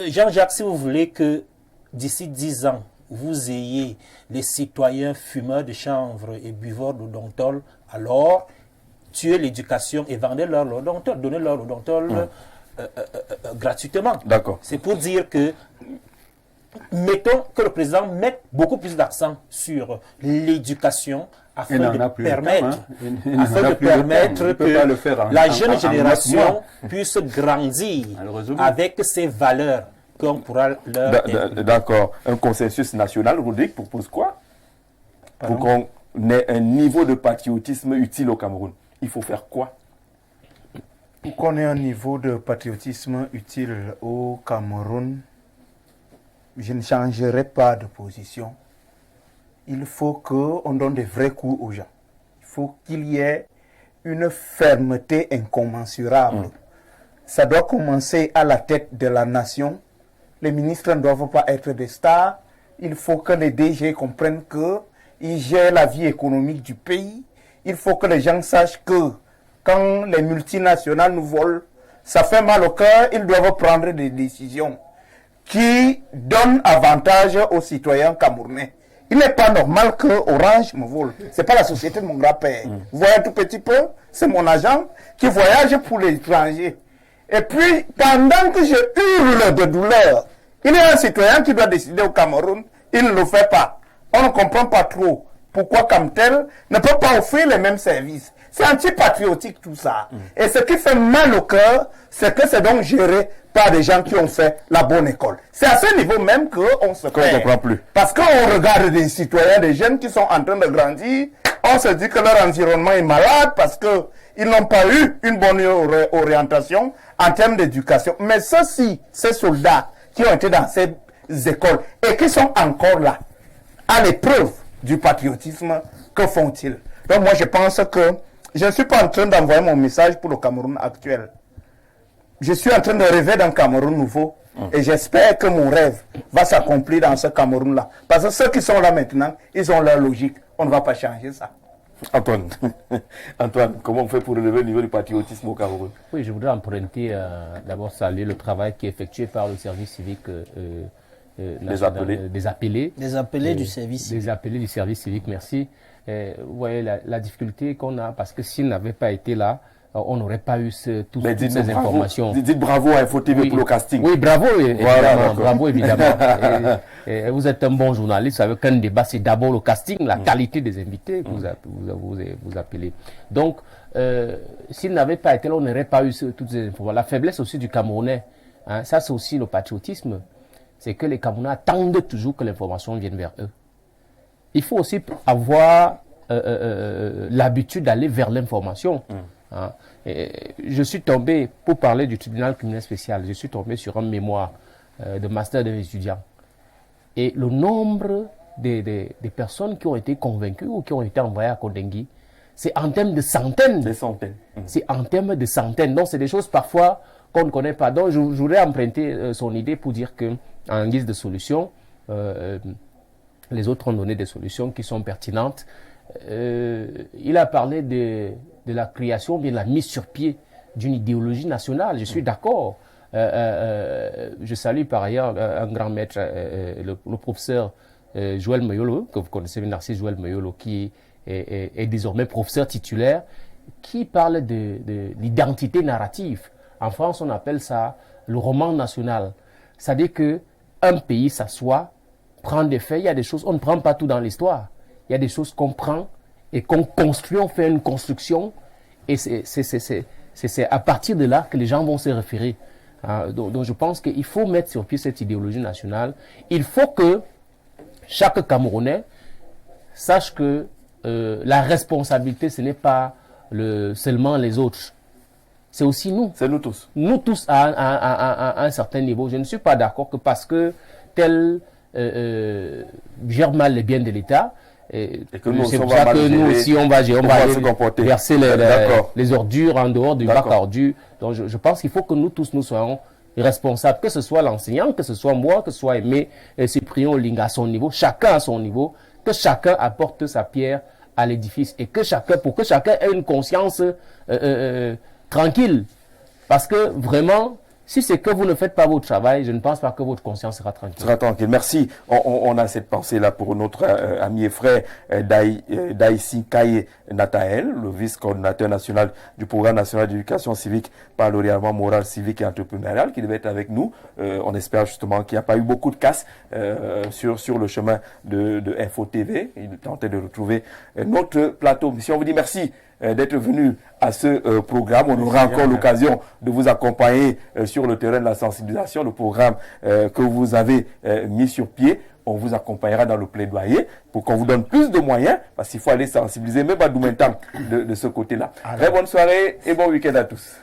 Jean-Jacques, si vous voulez que d'ici 10 ans, vous ayez les citoyens fumeurs de chanvre et buveurs de dontol, alors tuez l'éducation et vendez-leur le dontol, donnez-leur le dontol gratuitement.
D'accord.
C'est pour dire que mettons que le président mette beaucoup plus d'accent sur l'éducation afin de permettre que la jeune génération puisse grandir avec ces valeurs qu'on pourra leur...
D'accord. Un consensus national, Rodrigue, propose quoi? Pour qu'on ait un niveau de patriotisme utile au Cameroun, il faut faire quoi?
Pour qu'on ait un niveau de patriotisme utile au Cameroun, je ne changerai pas de position. Il faut qu'on donne des vrais coups aux gens. Il faut qu'il y ait une fermeté incommensurable. Ça doit commencer à la tête de la nation. Les ministres ne doivent pas être des stars. Il faut que les DG comprennent qu'ils gèrent la vie économique du pays. Il faut que les gens sachent que quand les multinationales nous volent, ça fait mal au cœur. Ils doivent prendre des décisions qui donnent avantage aux citoyens camerounais. Il n'est pas normal que Orange me vole. Ce n'est pas la société de mon grand-père. Vous voyez un tout petit peu, c'est mon agent qui voyage pour l'étranger. Et puis, pendant que je hurle de douleur, il y a un citoyen qui doit décider au Cameroun, il ne le fait pas. On ne comprend pas trop pourquoi Camtel ne peut pas offrir les mêmes services. C'est antipatriotique tout ça. Et ce qui fait mal au cœur, c'est que c'est donc géré par des gens qui ont fait la bonne école. C'est à ce niveau même qu'on se perd.
On ne comprend plus.
Parce qu'on regarde des citoyens, des jeunes qui sont en train de grandir, on se dit que leur environnement est malade parce qu'ils n'ont pas eu une bonne orientation en termes d'éducation. Mais ceux-ci, ces soldats qui ont été dans ces écoles et qui sont encore là, à l'épreuve du patriotisme, que font-ils? Donc moi je pense que je ne suis pas en train d'envoyer mon message pour le Cameroun actuel. Je suis en train de rêver d'un Cameroun nouveau et j'espère que mon rêve va s'accomplir dans ce Cameroun-là. Parce que ceux qui sont là maintenant, ils ont leur logique. On ne va pas changer ça.
Antoine, Antoine, comment on fait pour relever le niveau du patriotisme au Cameroun?
Oui, je voudrais emprunter, d'abord saluer le travail qui est effectué par le service civique
des appelés.
Des appelés du service civique.
Des appelés du service civique, merci. Vous voyez la difficulté qu'on a, parce que s'ils n'avaient pas été là, on n'aurait pas eu toutes ces informations.
Dites bravo à Info TV pour le casting.
Oui, bravo, évidemment.
Voilà,
bravo, évidemment. et vous êtes un bon journaliste, vous savez qu'un débat, c'est d'abord le casting, la qualité des invités que vous appelez. Donc, s'il n'avait pas été là, on n'aurait pas eu toutes ces informations. La faiblesse aussi du Camerounais, hein, ça c'est aussi le patriotisme, c'est que les Camerounais attendent toujours que l'information vienne vers eux. Il faut aussi avoir l'habitude d'aller vers l'information. Hein. Je suis tombé, pour parler du tribunal criminel spécial, je suis tombé sur un mémoire de master des étudiants. Et le nombre des personnes qui ont été convaincues ou qui ont été envoyées à Kondengui, c'est en termes de centaines.
Des centaines.
C'est en termes de centaines. Donc, c'est des choses parfois qu'on ne connaît pas. Donc, je voudrais emprunter son idée pour dire que, en guise de solution, les autres ont donné des solutions qui sont pertinentes. Il a parlé de la création, bien de la mise sur pied d'une idéologie nationale. Je suis d'accord. Je salue par ailleurs un grand maître, le professeur Joël Moyolo, que vous connaissez, Narcisse Joël Moyolo, qui est désormais professeur titulaire, qui parle de l'identité narrative. En France, on appelle ça le roman national. C'est-à-dire qu'un pays s'assoit, prend des faits, il y a des choses, on ne prend pas tout dans l'histoire. Il y a des choses qu'on prend et qu'on construit, on fait une construction, et c'est à partir de là que les gens vont se référer. Donc je pense qu'il faut mettre sur pied cette idéologie nationale. Il faut que chaque Camerounais sache que la responsabilité, ce n'est pas seulement les autres. C'est aussi nous.
C'est nous tous.
Nous tous à un certain niveau. Je ne suis pas d'accord que parce que tel gère mal les biens de l'État, c'est pour ça que nous aussi on va aller verser les ordures en dehors du bac à ordures. Donc je pense qu'il faut que nous tous nous soyons responsables, que ce soit l'enseignant, que ce soit moi, que ce soit Aimé, Cyprien Olinga à son niveau, chacun à son niveau, que chacun apporte sa pierre à l'édifice et pour que chacun ait une conscience tranquille. Parce que vraiment, si c'est que vous ne faites pas votre travail, je ne pense pas que votre conscience sera tranquille.
Merci. On a cette pensée-là pour notre ami et frère Daïsi Kaye Nataël, le vice-coordinateur national du programme national d'éducation civique par l'orientement moral, civique et entrepreneurial, qui devait être avec nous. On espère justement qu'il n'y a pas eu beaucoup de casse sur le chemin de Info TV. Il tentait de retrouver notre plateau. Si on vous dit merci d'être venu à ce programme. On aura encore l'occasion de vous accompagner sur le terrain de la sensibilisation, le programme que vous avez mis sur pied. On vous accompagnera dans le plaidoyer pour qu'on vous donne plus de moyens, parce qu'il faut aller sensibiliser, même à Doumentam de ce côté-là. Très bonne soirée et bon week-end à tous.